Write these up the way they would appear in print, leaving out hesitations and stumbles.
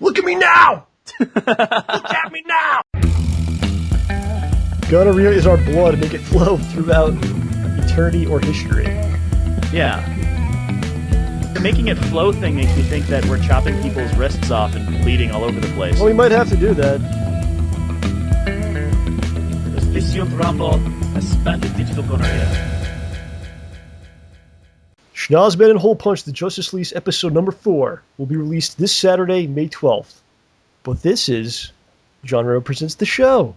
Look at me now! Look at me now! Gonorrhea is our blood, make it flow throughout eternity or history. Yeah. The making it flow thing makes me think that we're chopping people's wrists off and bleeding all over the place. Well, we might have to do that. This Rambo expanded digital gonorrhea. Schnoz-man HolePunch, the Justice Lease episode number 4, will be released this Saturday, May 12th. But this is JohnRamboPresents the show.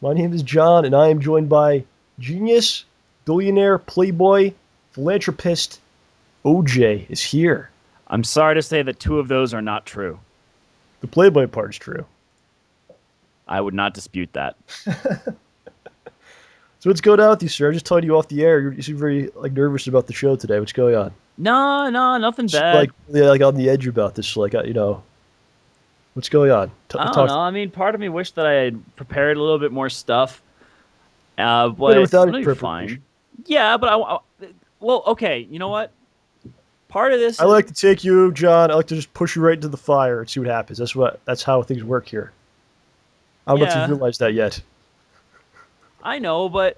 My name is John, and I am joined by genius, billionaire, playboy, philanthropist, OJ is here. I'm sorry to say that 2 of those are not true. The playboy part is true. I would not dispute that. So what's going on with you, sir? I just told you off the air. You seem very nervous about the show today. What's going on? No, nothing bad. On the edge about this. What's going on? I don't know. I mean, part of me wished that I had prepared a little bit more stuff. But without it's really fine. Yeah, but okay. You know what? Part of this. I like to take you, John. I like to just push you right into the fire and see what happens. That's how things work here. I don't know if you realize that yet. I know, but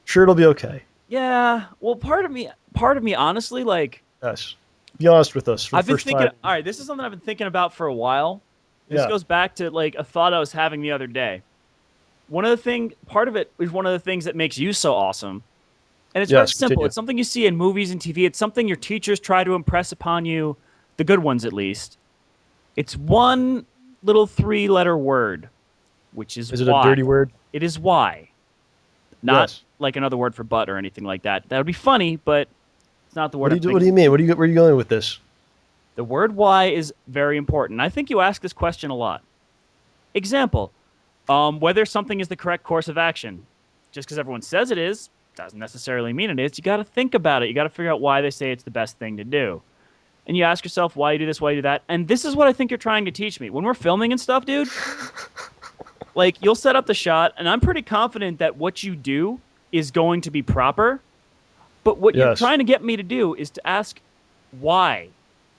sure, it'll be okay. Yeah. Well, part of me, honestly, yes. Be honest with us. I've been thinking. All right, this is something I've been thinking about for a while. This goes back to a thought I was having the other day. Part of it is one of the things that makes you so awesome, and it's very simple. Continue. It's something you see in movies and TV. It's something your teachers try to impress upon you, the good ones at least. It's one little 3-letter word, which is why. Is it a dirty word? It is why. Not like another word for butt or anything like that. That would be funny, but it's not the word. What do you mean? Where are you going with this? The word why is very important. I think you ask this question a lot. Example, whether something is the correct course of action. Just because everyone says it is, doesn't necessarily mean it is. You got to think about it. You got to figure out why they say it's the best thing to do. And you ask yourself why you do this, why you do that. And this is what I think you're trying to teach me. When we're filming and stuff, dude, you'll set up the shot, and I'm pretty confident that what you do is going to be proper. But what you're trying to get me to do is to ask why.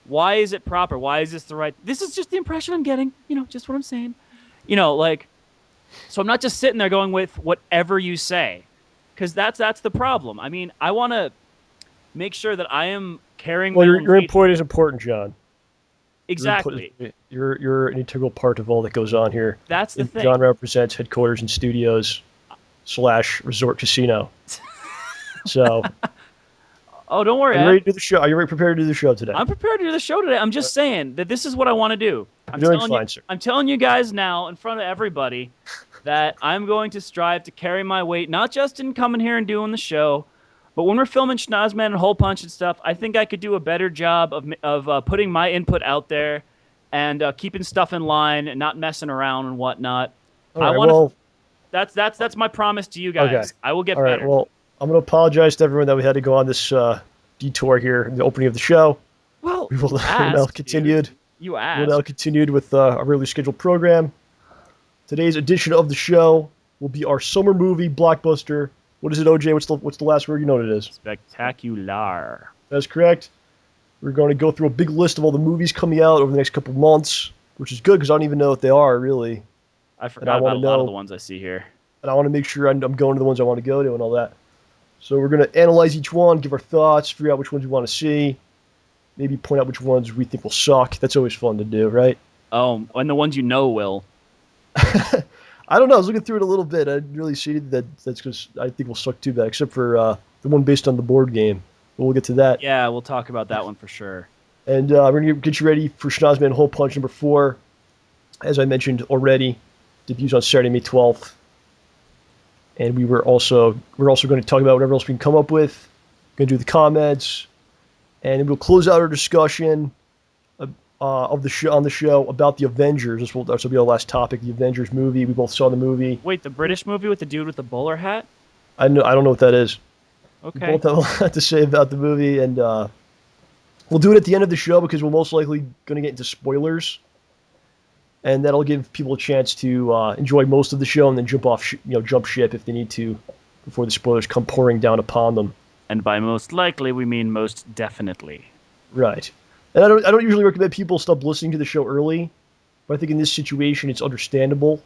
Why is it proper? Why is this the right? This is just the impression I'm getting. Just what I'm saying. So I'm not just sitting there going with whatever you say, because that's the problem. I mean, I want to make sure that I am carrying. Well, your input is important, John. Exactly. You're an integral part of all that goes on here. That's the thing. JohnRamboPresents headquarters and studios / resort casino. So. Oh, don't worry. Are you ready to do the show? Are you prepared to do the show today? I'm prepared to do the show today. I'm just saying that this is what I want to do. I'm doing fine, sir. I'm telling you guys now in front of everybody that I'm going to strive to carry my weight, not just in coming here and doing the show, but when we're filming Schnoz-man and HolePunch and stuff, I think I could do a better job of putting my input out there and keeping stuff in line and not messing around and whatnot. That's my promise to you guys. Okay. I will get better. All right, well, I'm going to apologize to everyone that we had to go on this detour here in the opening of the show. Well, we will now continued. You asked. We'll now continued with our regularly scheduled program. Today's edition of the show will be our summer movie blockbuster. What is it, OJ? What's the last word? You know what it is. Spectacular. That's correct. We're going to go through a big list of all the movies coming out over the next couple months, which is good because I don't even know what they are, really. I forgot about a lot of the ones I see here. And I want to make sure I'm going to the ones I want to go to and all that. So we're going to analyze each one, give our thoughts, figure out which ones we want to see, maybe point out which ones we think will suck. That's always fun to do, right? Oh, and the ones you know will. I don't know. I was looking through it a little bit. I didn't really see that's because I think will suck too bad, except for the one based on the board game. But we'll get to that. Yeah, we'll talk about that one for sure. And we're going to get you ready for Schnoz-man HolePunch number 4. As I mentioned already, debuts on Saturday, May 12th. And we're also going to talk about whatever else we can come up with. Going to do the comments, and then we'll close out our discussion of the show about the Avengers. This will be our last topic, the Avengers movie. We both saw the movie. Wait, the British movie with the dude with the bowler hat? I don't know what that is. Okay. We both have a lot to say about the movie, and we'll do it at the end of the show because we're most likely going to get into spoilers. And that'll give people a chance to enjoy most of the show and then jump ship if they need to before the spoilers come pouring down upon them. And by most likely, we mean most definitely. Right. And I don't usually recommend people stop listening to the show early, but I think in this situation it's understandable.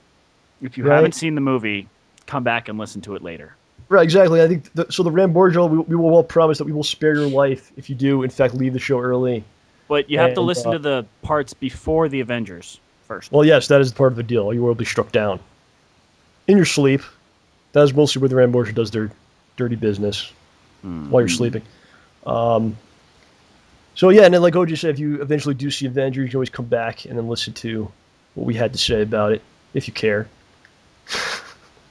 If you haven't seen the movie, come back and listen to it later. Right, exactly. I think so. The Ramborgia, we will all promise that we will spare your life if you do, in fact, leave the show early. But you have to listen to the parts before the Avengers first. Well, yes, that is part of the deal. You will be struck down in your sleep. That is mostly where the Ramborgia does their dirty business while you're sleeping. So yeah, and then like OJ said, if you eventually do see Avengers, you can always come back and then listen to what we had to say about it, if you care.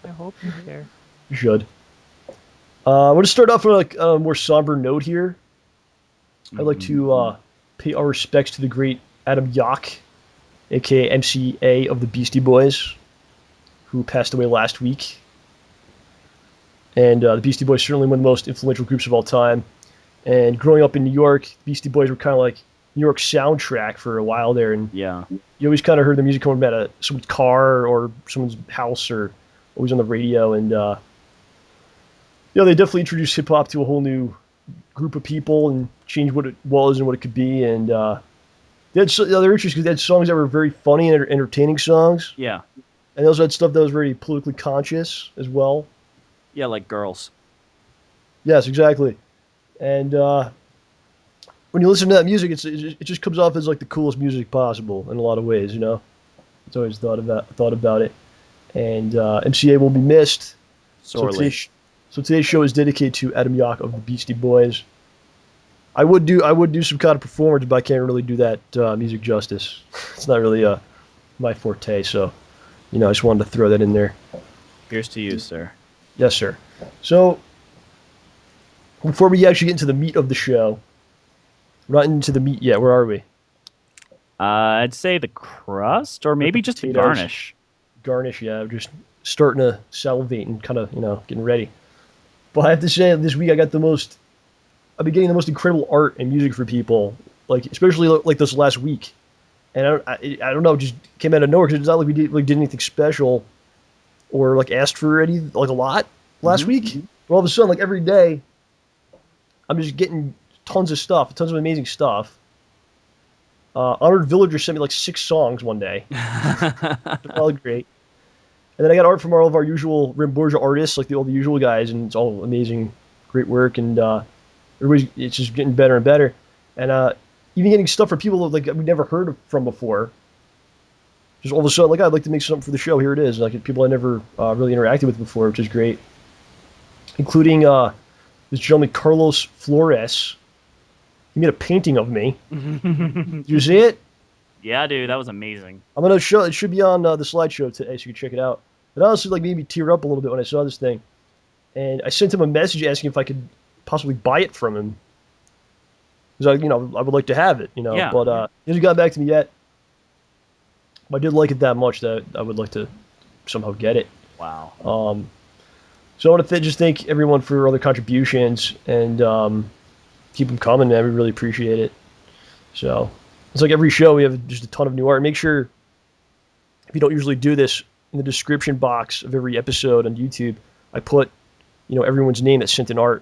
I hope you care. You should. We're going to start off with a more somber note here. I'd like to pay our respects to the great Adam Yauch, a.k.a. MCA of the Beastie Boys, who passed away last week. And the Beastie Boys certainly one of the most influential groups of all time. And growing up in New York, the Beastie Boys were kind of like New York soundtrack for a while there. And yeah, you always kind of heard the music coming out of someone's car or someone's house or always on the radio. And they definitely introduced hip hop to a whole new group of people and changed what it was and what it could be. And they're interesting because they had songs that were very funny and entertaining songs. Yeah. And they also had stuff that was very politically conscious as well. Yeah, like Girls. Yes, exactly. And when you listen to that music, it just comes off as like the coolest music possible in a lot of ways, you know? It's always thought about it. And MCA will be missed. Sorely. So today's show is dedicated to Adam Yauch of the Beastie Boys. I would do some kind of performance, but I can't really do that music justice. It's not really my forte, so I just wanted to throw that in there. Here's to you, sir. Yes, sir. So before we actually get into the meat of the show, we're not into the meat yet. Where are we? I'd say the crust, or maybe just a garnish. Garnish, yeah. We're just starting to salivate and kind of, getting ready. But I have to say, this week I've been getting the most incredible art and music for people, like especially like this last week. And I don't know, it just came out of nowhere because it's not like we did anything special or like asked for a lot last week. But all of a sudden, like every day, I'm just getting tons of amazing stuff. HonoredVillager sent me like 6 songs one day. They're all great. And then I got art from all of our usual Ramborgia artists, like all the usual guys, and it's all amazing, great work, and it's just getting better and better. And even getting stuff for people like we never heard from before. Just all of a sudden, like I'd like to make something for the show. Here it is, like people I never really interacted with before, which is great. Including this gentleman Carlos Flores. He made a painting of me. Did you see it? Yeah, dude, that was amazing. I'm gonna show. It should be on the slideshow today, so you can check it out. It honestly made me tear up a little bit when I saw this thing, and I sent him a message asking if I could possibly buy it from him, because I would like to have it, Yeah. But he hasn't gotten back to me yet. But I did like it that much that I would like to somehow get it. Wow. So I want to just thank everyone for all their contributions and keep them coming, man. We really appreciate it. So it's like every show we have just a ton of new art. Make sure, if you don't usually do this, in the description box of every episode on YouTube, I put everyone's name that sent in art.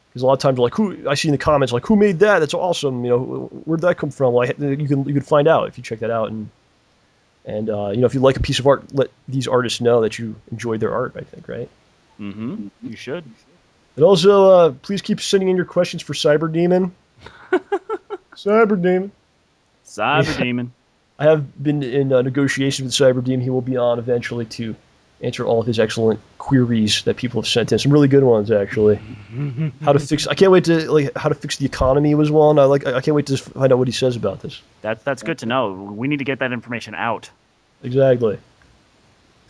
Because a lot of times, like, I see in the comments, like, who made that? That's awesome. Where'd that come from? Like, you can find out if you check that out. And if you like a piece of art, let these artists know that you enjoyed their art, I think, right? Mm-hmm. You should. And also, please keep sending in your questions for Cyber Demon. Cyber Demon. Cyber Demon. I have been in negotiations with Cyber Demon. He will be on eventually to answer all of his excellent queries that people have sent in. Some really good ones, actually. How to fix the economy was one. I can't wait to find out what he says about this. That's good to know. We need to get that information out. Exactly.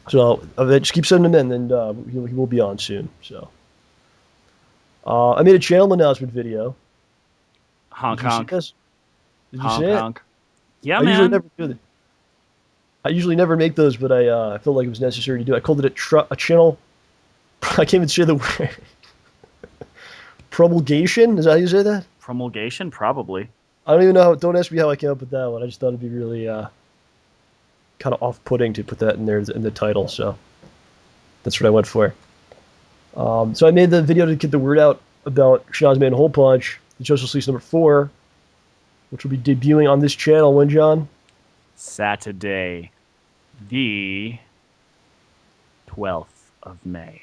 So just keep sending them in, and he will be on soon. So I made a channel announcement video. Honk honk. Did you honk, see it? honk. Yeah, I man. usually never do that. I usually never make those, but I felt like it was necessary to do. I called it a channel. I can't even say the word. Promulgation? Is that how you say that? Promulgation, probably. I don't even know. Don't ask me how I came up with that one. I just thought it'd be really kind of off-putting to put that in there in the title. So that's what I went for. So I made the video to get the word out about Schnoz-man HolePunch, the Justice Lease number 4. which will be debuting on this channel when, John? Saturday, the 12th of May.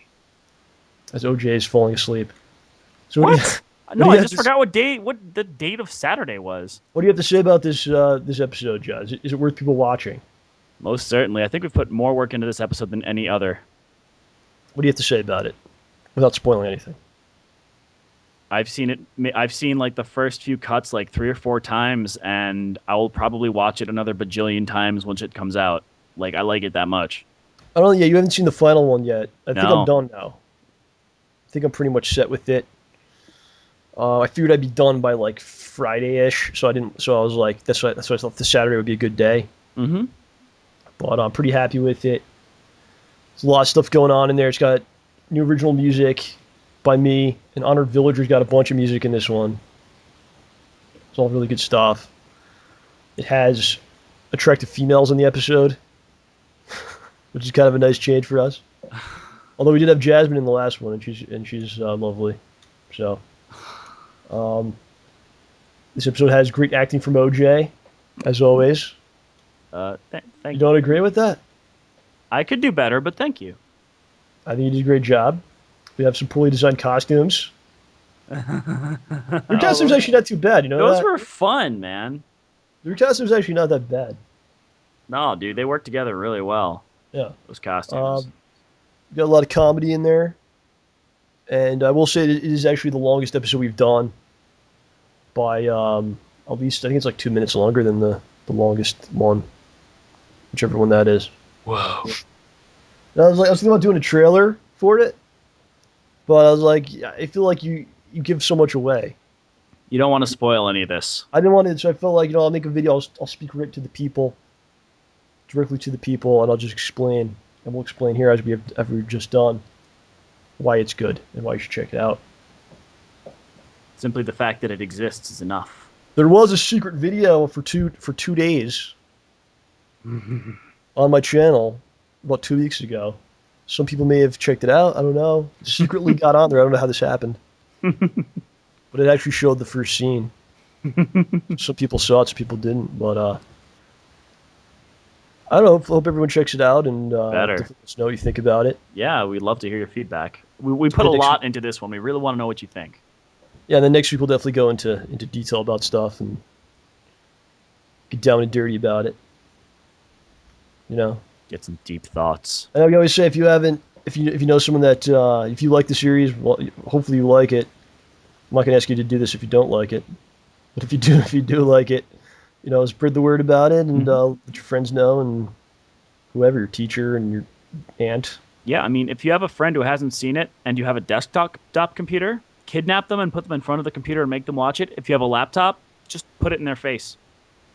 As OJ is falling asleep. So What? do No, you I have just to forgot what the date of Saturday was. What do you have to say about this episode, John? Is it worth people watching? Most certainly. I think we've put more work into this episode than any other. What do you have to say about it, without spoiling anything? I've seen like the first few cuts like 3 or 4 times, and I will probably watch it another bajillion times once it comes out. Like, I like it that much. I don't know. Yeah, you haven't seen the final one yet. I think No. I'm done now. I think I'm pretty much set with it. I figured I'd be done by like Friday-ish, so I was like, that's why I thought this Saturday would be a good day. Mm-hmm. But I'm pretty happy with it. There's a lot of stuff going on in there. It's got new original music by me, and HonoredVillager's got a bunch of music in this one. It's all really good stuff. It has attractive females in the episode, which is kind of a nice change for us. Although we did have Jasmine in the last one, and she's lovely. So, this episode has great acting from OJ, as always. Thank You you. don't agree with that? I could do better, but thank you. I think he did a great job. We have some poorly designed costumes. Your costume's actually not too bad, you know Those that? were fun, man. Your costume's actually not that bad. No, dude, they work together really well. Yeah. Those costumes. Got a lot of comedy in there. And I will say that it is actually the longest episode we've done by at least, I think it's like 2 minutes longer than the longest one, whichever one that is. Whoa. And I was thinking about doing a trailer for it, but I was like, I feel like you give so much away. You don't want to spoil any of this. I didn't want to, so I felt like, I'll make a video, I'll speak right to the people, directly to the people, and I'll just explain, and we'll explain here as we've just done, why it's good and why you should check it out. Simply the fact that it exists is enough. There was a secret video for two days on my channel about 2 weeks ago. Some people may have checked it out. I don't know. It secretly got on there. I don't know how this happened. But it actually showed the first scene. Some people saw it, some people didn't. But I don't know. Hope everyone checks it out and Better. let us know what you think about it. Yeah, we'd love to hear your feedback. We put a lot into this one. We really want to know what you think. Yeah, and then next week we'll definitely go into detail about stuff and get down and dirty about it. Get some deep thoughts. And I always say, if you know someone that if you like the series, well, hopefully you like it. I'm not gonna ask you to do this if you don't like it, but if you do like it, spread the word about it and let your friends know and whoever, your teacher and your aunt. Yeah, I mean, if you have a friend who hasn't seen it and you have a desktop computer, kidnap them and put them in front of the computer and make them watch it. If you have a laptop, just put it in their face.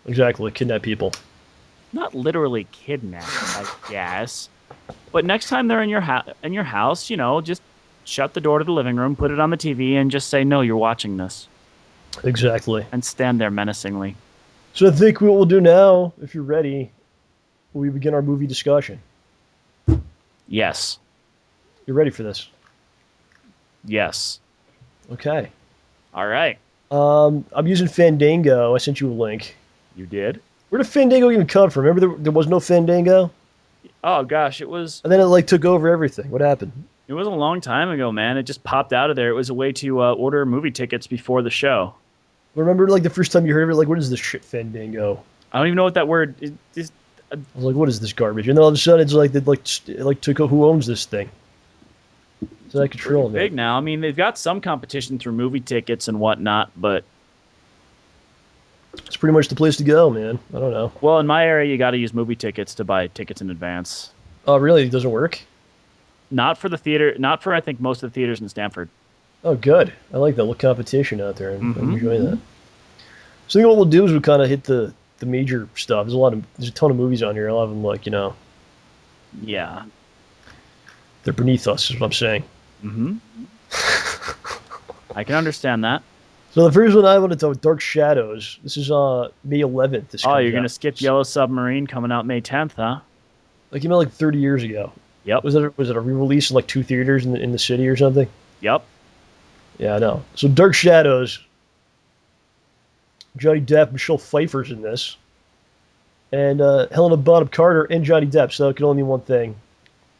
Exactly, kidnap people. Not literally kidnap, I guess. But next time they're in your house, just shut the door to the living room, put it on the TV, and just say, "No, you're watching this." Exactly. And stand there menacingly. So I think what we'll do now, if you're ready, we begin our movie discussion. Yes. You're ready for this? Yes. Okay. All right. I'm using Fandango. I sent you a link. You did? Where did Fandango even come from? Remember there was no Fandango? Oh gosh, it was And then it took over everything. What happened? a long time ago, man. It just popped out of there. It was a way to order movie tickets before the show. Remember the first time you heard of it? What is this shit Fandango? I don't even know what that word is. I was like, what is this garbage? And then all of a sudden it's like it took who owns this thing? It's out of control, man. Big now. I mean, they've got some competition through movie tickets and whatnot, but It's pretty much the place to go, man. I don't know. well, in my area, you got to use movie tickets to buy tickets in advance. Oh, really? It doesn't work? Not for the theater. Not for I think most of the theaters in Stamford. Oh, good. I like that little competition out there. I'm Mhm. enjoying that. So I think what we'll do is we'll kind of hit the major stuff. There's a ton of movies on here. A lot of them, Yeah. they're beneath us, is what I'm saying. Mm-hmm. I can understand that. So the first one I want to talk about, Dark Shadows. This is May 11th. This Oh, comes you're gonna out. skip Yellow Submarine coming out May 10th, huh? Like, came out 30 years ago. Yep. Was it a re-release in 2 theaters in the city or something? Yep. Yeah, I know. So Dark Shadows Johnny Depp, Michelle Pfeiffer's in this, and Helena Bonham Carter and Johnny Depp. So it can only mean one thing: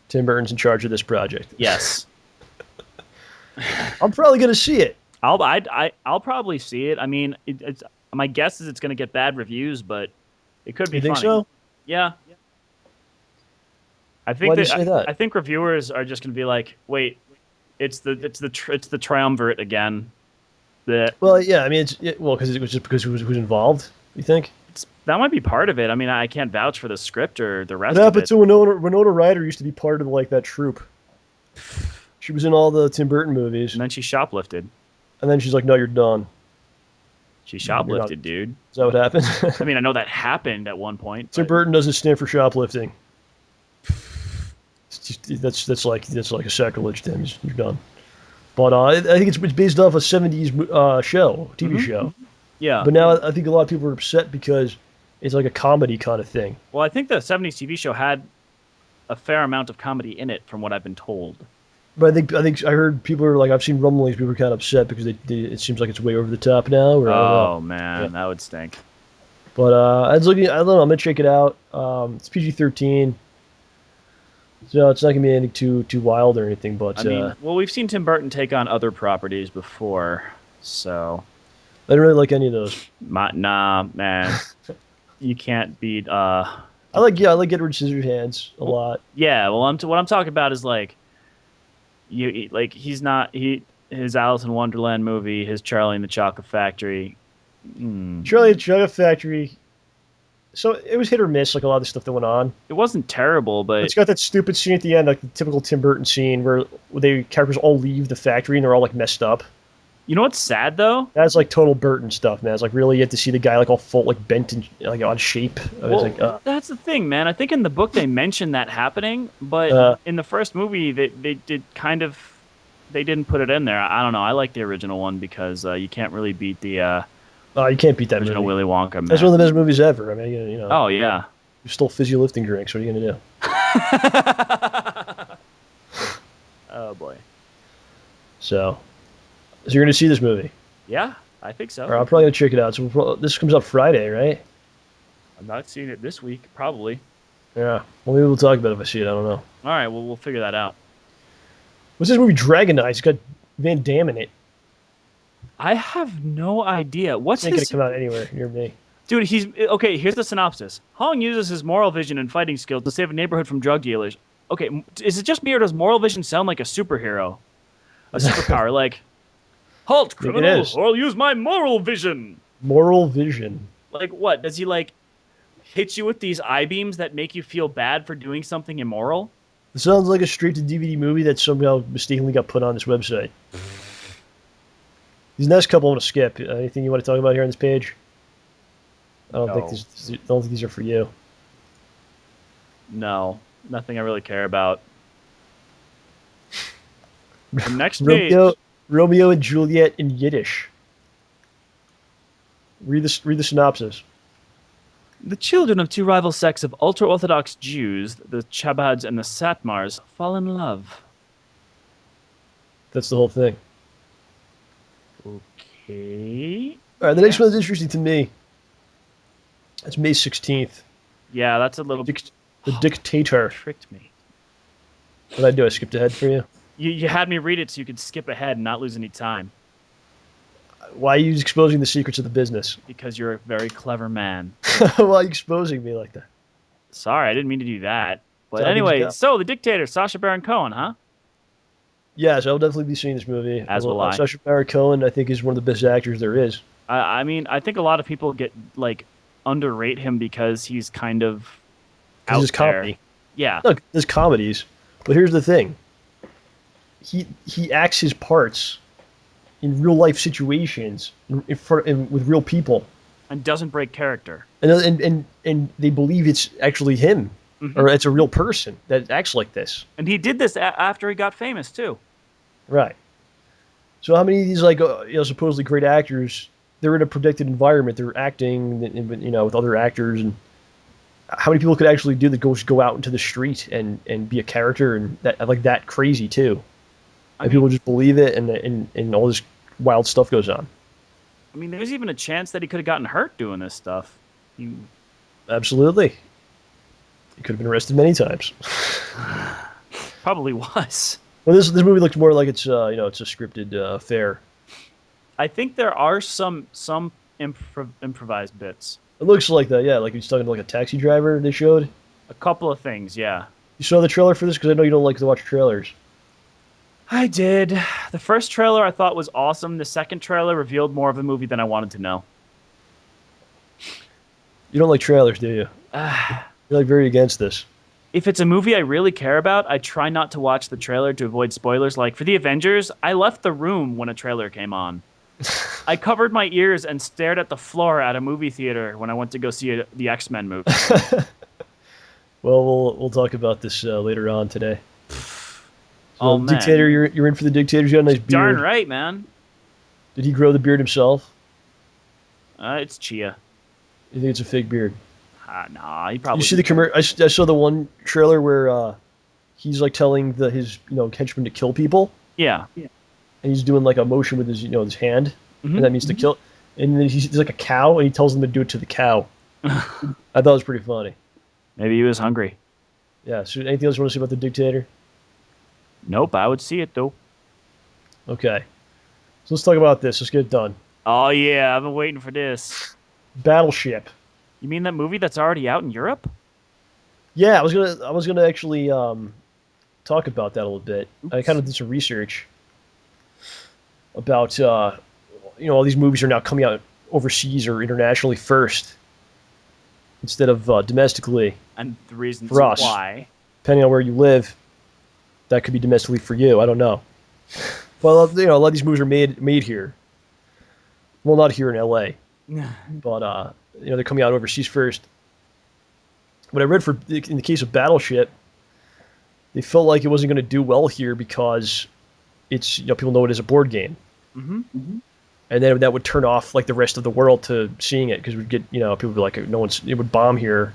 Tim Burton's in charge of this project. Yes. I'm probably gonna see it. I'll probably see it. I mean, it's my guess is it's going to get bad reviews, but it could be You think funny. so? Yeah. I think Why do you say that? I think reviewers are just going to be like, "Wait, it's the triumvirate again." Well, yeah. I mean, because it was just because who's involved. You think? That might be part of it. I mean, I can't vouch for the script or the rest What of happened it. to Winona Ryder? Used to be part of like that troupe. She was in all the Tim Burton movies, And then she shoplifted. and then she's like, "No, you're done." She You're not- shoplifted, dude. Is that what happened? I mean, I know that happened at one point. Tim But Burton doesn't stand for shoplifting. That's like a sacrilege, Tim. You're done. But I think it's based off a '70s show, TV show. yeah. But now I think a lot of people are upset because it's like a comedy kind of thing. Well, I think the 70s TV show had a fair amount of comedy in it, from what I've been told. But I think I heard people are like, I've seen rumblings. People are kind of upset because it seems like it's way over the top now. Or, I don't know. Oh man, that would stink. But I was looking. I don't know. I'm gonna check it out. It's PG-13, so it's not gonna be anything too wild or anything. But I mean, well, we've seen Tim Burton take on other properties before, so I don't really like any of those. nah, man, you can't beat. I like Edward Scissorhands a lot. Yeah, well, what I'm talking about is like, his Alice in Wonderland movie, his Charlie and the Chocolate Factory. Charlie and the Chocolate Factory. So it was hit or miss, like a lot of the stuff that went on. It wasn't terrible, but It's got that stupid scene at the end, like the typical Tim Burton scene, where the characters all leave the factory and they're all like messed up. you know what's sad though? That's like total Burton stuff, man. It's like really you have to see the guy like all full, like bent and like odd shape. Well, that's the thing, man. I think in the book they mentioned that happening, but in the first movie they didn't put it in there. I don't know. I like the original one because you can't really beat the you can't beat that original movie. Willy Wonka. Man. That's one of the best movies ever. I mean, you know. Oh yeah. You stole fizzy lifting drinks. What are you gonna do? Oh boy. So you're gonna see this movie? Yeah, I think so. Or I'm probably gonna check it out. So this comes out Friday, right? I'm not seeing it this week, probably. Yeah. Well, maybe we'll talk about it if I see it. I don't know. All right, well we'll figure that out. What's this movie? Dragon Eyes. It's got Van Damme in it. I have no idea. What's It ain't gonna his come out anywhere near me. dude? He's okay. Here's the synopsis. Hong uses his moral vision and fighting skills to save a neighborhood from drug dealers. Okay, is it just me or does moral vision sound like a superhero, a superpower? Like, halt, think it criminal, is. or I'll use my moral vision. Moral vision. Like what? Does he like hit you with these eye beams that make you feel bad for doing something immoral? It sounds like a straight-to-DVD movie that somehow mistakenly got put on this website. These next couple I want to skip. Anything you want to talk about here on this page? I don't think these are for you. No, nothing I really care about. The next page. Romeo and Juliet in Yiddish. Read the synopsis. The children of two rival sects of ultra-Orthodox Jews, the Chabads and the Satmars, fall in love. That's the whole thing. Okay. All right, the next one's interesting to me. It's May 16th. Yeah, that's a little The Dictator. tricked me. What did I do? I skipped ahead for you? You had me read it so you could skip ahead and not lose any time. Why are you exposing the secrets of the business? Because you're a very clever man. Why are you exposing me like that? Sorry, I didn't mean to do that. But So how did you anyway, go? so The Dictator, Sacha Baron Cohen, huh? Yes, I'll definitely be seeing this movie. As will I. Sacha Baron Cohen, I think, is one of the best actors there is. I mean, I think a lot of people underrate him because he's kind of out This is there. comedy. Yeah. Look, there's comedies, but here's the thing. He acts his parts in real life situations with real people, And doesn't break character. and they believe it's actually him, Mhm. or it's a real person that acts like this. And he did this after he got famous, too. Right. So how many of these supposedly great actors, they're in a protected environment, they're acting with other actors, and how many people could actually do that? Go out into the street and be a character and that crazy too. And people just believe it, and all this wild stuff goes on. I mean, there's even a chance that he could have gotten hurt doing this stuff. Absolutely. He could have been arrested many times. Probably was. Well, this movie looks more like it's it's a scripted affair. I think there are some improvised bits. It looks like that, yeah. Like he's talking to like a taxi driver. They showed. A couple of things, yeah. You saw the trailer for this because I know you don't like to watch trailers. I did. The first trailer I thought was awesome. The second trailer revealed more of the movie than I wanted to know. You don't like trailers, do you? You're like very against this. If it's a movie I really care about, I try not to watch the trailer to avoid spoilers. Like for the Avengers, I left the room when a trailer came on. I covered my ears and stared at the floor at a movie theater when I went to go see the X-Men movie. Well, we'll talk about this later on today. Oh, man. Dictator, you're in for the Dictator. He's got a nice beard. Darn right, man. Did he grow the beard himself? It's Chia. You think it's a fake beard? Nah, he probably. You see the commercial? I saw the one trailer where he's like telling his henchmen to kill people. Yeah. And he's doing like a motion with his his hand, Mm-hmm. and that means to kill. And then he's like a cow, and he tells them to do it to the cow. I thought it was pretty funny. Maybe he was hungry. Yeah. So anything else you want to say about the Dictator? Nope, I would see it though. Okay. So let's talk about this. Let's get it done. Oh yeah, I've been waiting for this. Battleship. You mean that movie that's already out in Europe? Yeah, I was gonna actually talk about that a little bit. Oops. I kind of did some research about all these movies are now coming out overseas or internationally first instead of domestically. And the reasons For us. why. Depending on where you live, that could be domestically for you. I don't know. Well, a lot of these movies are made here. Well, not here in L.A., but they're coming out overseas first. What I read in the case of Battleship, they felt like it wasn't going to do well here because it's people know it as a board game, and then that would turn off like the rest of the world to seeing it because we'd get people would be like it would bomb here,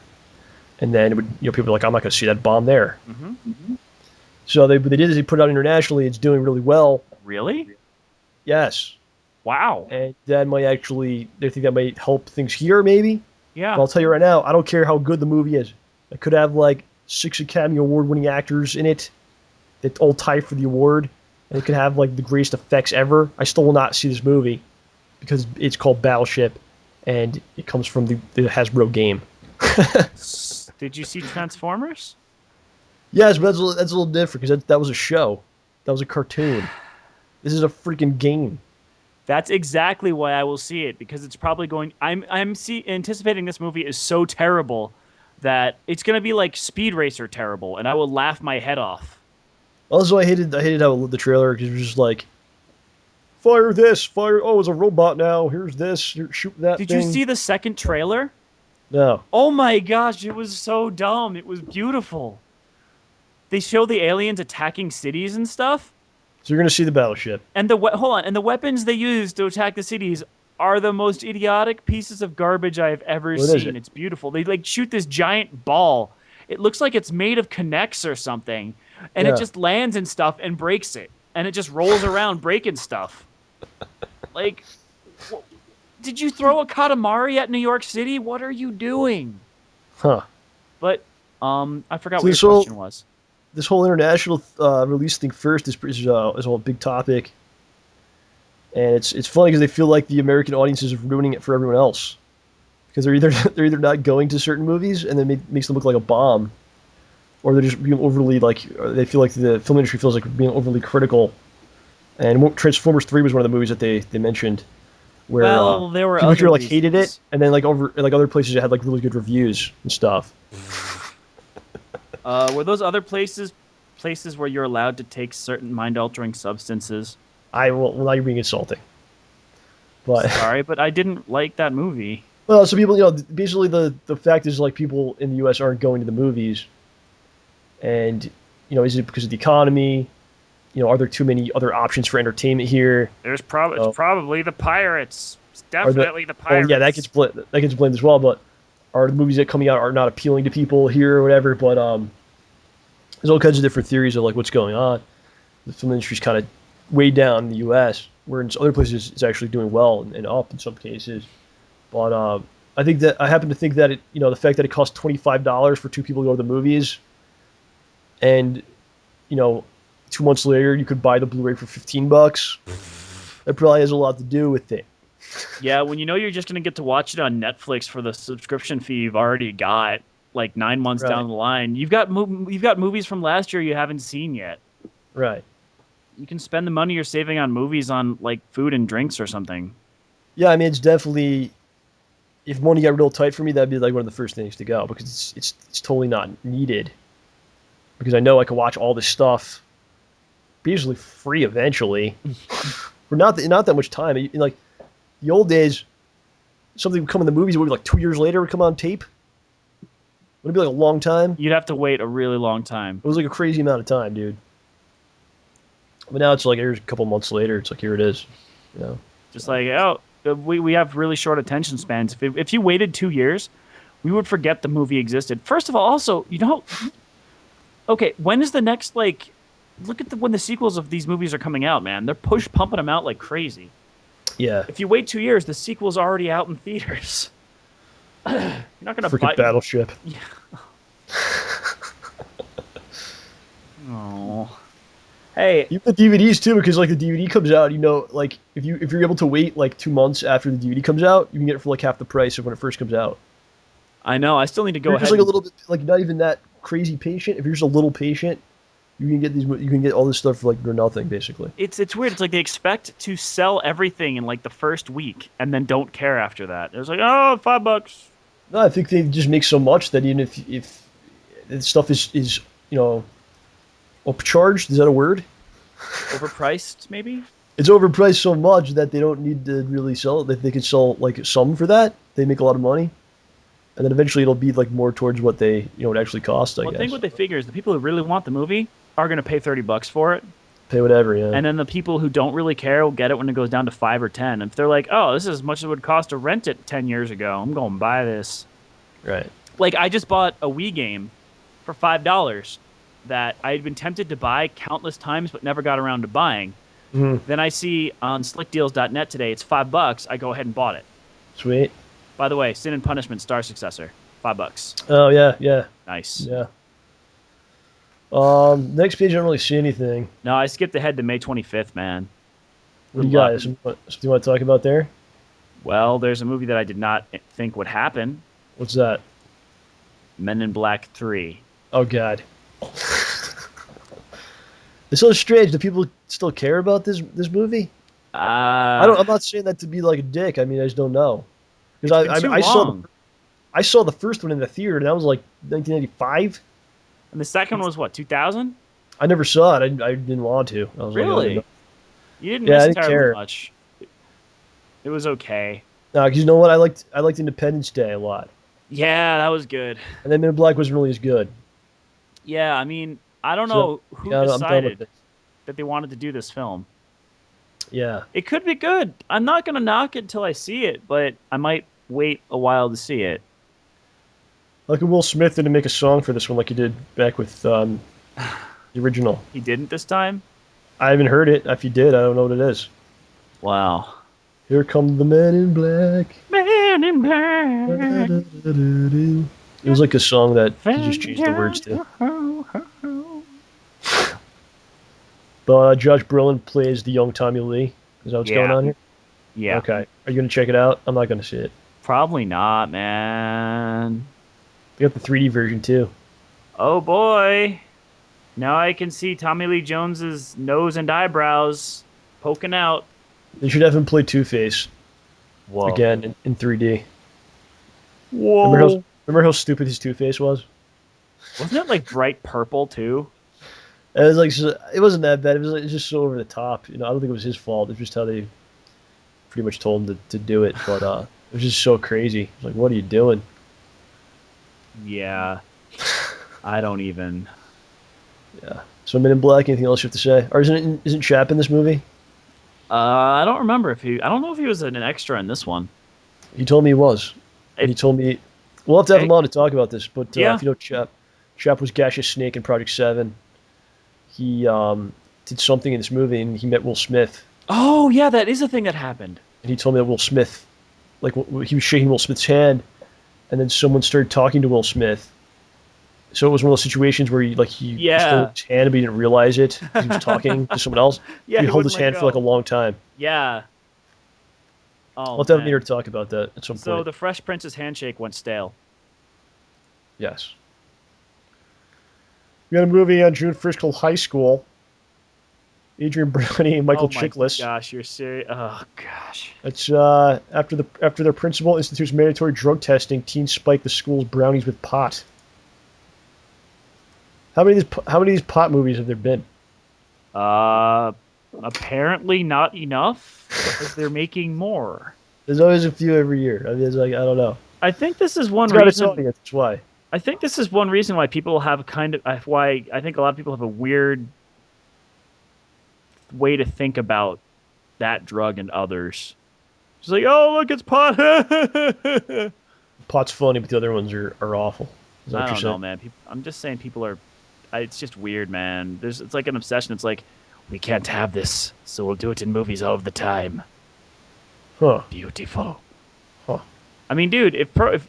and then it would people would be like I'm not going to see that bomb there. So what they did is they put it out internationally. It's doing really well. Really? Yes. Wow. And that they think that might help things here, maybe. Yeah. But I'll tell you right now, I don't care how good the movie is. It could have like 6 Academy Award-winning actors in it that all tie for the award, and it could have like the greatest effects ever. I still will not see this movie because it's called Battleship, and it comes from the Hasbro game. Did you see Transformers? Yes, but that's a little different because that was a show. That was a cartoon. This is a freaking game. That's exactly why I will see it because it's probably going. I'm anticipating this movie is so terrible that it's going to be like Speed Racer terrible, and I will laugh my head off. Also, I hated how the trailer because it was just like, fire this, fire. Oh, it's a robot now. Here's this. You're shooting that. Did thing. you see the second trailer? No. Oh my gosh, it was so dumb. It was beautiful. They show the aliens attacking cities and stuff. So you're gonna see the battleship. And the weapons they use to attack the cities are the most idiotic pieces of garbage I have ever seen. It's beautiful. They like shoot this giant ball. It looks like it's made of Connects or something, and it just lands and stuff and breaks it, and it just rolls around breaking stuff. Like, did you throw a Katamari at New York City? What are you doing? Huh. But I forgot what your question was. This whole international release thing first is a whole big topic, and it's funny because they feel like the American audience is ruining it for everyone else because they're either not going to certain movies and then makes them look like a bomb, or they're just being overly they feel like the film industry feels like being overly critical. And Transformers 3 was one of the movies that they mentioned where there were people other here reasons. hated it, and then other places it had like really good reviews and stuff. Were those other places where you're allowed to take certain mind-altering substances? Well, now you're being insulting. But sorry, but I didn't like that movie. Well, so people, basically the fact is like people in the U.S. aren't going to the movies, and is it because of the economy? Are there too many other options for entertainment here? It's probably the pirates. It's definitely the pirates. Oh yeah, that gets blamed as well. But are the movies that are coming out are not appealing to people here or whatever? But there's all kinds of different theories of like what's going on. The film industry's kind of way down in the U.S. where in other places it's actually doing well and up in some cases. But I happen to think that the fact that it costs $25 for two people to go to the movies, and 2 months later you could buy the Blu-ray for $15. That probably has a lot to do with it. Yeah, when you're just gonna get to watch it on Netflix for the subscription fee you've already got, like 9 months Right. down the line, you've got movies from last year you haven't seen yet. Right. You can spend the money you're saving on movies on like food and drinks or something. Yeah, I mean it's definitely, if money got real tight for me, that'd be like one of the first things to go because it's totally not needed. Because I know I can watch all this stuff basically free eventually. For not that much time. In like the old days, something would come in the movies, it would be like 2 years later, it would come on tape. Would it be like a long time? You'd have to wait a really long time. It was like a crazy amount of time, dude. But now it's like here's a couple months later, it's like here it is. Just like, oh, we have really short attention spans. If you waited 2 years, we would forget the movie existed. First of all, also, okay, when is the next, like, look at when the sequels of these movies are coming out, man. They're pumping them out like crazy. Yeah. If you wait 2 years, the sequel's already out in theaters. You're not going to buy... Freaking Battleship. Yeah. Oh. Hey. Even the DVDs too, because like the DVD comes out, like if you're able to wait like 2 months after the DVD comes out, you can get it for like half the price of when it first comes out. I know. I still need to go You're ahead. just like a little bit, like not even that crazy patient. If you're just a little patient, you can get all this stuff for like for nothing, basically. It's weird. It's like they expect to sell everything in like the first week and then don't care after that. It's like, oh, $5. No, I think they just make so much that even if the stuff is upcharged, is that a word? Overpriced, maybe? It's overpriced so much that they don't need to really sell it. That they could sell like some for that. They make a lot of money, and then eventually it'll be like more towards what they it actually costs. I guess. I think what they figure is the people who really want the movie are going to pay $30 for it. Pay whatever, yeah. And then the people who don't really care will get it when it goes down to 5 or 10. If they're like, oh, this is as much as it would cost to rent it 10 years ago, I'm going to buy this. Right. Like, I just bought a Wii game for $5 that I had been tempted to buy countless times but never got around to buying. Mm-hmm. Then I see on slickdeals.net today it's $5. I go ahead and bought it. Sweet. By the way, Sin and Punishment Star Successor, $5. Oh yeah. Nice. Yeah. Next page, I don't really see anything. No, I skipped ahead to May 25th, man. What do you got? Something you want to talk about there? Well, there's a movie that I did not think would happen. What's that? Men in Black 3. Oh God. It's so strange. Do people still care about this movie? I'm not saying that to be like a dick. I mean, I just don't know. Because I saw the first one in the theater, and that was like 1995. And the second one was what, 2000? I never saw it. I didn't want to. I was really? Like, you didn't miss miss entirely terribly much. It was okay. No, because you know what? I liked Independence Day a lot. Yeah, that was good. And then Men in Black wasn't really as good. Yeah, I mean, I don't know who decided that they wanted to do this film. Yeah. It could be good. I'm not going to knock it until I see it, but I might wait a while to see it. Like Will Smith didn't make a song for this one like he did back with the original. He didn't this time? I haven't heard it. If he did, I don't know what it is. Wow. Here come the Men in Black. Men in Black. It was like a song that he just changed the words to. But Josh Brolin plays the young Tommy Lee. Is that what's going on here? Yeah. Okay. Are you going to check it out? I'm not going to see it. Probably not, man. They got the 3D version too. Oh boy. Now I can see Tommy Lee Jones's nose and eyebrows poking out. They should have him play Two-Face. Whoa. Again in 3D. Whoa. Remember how stupid his Two-Face was? Wasn't it like bright purple too? It was like it wasn't that bad. It was just so over the top. I don't think it was his fault. It's just how they pretty much told him to do it. But it was just so crazy. It was like, what are you doing? Yeah. I don't even. Yeah. So Men in Black. Anything else you have to say? Or isn't Chap in this movie? I don't remember if he. I don't know if he was an extra in this one. He told me he was. And he told me we'll have to have him on to talk about this. But yeah. If you know Chap was Gaseous Snake in Project 7. He did something in this movie, and he met Will Smith. Oh yeah, that is a thing that happened. And he told me that Will Smith, like he was shaking Will Smith's hand, and then someone started talking to Will Smith. So it was one of those situations where he was holding Yeah. his hand, but he didn't realize it. He was talking to someone else. Yeah, He he held wouldn't his let hand for like a go. long time. Yeah. I'll Oh have to have him here man. to talk about that at some So point. the Fresh Prince's handshake went stale. Yes. We got a movie on June 1st called High School. Adrian Brody and Michael Oh my Chiklis. gosh, you're serious? Oh gosh. It's after their principal institutes mandatory drug testing, teens spike the school's brownies with pot. How many of these pot movies have there been? Uh, apparently not enough because they're making more. There's always a few every year. I mean, it's like I don't know. I think this is one It's got its reason. audience. That's why. I think this is one reason why people have kind of why I think a lot of people have a weird way to think about that drug and others. It's like, oh look, it's pot. I Pot's funny, but the other ones are awful. Is that what you're don't know, saying? man. I'm just saying people are. It's just weird, man. It's like an obsession. It's like we can't have this, so we'll do it in movies all of the time. Huh. Beautiful. Huh. I mean, dude,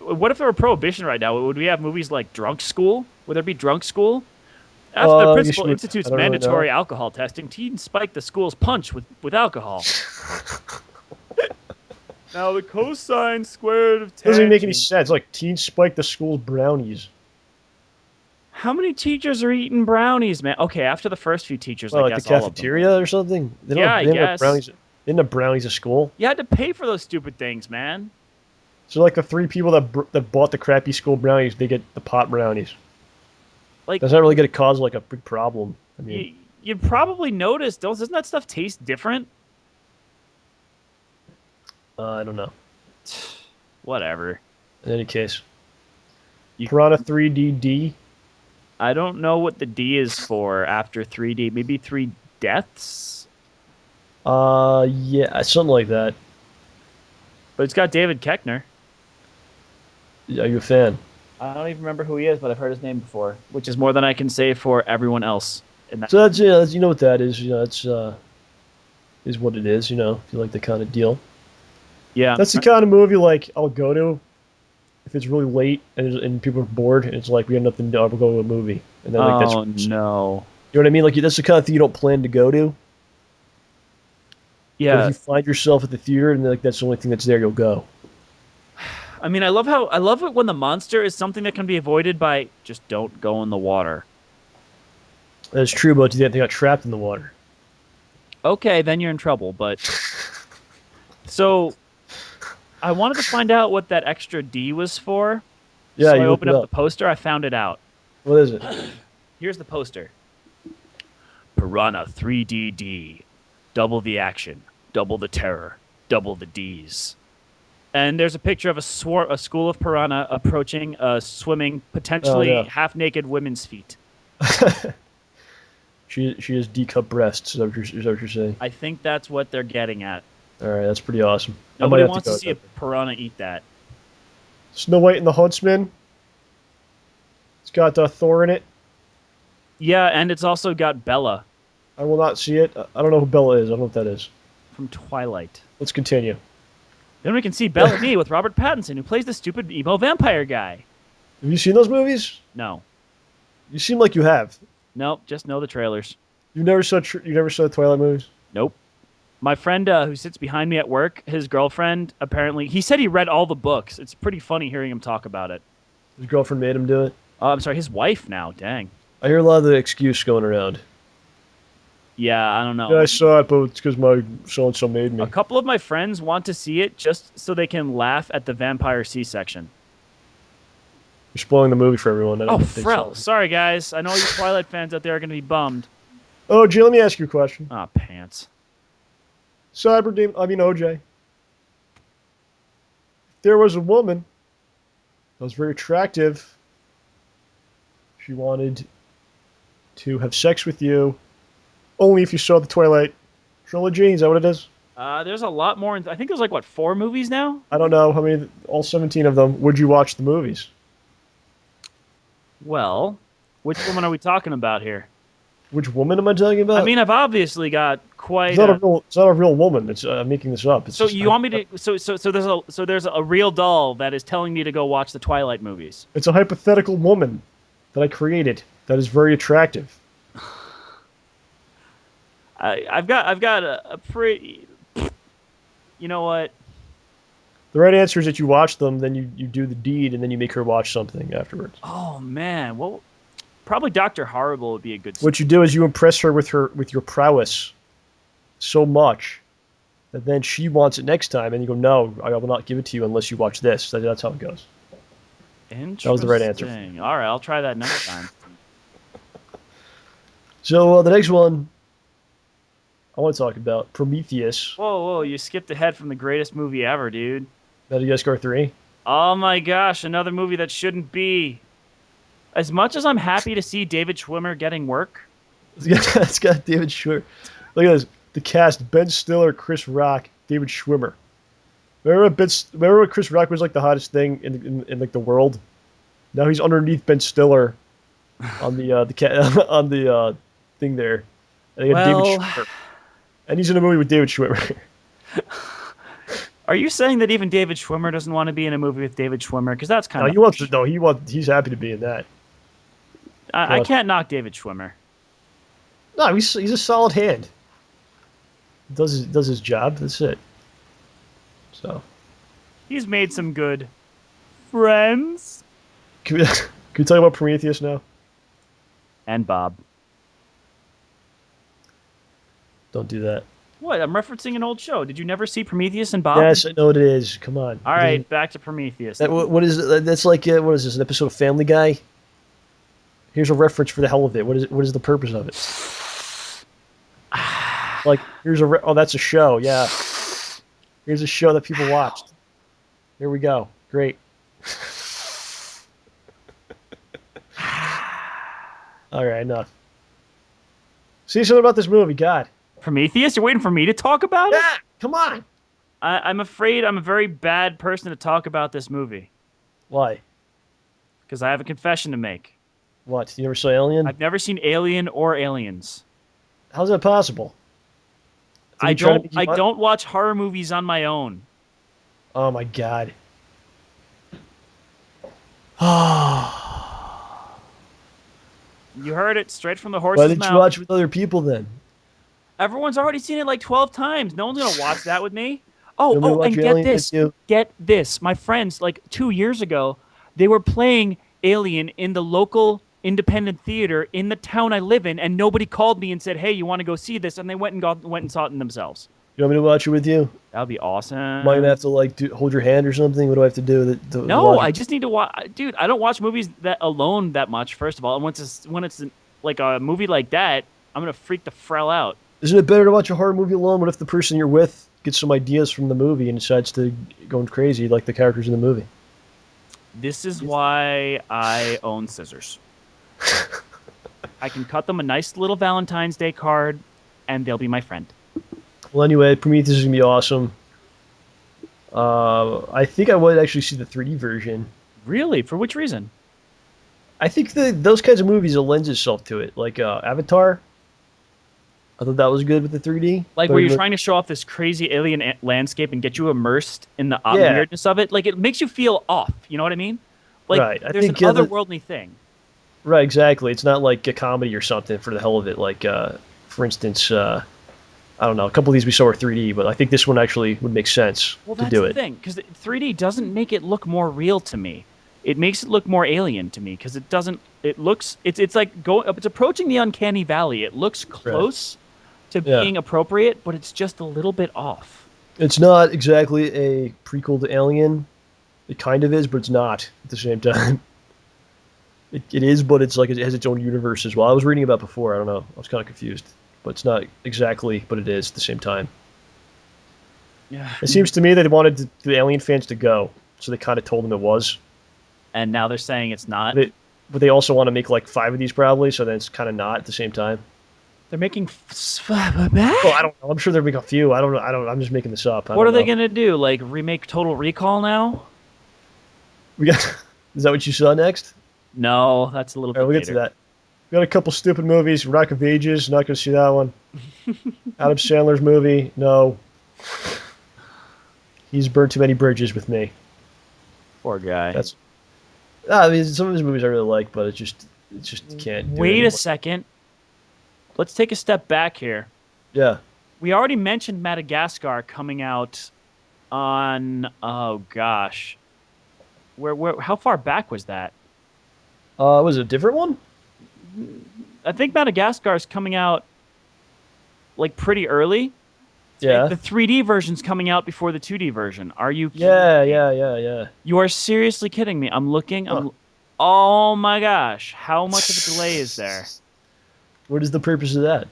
what if there were prohibition right now? Would we have movies like Drunk School? Would there be Drunk School? After the I guess principal you would- institutes I don't really mandatory know. alcohol testing, teens spike the school's punch with alcohol. Now the cosine squared of Doesn't even make any tangent. sense. Like teens spike the school's brownies. How many teachers are eating brownies, man? Okay, after the first few teachers, Well, I like the guess all of them. cafeteria or something. Yeah, I they don't have guess. brownies. They didn't have brownies at school. You had to pay for those stupid things, man. So like the three people that bought the crappy school brownies, they get the pot brownies. Like That's not really going to cause like a big problem. I mean, you probably noticed. Doesn't that stuff taste different? I don't know. Whatever. In any case, You- Piranha 3DD. I don't know what the D is for after 3D. Maybe 3 deaths? Yeah, something like that. But it's got David Koechner. Are you a fan? I don't even remember who he is, but I've heard his name before, which is more than I can say for everyone else. In that. So that's you know what that is. You know, it's is what it is. You know, if you like the kind of deal. Yeah. That's the kind of movie like I'll go to if it's really late and people are bored and it's like we have nothing to do. We'll go to a movie and then like Oh, that's no. you know what I mean. Like that's the kind of thing you don't plan to go to. But Yeah. if you find yourself at the theater and like that's the only thing that's there, you'll go. I mean, I love it when the monster is something that can be avoided by just don't go in the water. That's true, but they got trapped in the water. Okay, then you're in trouble, but so I wanted to find out what that extra D was for. Yeah, so you I looked opened it up up. the poster. I found it out. What is it? Here's the poster. Piranha 3DD. Double the action, double the terror, double the Ds. And there's a picture of a school of piranha approaching a swimming, potentially Oh, no. half-naked women's feet. She has D-cup breasts. Is that what you're saying? I think that's what they're getting at. All right, that's pretty awesome. Nobody I might have wants to to go see a piranha eat that. Snow White and the Huntsman. It's got Thor in it. Yeah, and it's also got Bella I will not see it. I don't know who Bella is. I don't know what that is. from Twilight. Let's continue. Then we can see Bella Me with Robert Pattinson, who plays the stupid emo vampire guy. Have you seen those movies? No. You seem like you have. Nope, just know the trailers. You never saw the Twilight movies? Nope. My friend who sits behind me at work, his girlfriend, apparently, he said he read all the books. It's pretty funny hearing him talk about it. His girlfriend made him do it. I'm sorry, his wife now. Dang. I hear a lot of the excuse going around. Yeah, I don't know. Yeah, I saw it, but it's because my so-and-so made me. A couple of my friends want to see it just so they can laugh at the vampire C-section. You're spoiling the movie for everyone. I Oh, don't think Frel. so. Sorry, guys. I know you Twilight fans out there are going to be bummed. Oh, Jay, let me ask you a question. Ah, pants. OJ. If there was a woman that was very attractive, she wanted to have sex with you only if you saw the Twilight trilogy. Is that what it is? There's a lot more. I think there's like, what, 4 movies now? I don't know how many, all 17 of them. Would you watch the movies? Well, which woman are we talking about here? Which woman am I talking about? I mean, I've obviously got quite. It's not a real woman. It's I'm making this up. It's so just, you want me to? So there's a real doll that is telling me to go watch the Twilight movies. It's a hypothetical woman that I created that is very attractive. I've got a pretty. You know what? The right answer is that you watch them, then you do the deed, and then you make her watch something afterwards. Oh man, well, probably Dr. Horrible would be a good. What you do is you impress her with your prowess so much that then she wants it next time, and you go, no, I will not give it to you unless you watch this. That's how it goes. Interesting. That was the right answer. All right, I'll try that next time. So the next one I want to talk about, Prometheus. Whoa, you skipped ahead from the greatest movie ever, dude. Madagascar 3. Oh my gosh, another movie that shouldn't be. As much as I'm happy to see David Schwimmer getting work. It's got David Schwimmer. Look at this. The cast: Ben Stiller, Chris Rock, David Schwimmer. Remember when Chris Rock was like the hottest thing in like the world? Now he's underneath Ben Stiller on the on the thing there. And they got David Schwimmer. And he's in a movie with David Schwimmer. Are you saying that even David Schwimmer doesn't want to be in a movie with David Schwimmer? Because that's kind of... He's happy to be in that. I can't knock David Schwimmer. No, he's a solid hand. Does his job. That's it. So he's made some good friends. Can we talk about Prometheus now? And Bob. Don't do that. What? I'm referencing an old show. Did you never see Prometheus and Bob? Yes, I know what it is. Come on. All right, back to Prometheus. What is it? That's like what is this? An episode of Family Guy? Here's a reference for the hell of it. What is the purpose of it? Like here's that's a show. Yeah. Here's a show that people watched. Here we go. Great. All right, enough. Say something about this movie, God. Prometheus? You're waiting for me to talk about it? Yeah, come on. I'm afraid I'm a very bad person to talk about this movie. Why? Because I have a confession to make. What? You never saw Alien? I've never seen Alien or Aliens. How's that possible? I don't watch horror movies on my own. Oh my God. You heard it straight from the horse's mouth. Why didn't you watch with other people then? Everyone's already seen it like 12 times. No one's going to watch that with me. And get this. My friends, like 2 years ago, they were playing Alien in the local independent theater in the town I live in, and nobody called me and said, hey, you want to go see this? And they went and saw it themselves. You want me to watch it with you? That would be awesome. Am I going to have to hold your hand or something? What do I have to do? No, I just need to watch. Dude, I don't watch movies that alone that much, first of all. And when it's like a movie like that, I'm going to freak the frell out. Isn't it better to watch a horror movie alone? What if the person you're with gets some ideas from the movie and decides to go crazy like the characters in the movie? This is why I own scissors. I can cut them a nice little Valentine's Day card, and they'll be my friend. Well, anyway, Prometheus is going to be awesome. I think I would actually see the 3D version. Really? For which reason? I think those kinds of movies, it lends itself to it. Like Avatar. I thought that was good with the 3D. Like where you're trying to show off this crazy alien landscape and get you immersed in the weirdness of it. Like it makes you feel off. You know what I mean? Like right. There's an otherworldly thing. Right, exactly. It's not like a comedy or something for the hell of it. Like, for instance, I don't know, a couple of these we saw are 3D, but I think this one actually would make sense to do it. Well, that's the thing, because 3D doesn't make it look more real to me. It makes it look more alien to me, because it doesn't. It looks. It's like it's approaching the uncanny valley. It looks close to being appropriate, but it's just a little bit off. It's not exactly a prequel to Alien. It kind of is, but it's not at the same time. It is, but it's like it has its own universe as well. I was reading about before. I don't know. I was kind of confused, but it's not exactly, but it is at the same time. Yeah. It seems to me that they wanted the Alien fans to go, so they kind of told them it was. And now they're saying it's not. But they also want to make like 5 of these probably, so then it's kind of not at the same time. They're making. Well, I don't know. I'm sure they're making a few. I don't know. I'm just making this up. What are they gonna do? Like remake Total Recall now? Is that what you saw next? No, that's a little bit We'll later. get to that. got a couple stupid movies. Rock of Ages, not going to see that one. Adam Sandler's movie, no. He's burned too many bridges with me. Poor guy. That's. I mean, some of his movies I really like, but it just can't. Wait a second. Let's take a step back here. Yeah. We already mentioned Madagascar coming out on. Oh gosh, where? How far back was that? Was it a different one? I think Madagascar is coming out like pretty early. Yeah. The 3D version's coming out before the 2D version. Are you kidding me? Yeah. You are seriously kidding me. I'm looking. Oh my gosh. How much of a delay is there? What is the purpose of that?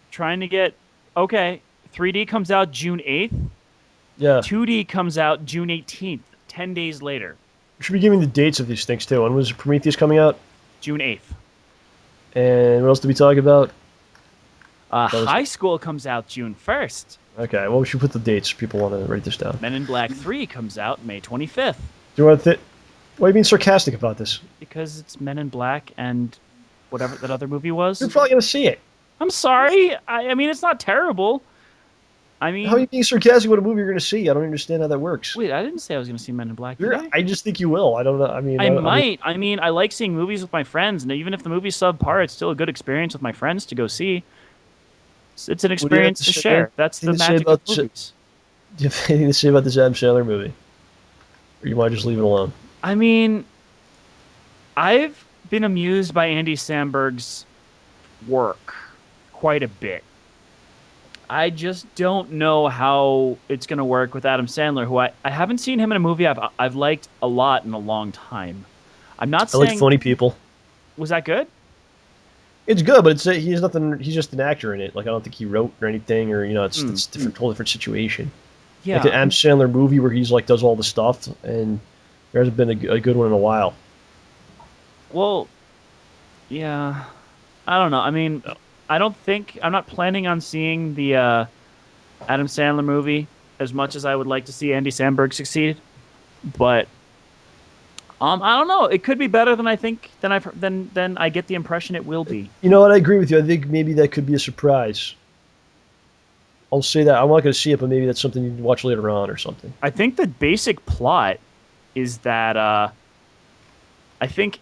Trying to get... Okay. 3D comes out June 8th. Yeah. 2D comes out June 18th. 10 days later. We should be giving the dates of these things, too. When was Prometheus coming out? June 8th. And what else did we talk about? High School comes out June 1st. Okay, well, we should put the dates. People want to write this down. Men in Black 3 comes out May 25th. Do you want to why are you being sarcastic about this? Because it's Men in Black and whatever that other movie was. You're probably going to see it. I'm sorry. I mean, it's not terrible. I mean... How are you being sarcastic about a movie you're going to see? I don't understand how that works. Wait, I didn't say I was going to see Men in Black. I just think you will. I don't know. I mean... I might. I mean, I like seeing movies with my friends, and even if the movie's subpar, it's still a good experience with my friends to go see. It's an experience to share. That's the magic of movies. Do you have anything to say about this Adam Sandler movie? Or you might just leave it alone? I mean, I've been amused by Andy Samberg's work quite a bit. I just don't know how it's going to work with Adam Sandler, who I haven't seen him in a movie I've liked a lot in a long time. I'm not saying... I like Funny People. Was that good? It's good, but he's nothing. He's just an actor in it. Like I don't think he wrote or anything, or it's different, whole different situation. Yeah, like an Adam Sandler movie where he's like does all the stuff, and there hasn't been a good one in a while. Well, yeah, I don't know. I mean, I'm not planning on seeing the Adam Sandler movie as much as I would like to see Andy Samberg succeed, but. I don't know. It could be better than I think. Than I get the impression it will be. You know what? I agree with you. I think maybe that could be a surprise. I'll say that. I'm not going to see it, but maybe that's something you can watch later on or something. I think the basic plot is that I think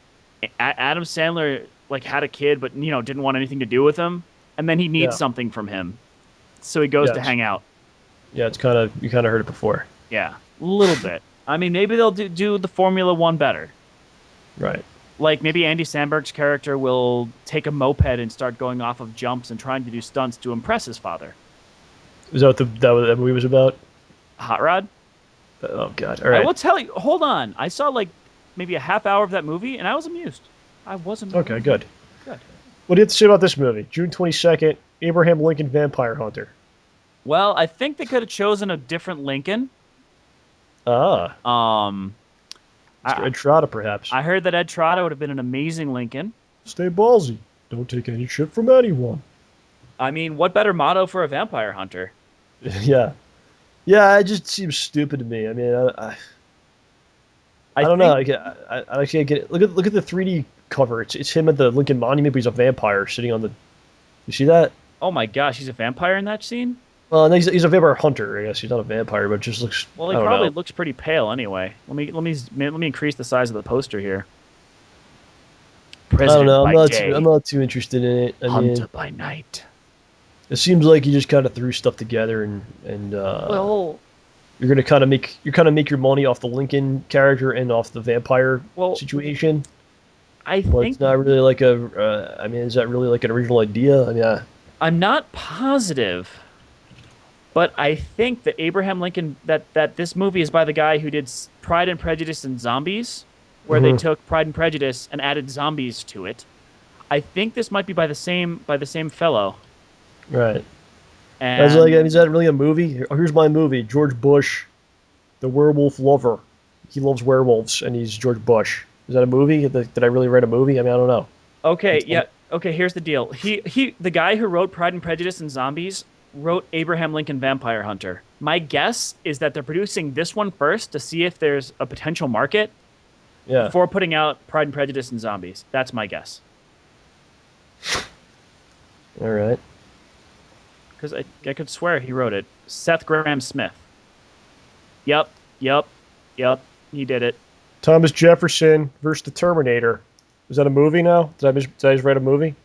Adam Sandler had a kid, but didn't want anything to do with him, and then he needs something from him, so he goes to hang out. Yeah, you kind of heard it before. Yeah, a little bit. I mean, maybe they'll do the Formula One better. Right. Like, maybe Andy Samberg's character will take a moped and start going off of jumps and trying to do stunts to impress his father. Is that what that movie was about? Hot Rod? Oh, God. All right. I will tell you. Hold on. I saw, maybe a half hour of that movie, and I was amused. I was amused. Okay, good. Good. What do you have to say about this movie? June 22nd, Abraham Lincoln Vampire Hunter. Well, I think they could have chosen a different Lincoln. Ed Trotta, perhaps. I heard that Ed Trotta would have been an amazing Lincoln. Stay ballsy. Don't take any shit from anyone. I mean, what better motto for a vampire hunter? Yeah. Yeah, it just seems stupid to me. I mean, I don't know. I can't get it. Look at the 3D cover. It's him at the Lincoln Monument, but he's a vampire sitting on the... You see that? Oh my gosh, he's a vampire in that scene? Well, no, he's a vampire hunter. I guess he's not a vampire, but it just looks. Well, he probably looks pretty pale anyway. Let me increase the size of the poster here. President I don't know. I'm not too interested in it. Hunter by night. It seems like you just kind of threw stuff together and well, you're gonna kind of make your money off the Lincoln character and off the vampire situation. I think it's not really like a. Is that really like an original idea? I mean, I'm not positive. But I think that Abraham Lincoln, that this movie is by the guy who did Pride and Prejudice and Zombies, where they took Pride and Prejudice and added zombies to it. I think this might be by the same fellow. Right. And is that really a movie? Here's my movie: George Bush, the werewolf lover. He loves werewolves, and he's George Bush. Is that a movie? Did I really write a movie? I mean, I don't know. Okay. Yeah. Okay. Here's the deal. The guy who wrote Pride and Prejudice and Zombies wrote Abraham Lincoln Vampire Hunter. My guess is that they're producing this one first to see if there's a potential market before putting out Pride and Prejudice and Zombies. That's my guess. All right. Because I could swear he wrote it. Seth Graham Smith. Yep, yep, yep. He did it. Thomas Jefferson versus the Terminator. Is that a movie now? Did I just write a movie?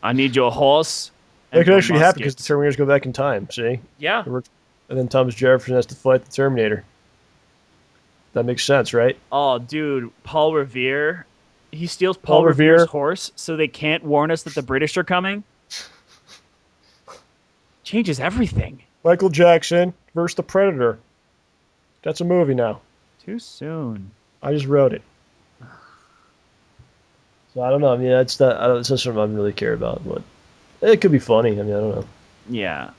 I need your horse. That could your actually happen because the muskets. Terminators go back in time. See? Yeah. And then Thomas Jefferson has to fight the Terminator. That makes sense, right? Oh, dude, Paul Revere. He steals Paul Paul Revere's Revere. horse so they can't warn us that the British are coming. Changes everything. Michael Jackson versus the Predator. That's a movie now. Too soon. I just wrote it. So I don't know. I mean, that's not something I really care about, but it could be funny. I mean, I don't know. Yeah.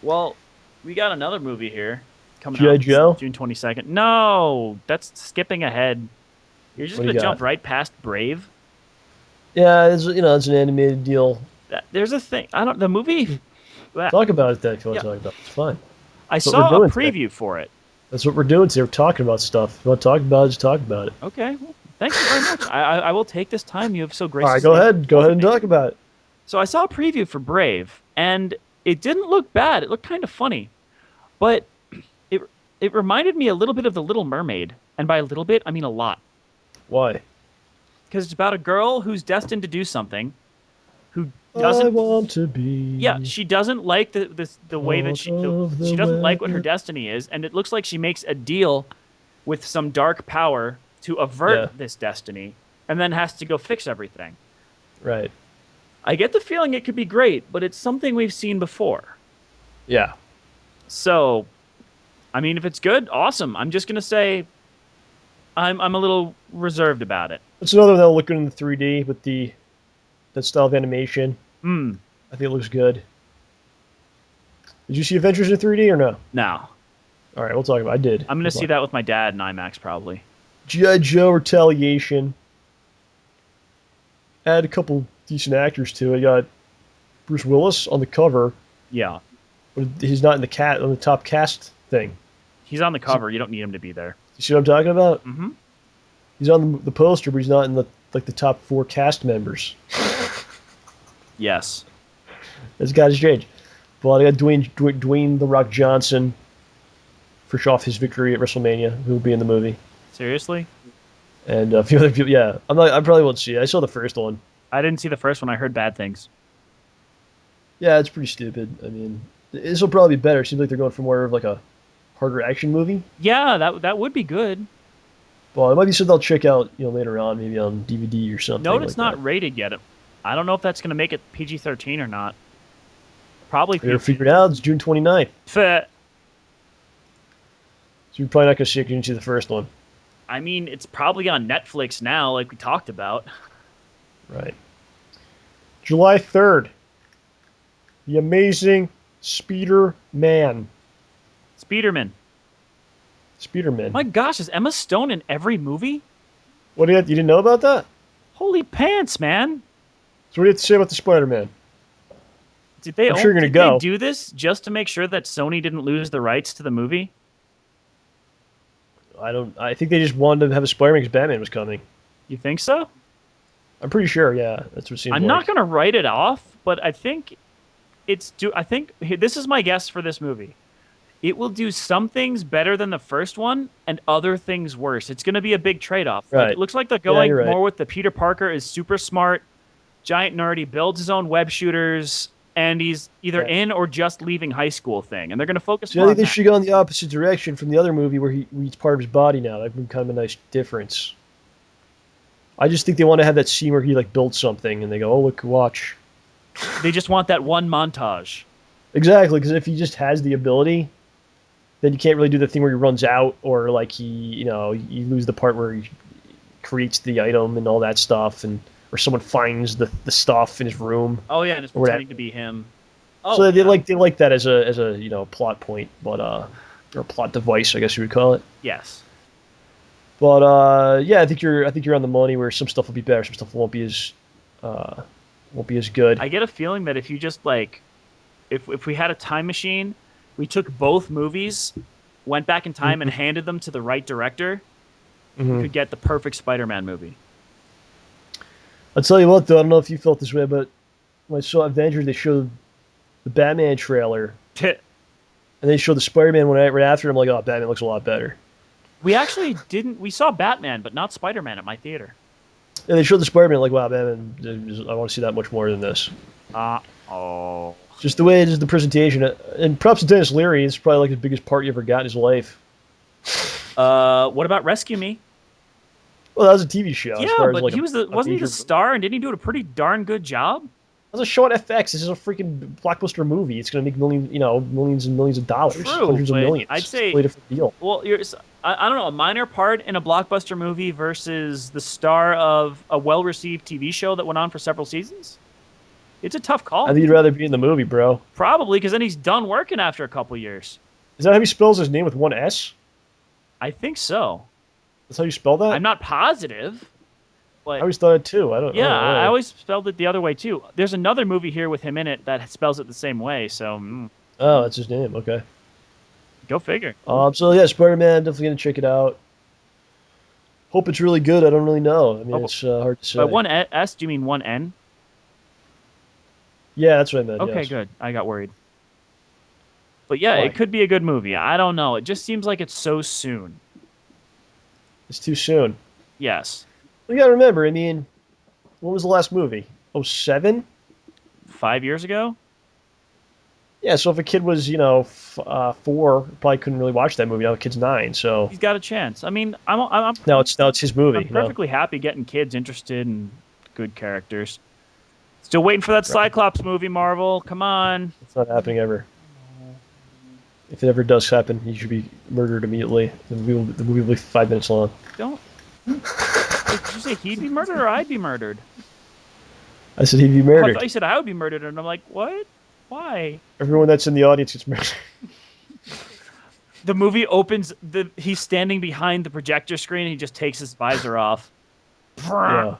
Well, we got another movie here coming G.I. out Joe? June 22nd. No, that's skipping ahead. You're just What do going you to jump got? right past Brave. Yeah, it's an animated deal. There's a thing. The movie. Talk about it then if you want Yeah. to talk about it. It's fine. I That's what saw we're a doing today. preview for it. That's what we're doing today. We're talking about stuff. If you want to talk about it, just talk about it. Okay. Well, thank you very much. I will take this time you have so All graciously. right, go ahead. Go ahead and offered me. talk about it. So I saw a preview for Brave, and it didn't look bad. It looked kind of funny, but it reminded me a little bit of The Little Mermaid, and by a little bit, I mean a lot. Why? Because it's about a girl who's destined to do something, who I doesn't. want to be. Yeah, she doesn't like the way that she doesn't like what her weather. destiny is, and it looks like she makes a deal with some dark power to avert Yeah. this destiny, and then has to go fix everything. Right. I get the feeling it could be great, but it's something we've seen before. Yeah. So, I mean, if it's good, awesome. I'm just gonna say, I'm a little reserved about it. It's another one that'll look good in the 3D with that style of animation. Hmm. I think it looks good. Did you see Avengers in 3D or no? Now, All right, we'll talk about it. I did. I'm gonna see that with my dad in IMAX probably. G.I. Joe Retaliation. Add a couple decent actors to it. You got Bruce Willis on the cover, Yeah, but he's not in on the top cast thing. he's on the cover. You don't need him to be there. You see what I'm talking about? Mm-hmm. He's on the poster, but he's not in the top 4 cast members. Yes. That's got to change. But I got Dwayne The Rock Johnson for show off his victory at WrestleMania, who will be in the movie, Seriously? and a few other people. Yeah, I probably won't see it. I saw the first one. I didn't see the first one. I heard bad things. Yeah, it's pretty stupid. I mean, this will probably be better. It seems like they're going for more of like a harder action movie. Yeah, that would be good. Well, it might be something I'll check out, later on, maybe on DVD or something. Note it's like not that. rated yet. I don't know if that's gonna make it PG-13 or not. Probably Better PG. figure it out. It's June 29th. Feh. So you're probably not going to see it 'cause you didn't see the first one. I mean, it's probably on Netflix now, like we talked about. Right. July 3rd. The Amazing Speeder-Man. Spiderman. Speederman. My gosh, is Emma Stone in every movie? You didn't know about that? Holy pants, man! So what do you have to say about the Spider-Man? Did they? I'm sure you're gonna did go. they do this just to make sure that Sony didn't lose the rights to the movie? I think they just wanted to have a Spider-Man because Batman was coming. You think so? I'm pretty sure, yeah. That's what it seems I'm like. not gonna write it off, but I think I think this is my guess for this movie. It will do some things better than the first one, and other things worse. It's going to be a big trade-off. Right. Like, it looks like they're going you're right. more with the Peter Parker is super smart, giant nerd. He builds his own web shooters, and he's either Yeah. in or just leaving high school thing. And they're going to focus See, I more think on they that. should go in the opposite direction from the other movie where he's part of his body now. That would be kind of a nice difference. I just think they want to have that scene where he builds something and they go, "Oh, look, watch." They just want that one montage. Exactly, because if he just has the ability, then you can't really do the thing where he runs out or you lose the part where he creates the item and all that stuff, and or someone finds the stuff in his room. Oh yeah, and it's Or whatever. pretending to be him. Oh, So they yeah. like that as a plot point, but or a plot device, I guess you would call it. Yes. But yeah, I think you're on the money where some stuff will be better, some stuff won't be as good. I get a feeling that if you just if we had a time machine, we took both movies, went back in time and handed them to the right director, we could get the perfect Spider-Man movie. I'll tell you what, though, I don't know if you felt this way, but when I saw Avengers, they showed the Batman trailer, and they showed the Spider-Man one right after. I'm like, oh, Batman looks a lot better. We actually didn't. We saw Batman, but not Spider-Man at my theater. And they showed the Spider-Man, like, wow, Batman, I want to see that much more than this. Oh. Just the way it is, the presentation. And props to Dennis Leary. It's probably like the biggest part he ever got in his life. What about Rescue Me? Well, that was a TV show. Yeah, as far but as like wasn't he the star, and didn't he do a pretty darn good job? That was a show on FX. This is a freaking blockbuster movie. It's going to make millions and millions of dollars. True, Hundreds of millions. I'd say it's a different deal. Well, I don't know, a minor part in a blockbuster movie versus the star of a well-received TV show that went on for several seasons. It's a tough call. I think you'd rather be in the movie, bro. Probably, because then he's done working after a couple years. Is that how he spells his name with one S? I think so. That's how you spell that? I'm not positive. But I always thought it too. I always spelled it the other way too. There's another movie here with him in it that spells it the same way. So. Oh, that's his name. Okay. Go figure. So yeah, Spider-Man. Definitely gonna check it out. Hope it's really good. I don't really know. I mean, it's hard to say. By one S, do you mean one N? Yeah, that's what I meant. Okay, yes. good. I got worried. But yeah, Why? it could be a good movie. I don't know. It just seems like it's so soon. It's too soon. Yes. You gotta remember. I mean, what was the last movie? 07? 5 years ago? Yeah. So if a kid was, 4, probably couldn't really watch that movie. Now the kid's 9, so He's got a chance. I mean, now it's his movie. I'm perfectly happy getting kids interested in good characters. Still waiting for that Cyclops movie, Marvel. Come on. It's not happening ever. If it ever does happen, he should be murdered immediately. The movie will be 5 minutes long. Don't. Did you say he'd be murdered or I'd be murdered? I said he'd be Oh, I murdered. thought you said I would be murdered, and I'm like, what? Why? Everyone that's in the audience gets murdered. The movie opens. He's standing behind the projector screen, and he just takes his visor off. Yeah.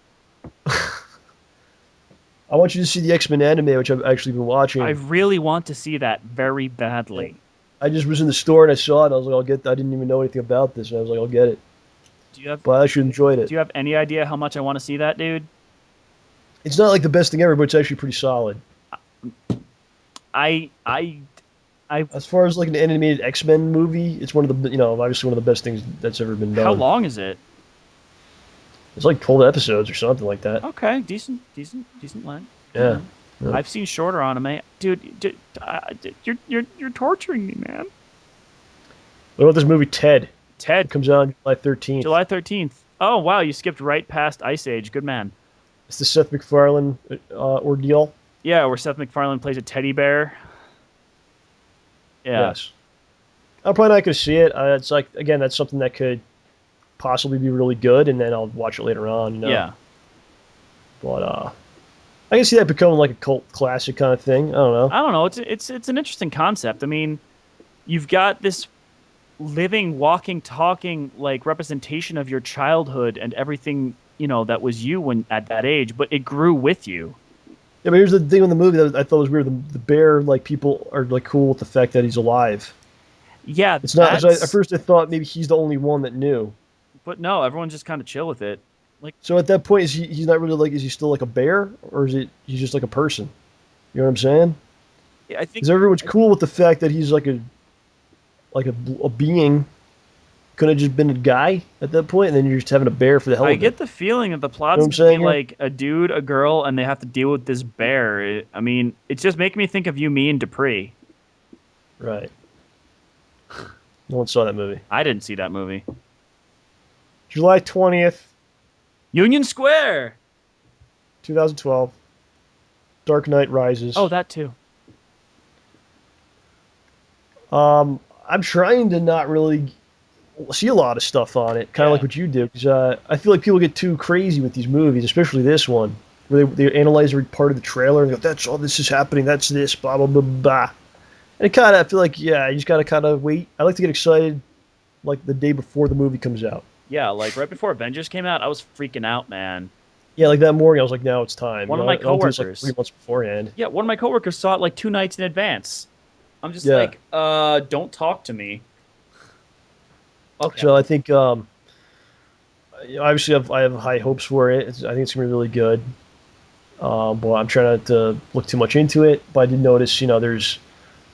I want you to see the X-Men anime, which I've actually been watching. I really want to see that very badly. I just was in the store and I saw it. And I was like, I'll get. I didn't even know anything about this, and I was like, I'll get it. But I actually enjoyed it. Do you have any idea how much I want to see that, dude? It's not like the best thing ever, but it's actually pretty solid. I As far as like an animated X-Men movie, it's one of the obviously one of the best things that's ever been done. How long is it? It's like 12 episodes or something like that. Okay, decent length. Yeah. Yeah. I've seen shorter anime, dude. You're torturing me, man. What about this movie Ted? Ted It comes out on July 13th. July 13th. Oh wow, you skipped right past Ice Age. Good man. It's the Seth MacFarlane ordeal. Yeah, where Seth MacFarlane plays a teddy bear. Yeah. Yes. I'm probably not going to see it. It's like, again, that's something that could possibly be really good, and then I'll watch it later on. Yeah. But I can see that becoming like a cult classic kind of thing. I don't know. It's an interesting concept. I mean, you've got this living, walking, talking like representation of your childhood and everything that was you when at that age, but it grew with you. Yeah, but here's the thing in the movie that I thought was weird. The bear, like, people are like cool with the fact that he's alive. Yeah, it's not. At first, I thought maybe he's the only one that knew. But no, everyone's just kind of chill with it. Like, so at that point, he's not really like, is he still like a bear, or is he's just like a person? You know what I'm saying? Yeah, I think because everyone's cool with the fact that he's like a being. Could have just been a guy at that point, and then you're just having a bear for the hell of it. I get the feeling that the plot's gonna be like a dude, a girl, and they have to deal with this bear. I mean, it's just making me think of You, Me, and Dupree. Right. No one saw that movie. I didn't see that movie. July 20th. Union Square. 2012. Dark Knight Rises. Oh, that too. I'm trying to not really see a lot of stuff on it, kind of like what you do, because I feel like people get too crazy with these movies, especially this one, where they analyze every part of the trailer and go, that's all this is happening, that's this, blah, blah, blah, blah. And it kind of, I feel like, you just got to kind of wait. I like to get excited, like, the day before the movie comes out. Yeah, like, right before Avengers came out, I was freaking out, man. Yeah, like that morning, I was like, now it's time. One of my coworkers. Like 3 months beforehand. Yeah, one of my coworkers saw it like 2 nights in advance. I'm just like, don't talk to me. Okay. So I think Obviously, I have high hopes for it. I think it's gonna be really good. But I'm trying not to look too much into it. But I did notice, there's,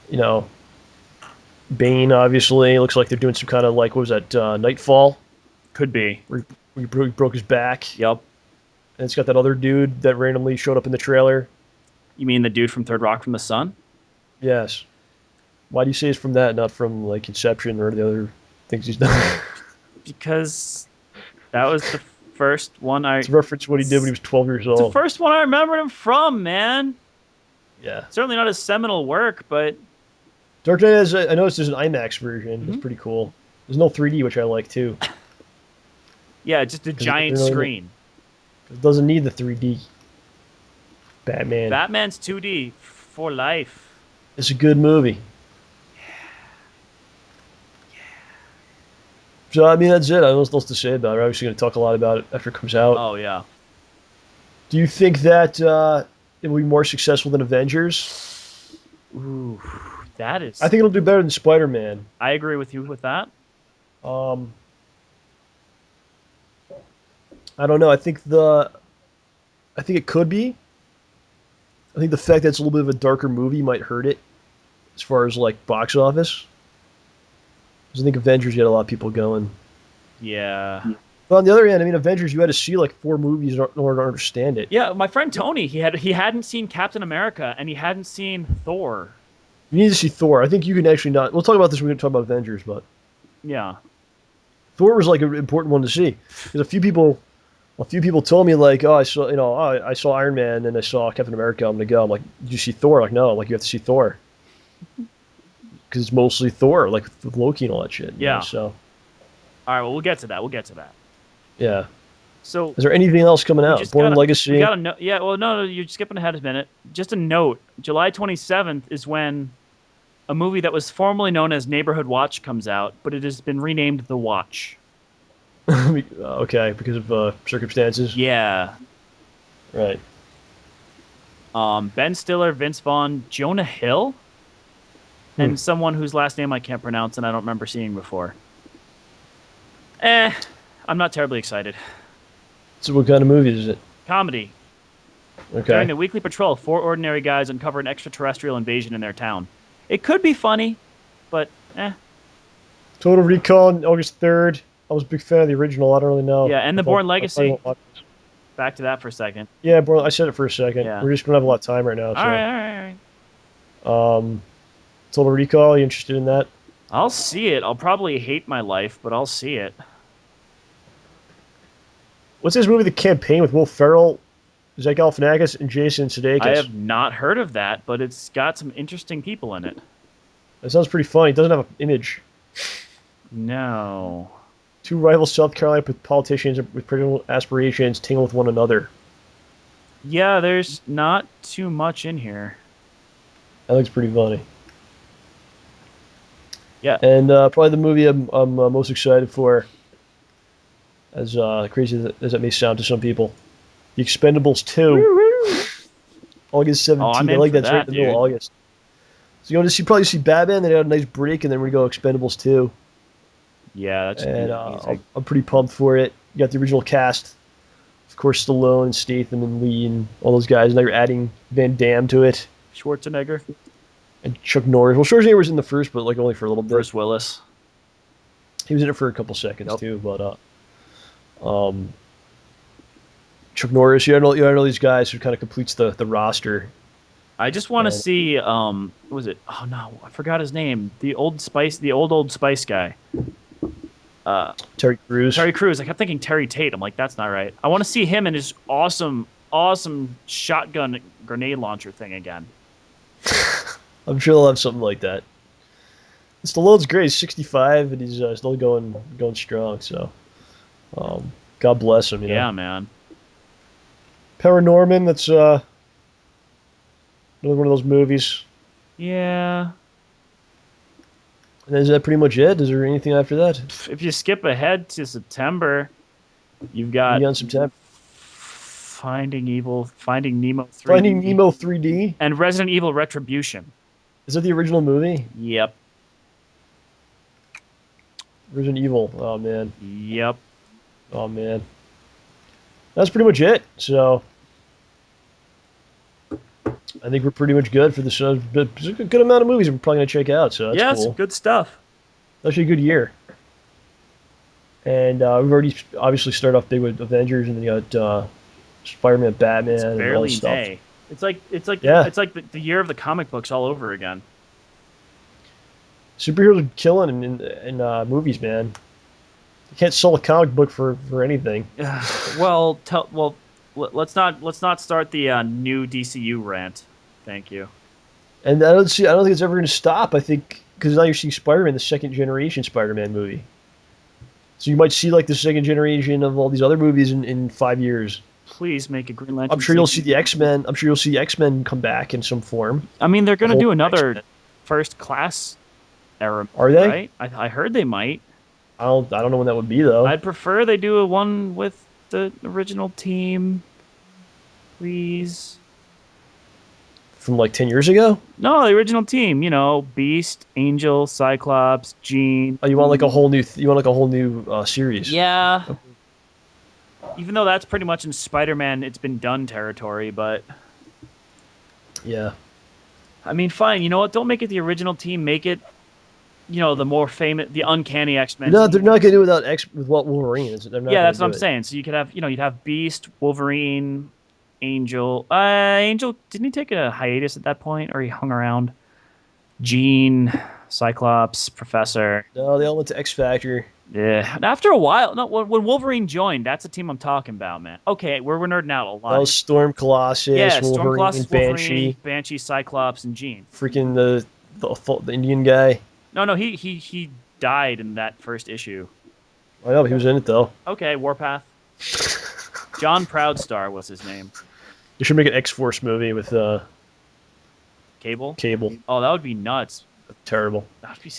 you know, Bane. Obviously, it looks like they're doing some kind of like what was that Nightfall, Could be. where he broke his back. Yep. And it's got that other dude that randomly showed up in the trailer. You mean the dude from Third Rock from the Sun? Yes. Why do you say it's from that, not from like Inception or the other things he's done? Because that was the first one It's a reference to what he did when he was 12 years It's the old. first one I remembered him from, man. Yeah. Certainly not his seminal work, but Dark Knight has, I noticed there's an IMAX version. Mhm. It's pretty cool. There's no 3D, which I like too. yeah, just a giant screen. It doesn't need the 3D. Batman. Batman's 2D for life. It's a good movie. So, I mean, that's it. I don't know what else to say about it. We're obviously going to talk a lot about it after it comes out. Oh, yeah. Do you think that it will be more successful than Avengers? Ooh, that is... I think it'll do better than Spider-Man. I agree with you with that. I don't know. I think it could be. I think the fact that it's a little bit of a darker movie might hurt it as far as like box office. Because I think Avengers get a lot of people going. Yeah. But on the other hand, I mean, Avengers, you had to see like 4 movies in order to understand it. Yeah, my friend Tony, he hadn't seen Captain America and he hadn't seen Thor. You need to see Thor. I think you can actually not. We'll talk about this when we talk about Avengers, but Yeah. Thor was like an important one to see because a few people told me like, oh, I saw Iron Man and I saw Captain America. I'm gonna go. I'm like, did you see Thor? Like, no. I'm like, you have to see Thor because it's mostly Thor, like with Loki and all that shit. Yeah. So, All right, well, we'll get to that. We'll get to that. yeah. So, Is there anything else coming out? Born Legacy. We gotta know. Yeah, well, no, you're skipping ahead a minute. Just a note: July 27th is when a movie that was formerly known as Neighborhood Watch comes out, but it has been renamed The Watch. Okay, because of circumstances. Yeah. Right. Ben Stiller, Vince Vaughn, Jonah Hill, and someone whose last name I can't pronounce and I don't remember seeing before. I'm not terribly excited. So, what kind of movie is it? Comedy. Okay. During the weekly patrol, 4 ordinary guys uncover an extraterrestrial invasion in their town. It could be funny, but Total Recall on August 3rd. I was a big fan of the original. I don't really know. Yeah, and the Born Legacy. Back to that for a second. Yeah, I said it for a second. Yeah. We're just going to have a lot of time right now. So. All right. Total Recall, you interested in that? I'll see it. I'll probably hate my life, but I'll see it. What's this movie, The Campaign, with Will Ferrell, Zach Galifianakis, and Jason Sudeikis? I have not heard of that, but it's got some interesting people in it. That sounds pretty funny. It doesn't have an image. No. 2 rival South Carolina politicians with political aspirations tangle with one another. Yeah, there's not too much in here. That looks pretty funny. Yeah. And probably the movie I'm most excited for, as crazy as that may sound to some people, The Expendables 2. August 17th. I'm I in like for that's right in the middle of August. So you're going to probably see Batman, then you have a nice break, and then we go Expendables 2. Yeah, that's And I'm pretty pumped for it. You got the original cast, of course, Stallone and Statham and Lee and all those guys. Now you're adding Van Damme to it Schwarzenegger. and Chuck Norris. Well, Schwarzenegger was in the first, but like only for a little bit. Bruce Willis. He was in it for a couple seconds too, but Chuck Norris. You know these guys who kind of completes the roster. I just want to see what was it? Oh no, I forgot his name. The old Spice guy. Terry Crews. Terry Crews. I kept thinking Terry Tate. I'm like, that's not right. I want to see him in his awesome shotgun grenade launcher thing again. I'm sure they'll have something like that. Stallone's great. He's 65 and he's still going strong. So, God bless him. You know? Yeah, man. Paranorman. That's another one of those movies. Yeah. And is that pretty much it? Is there anything after that? If you skip ahead to September, you've got Beyond September. Finding Nemo 3D. Finding Nemo 3D. And Resident Evil Retribution. Is that the original movie? Yep. Resident Evil. Oh man. Yep. Oh man, that's pretty much it. So I think we're pretty much good for this. There's a good amount of movies we're probably gonna check out. So that's Yeah, some cool. good stuff. Actually, a good year. And we've already obviously started off big with Avengers, and then you got Spider-Man, Batman, It's and all this barely stuff. May. It's like Yeah, the year of the comic books all over again. superheroes are killing in movies, man. You can't sell a comic book for anything. Let's not start the new DCU rant. Thank you. And I don't think it's ever going to stop. I think because now you're seeing Spider-Man, the second generation Spider-Man movie. So you might see like the second generation of all these other movies in 5 years. Please make a Green Lantern. I'm sure you'll see the X-Men. I'm sure you'll see X-Men come back in some form. I mean, they're going to The do whole another X-Men. First Class era. Are they? Right? I heard they might. I don't know when that would be though. I'd prefer they do a one with the original team. Please. From like 10 years ago. No, the original team. You know, Beast, Angel, Cyclops, Jean. Oh, you want like a whole new series? Yeah. Even though that's pretty much in Spider-Man, it's been done territory, but Yeah. I mean, fine. You know what? Don't make it the original team. Make it, the more famous, the Uncanny X-Men. No, they're not gonna do it with Wolverine. They're not Yeah, gonna that's what do I'm it. saying. So you could have, you'd have Beast, Wolverine, Angel. Angel, didn't he take a hiatus at that point, or he hung around? Jean, Cyclops, Professor. No, they all went to X Factor. Yeah. And after a while, no, when Wolverine joined, that's the team I'm talking about, man. Okay, we're nerding out a lot. That was Storm, Colossus, Yeah, Storm, Wolverine, Colossus, Banshee, Wolverine, Banshee, Cyclops, and Jean. freaking the Indian guy. No, he died in that first issue. I know, but he was in it though. Okay, Warpath. John Proudstar was his name. You should make an X-Force movie with Cable? Cable. Oh, that would be nuts. Terrible. That would be.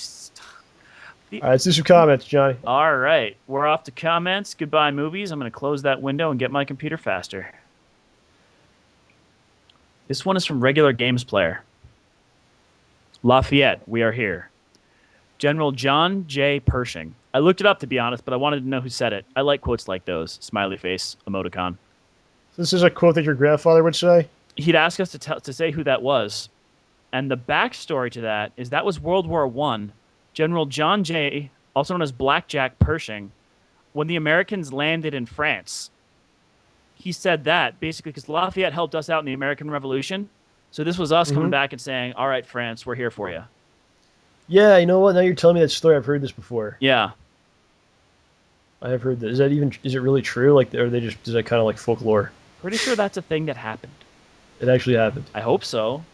All right, let's do some comments, Johnny. All right, we're off to comments. Goodbye, movies. I'm going to close that window and get my computer faster. This one is from Regular Games Player. Lafayette, we are here. General John J. Pershing. I looked it up, to be honest, but I wanted to know who said it. I like quotes like those. Smiley face, emoticon. This is a quote that your grandfather would say? He'd ask us to say who that was. And the backstory to that was World War I. General John J., also known as Blackjack Pershing, when the Americans landed in France, he said that basically because Lafayette helped us out in the American Revolution. So this was us coming back and saying, all right, France, we're here for you. Yeah, you know what? Now you're telling me that story. I've heard this before. Yeah. I have heard this. Is it really true? Like, is that kind of like folklore? Pretty sure that's a thing that happened. It actually happened. I hope so.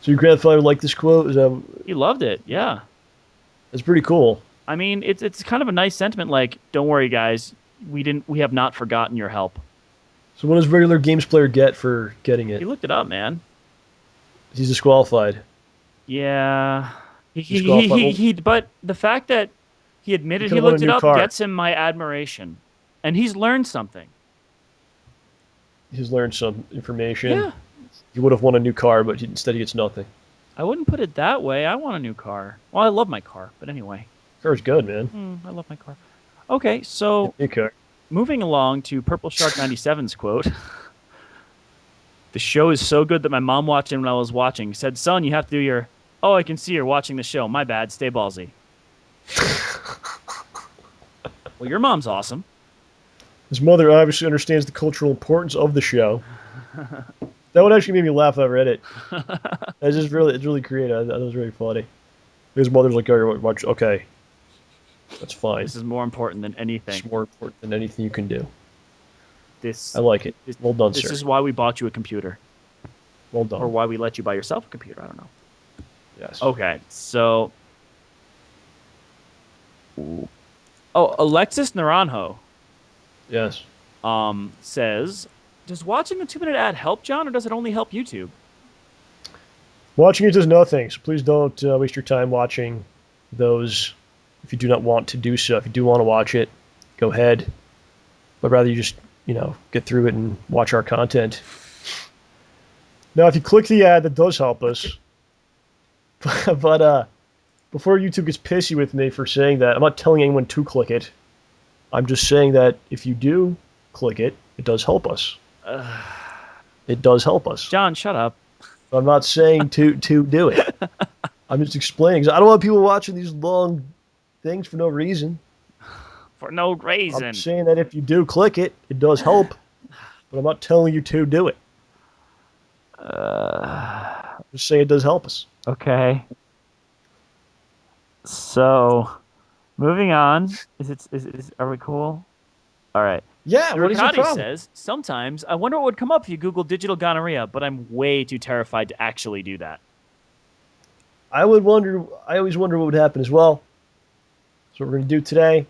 So your grandfather liked this quote? He loved it, yeah. That's pretty cool. I mean, it's kind of a nice sentiment, like, don't worry, guys, we have not forgotten your help. So what does Regular Games Player get for getting it? He looked it up, man. He's disqualified. Yeah. Disqualified. But the fact that he admitted he could've won a looked it new up car. gets him my admiration. And he's learned something. He's learned some information. Yeah. He would have won a new car, but instead he gets nothing. I wouldn't put it that way. I want a new car. Well, I love my car, but anyway. Car's good, man. I love my car. Okay, so New car. moving along to Purple Shark 97's quote. The show is so good that my mom watched it when I was watching. Said, son, you have to do your... Oh, I can see you're watching the show. My bad. Stay ballsy. Well, your mom's awesome. His mother obviously understands the cultural importance of the show. That would actually make me laugh if I read it. It's really creative. That was really funny. His mother's like, "Oh, watch. Okay, that's fine. This is more important than anything. It's more important than anything you can do." This I like it. Well done, This sir. is why we bought you a computer. Well done. Or why we let you buy yourself a computer. I don't know. Yes. Okay, so... Oh, Alexis Naranjo Yes. says, does watching the 2-minute ad help, John, or does it only help YouTube? Watching it does nothing, so please don't waste your time watching those if you do not want to do so. If you do want to watch it, go ahead. But rather you just, get through it and watch our content. Now, if you click the ad, that does help us. But before YouTube gets pissy with me for saying that, I'm not telling anyone to click it. I'm just saying that if you do click it, it does help us. It does help us. John, shut up. I'm not saying to do it. I'm just explaining. 'Cause I don't want people watching these long things for no reason. For no I'm reason. saying that if you do click it, it does help. But I'm not telling you to do it. I'm just saying it does help us. Okay. So, moving on. Are we cool? All right. Yeah, what is your Ricati problem? says, sometimes I wonder what would come up if you Google digital gonorrhea, but I'm way too terrified to actually do that. I always wonder what would happen as well. So what we're going to do today.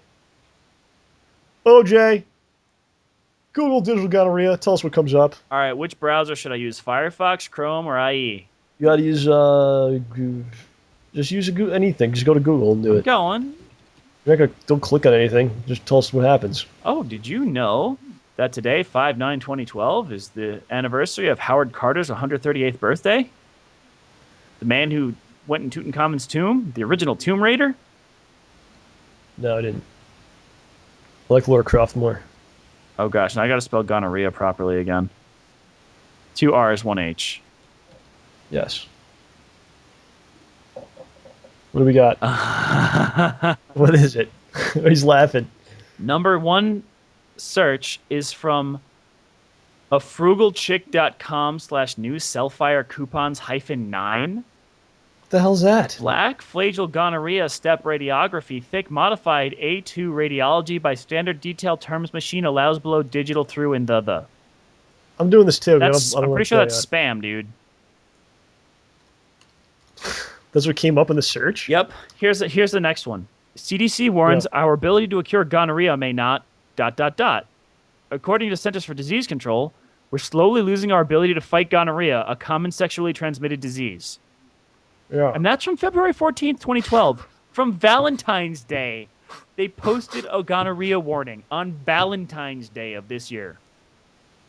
OJ, Google digital gonorrhea. Tell us what comes up. All right, which browser should I use? Firefox, Chrome, or IE? You got to use just use anything. Just go to Google and do it. Going. You're not gonna, don't click on anything. Just tell us what happens. Oh, did you know that today, 5/9/2012, is the anniversary of Howard Carter's 138th birthday? The man who went in Tutankhamun's tomb, the original Tomb Raider? No, I didn't. I like Lara Croft more. Oh gosh, now I gotta spell gonorrhea properly again. 2 R's, 1 H. Yes. What do we got? What is it? He's laughing. Number one search is from a frugalchick.com/new cellfire coupons -9. What the hell's that? Black flagell gonorrhea step radiography, thick modified A2 radiology by standard detail terms machine allows below digital through in the. I'm doing this too. I'm pretty sure that's spam, dude. That's what came up in the search? Yep. Here's the next one. CDC warns our ability to cure gonorrhea may not ... According to Centers for Disease Control, we're slowly losing our ability to fight gonorrhea, a common sexually transmitted disease. Yeah. And that's from February 14th, 2012. From Valentine's Day. They posted a gonorrhea warning on Valentine's Day of this year.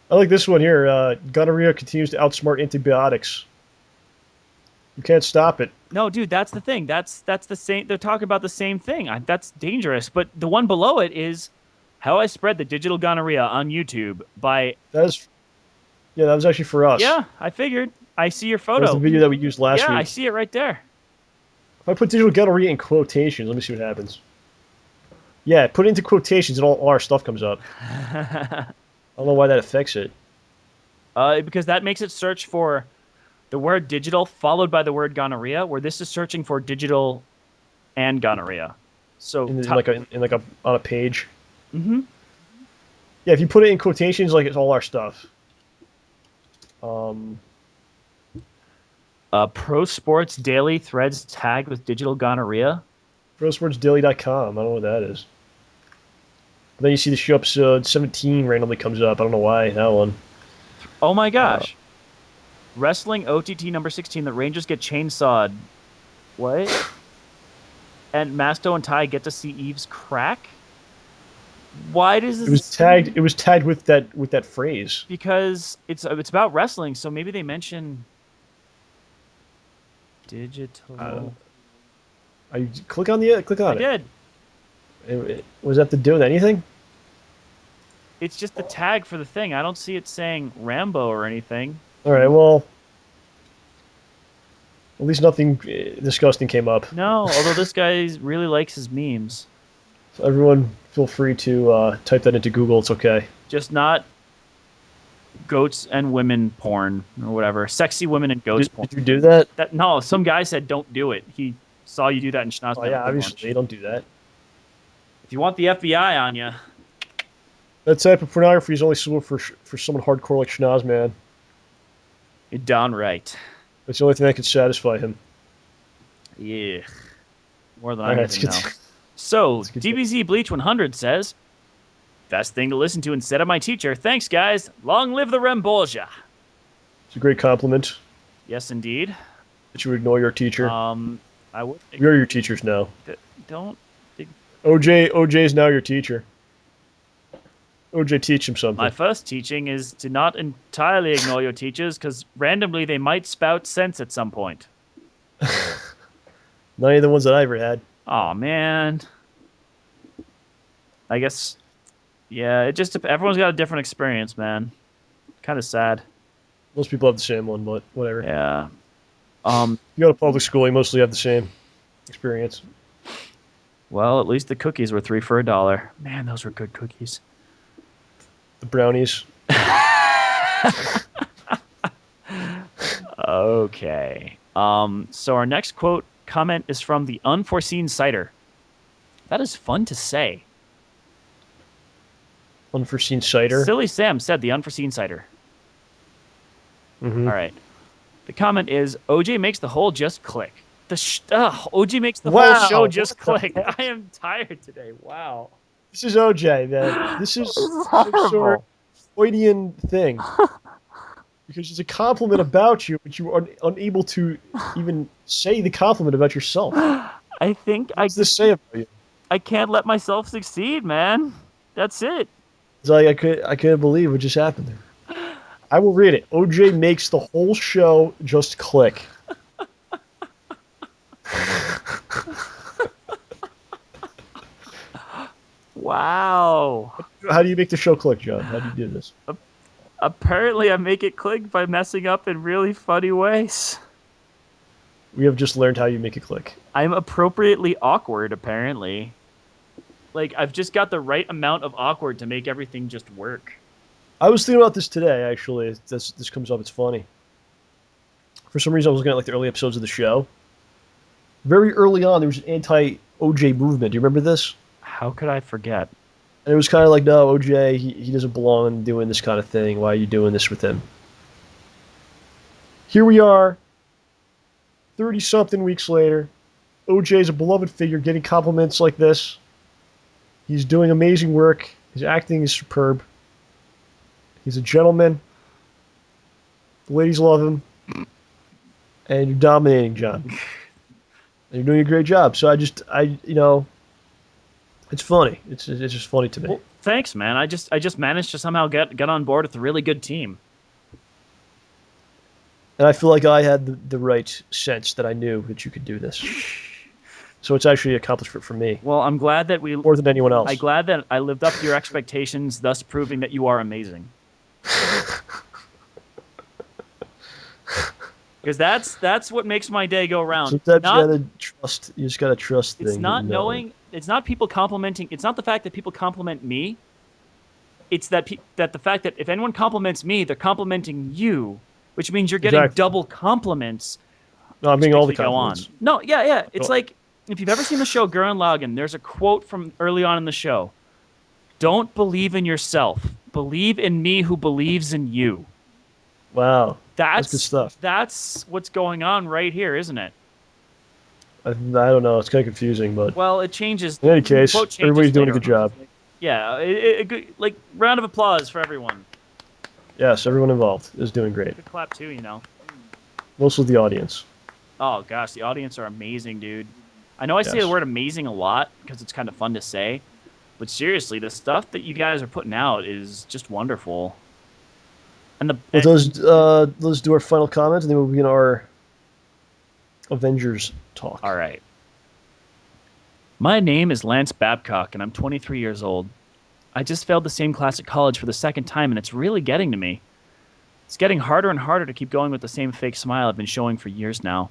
I like this one here. Gonorrhea continues to outsmart antibiotics. You can't stop it. No, dude, that's the thing. That's the same. They're talking about the same thing. That's dangerous. But the one below it is how I spread the digital gonorrhea on YouTube by. That was actually for us. Yeah, I figured. I see your photo. That was the video that we used last week. Yeah, I see it right there. If I put digital gonorrhea in quotations, let me see what happens. Yeah, put it into quotations and all our stuff comes up. I don't know why that affects it. Because that makes it search for the word digital followed by the word gonorrhea, where this is searching for digital and gonorrhea. So on a page. Mm-hmm. Yeah, if you put it in quotations, like it's all our stuff. Pro Sports Daily threads tagged with digital gonorrhea. ProSportsDaily.com. I don't know what that is. But then you see the show episode 17 randomly comes up. I don't know why that one. Oh my gosh. Wrestling OTT number 16. The Rangers get chainsawed. What? And Masto and Ty get to see Eve's crack. Why does this? It was tagged with that phrase. Because it's about wrestling, so maybe they mention digital. I click on it. I did. Was that to do with anything? It's just the tag for the thing. I don't see it saying Rambo or anything. All right. Well, at least nothing disgusting came up. No, although this guy really likes his memes. So everyone, feel free to type that into Google. It's okay. Just not goats and women porn or whatever. Sexy women and goats porn. Did you do that? No, some guy said don't do it. He saw you do that in Schnoz-man. Oh yeah, obviously they don't do that. If you want the FBI on you. That type of pornography is only suitable for someone hardcore like Schnoz-man. You're darn right. That's the only thing that can satisfy him. Yeah. More than All I right, even know. So, get DBZ Bleach 100 says, best thing to listen to instead of my teacher. Thanks, guys. Long live the Ramborgia. It's a great compliment. Yes, indeed. That you would ignore your teacher. I would. We're your teachers now. Don't. OJ is now your teacher. OJ, teach him something. My first teaching is to not entirely ignore your teachers, because randomly they might spout sense at some point. Not any of the ones that I ever had. Oh man. I guess Yeah, it just everyone's got a different experience, man. Kind of sad. Most people have the same one, but whatever. Yeah. You go to public school, you mostly have the same experience. Well, at least the cookies were 3 for $1. Man, those were good cookies. The brownies. Okay. So our next comment is from the Unforeseen Cider. That is fun to say. Unforeseen cider. Silly Sam said the Unforeseen Cider. Mm-hmm. All right. The comment is OJ makes the whole just click. OJ makes the whole show just click. I am tired today. Wow. This is OJ, man. This is some sort of Freudian thing. Because it's a compliment about you, but you are unable to even say the compliment about yourself. I think What's this say about you? I can't let myself succeed, man. That's it. It's like I couldn't believe what just happened there. I will read it. OJ makes the whole show just click. Wow. How do you make the show click, John? How do you do this? Apparently, I make it click by messing up in really funny ways. We have just learned how you make it click. I'm appropriately awkward, apparently. Like, I've just got the right amount of awkward to make everything just work. I was thinking about this today, actually. This comes up, it's funny. For some reason, I was looking at like the early episodes of the show. Very early on, there was an anti-OJ movement. Do you remember this? How could I forget? And it was kind of like, no, OJ, he doesn't belong in doing this kind of thing. Why are you doing this with him? Here we are, 30-something weeks later. OJ is a beloved figure getting compliments like this. He's doing amazing work. His acting is superb. He's a gentleman. The ladies love him. And you're dominating, John. And you're doing a great job. So it's funny. It's just funny to me. Well, thanks, man. I just managed to somehow get on board with a really good team. And I feel like I had the right sense that I knew that you could do this. So it's actually an accomplishment for me. Well, I'm glad that more than anyone else. I'm glad that I lived up to your expectations, thus proving that you are amazing. Because that's what makes my day go round. Sometimes you gotta trust. You just gotta trust things. It's not knowing. It's not people complimenting. It's not the fact that people compliment me. It's that the fact that if anyone compliments me, they're complimenting you, which means you're getting double compliments. No, I'm getting all the compliments. Go on. No, yeah. It's like if you've ever seen the show Gurren Lagann, there's a quote from early on in the show. Don't believe in yourself. Believe in me who believes in you. Wow. That's good stuff. That's what's going on right here, isn't it? I don't know. It's kind of confusing, but... Well, it changes. In any case, everybody's doing a good job. Yeah, like, round of applause for everyone. Yes, everyone involved is doing great. Good clap, too, you know. Mostly the audience. Oh, gosh, the audience are amazing, dude. I know I say the word amazing a lot because it's kind of fun to say, but seriously, the stuff that you guys are putting out is just wonderful. And let's do our final comments, and then we'll begin our Avengers talk. All right. My name is Lance Babcock, and I'm 23 years old. I just failed the same class at college for the second time, and it's really getting to me. It's getting harder and harder to keep going with the same fake smile I've been showing for years now.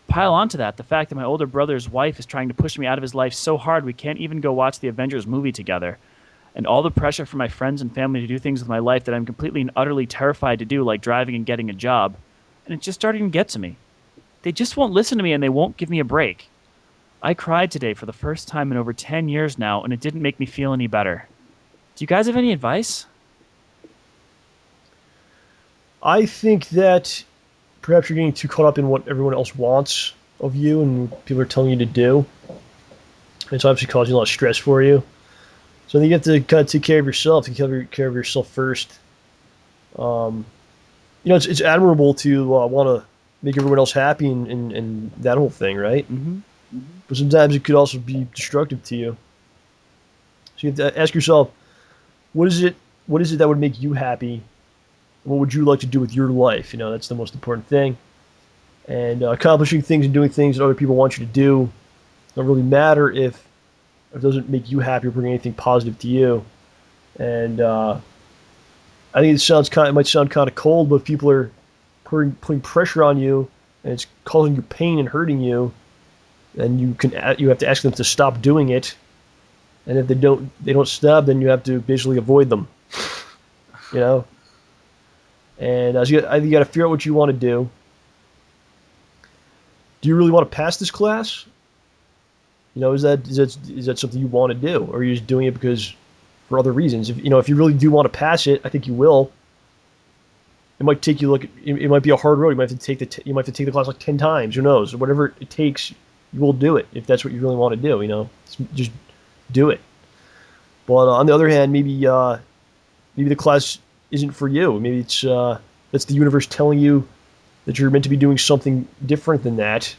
Pile onto that the fact that my older brother's wife is trying to push me out of his life so hard we can't even go watch the Avengers movie together. And all the pressure from my friends and family to do things with my life that I'm completely and utterly terrified to do, like driving and getting a job. And it's just starting to get to me. They just won't listen to me and they won't give me a break. I cried today for the first time in over 10 years now, and it didn't make me feel any better. Do you guys have any advice? I think that perhaps you're getting too caught up in what everyone else wants of you and what people are telling you to do. It's obviously causing a lot of stress for you. So I think you have to kind of take care of yourself. Take care of yourself first. It's admirable to want to make everyone else happy and that whole thing, right? Mm-hmm. Mm-hmm. But sometimes it could also be destructive to you. So you have to ask yourself, what is it that would make you happy? What would you like to do with your life? That's the most important thing. And accomplishing things and doing things that other people want you to do don't really matter if it doesn't make you happy or bring anything positive to you. And I think it might sound kind of cold, but people are putting pressure on you, and it's causing you pain and hurting you, and you have to ask them to stop doing it. And if they don't stop, then you have to basically avoid them. You know. And I think you got to figure out what you want to do. Do you really want to pass this class? Is that something you want to do, or are you just doing it because for other reasons? If you really do want to pass it, I think you will. It might take you it might be a hard road. You might have to take the class like 10 times. Who knows? Whatever it takes, you will do it if that's what you really want to do. Just do it. But on the other hand, maybe the class isn't for you. Maybe that's the universe telling you that you're meant to be doing something different than that.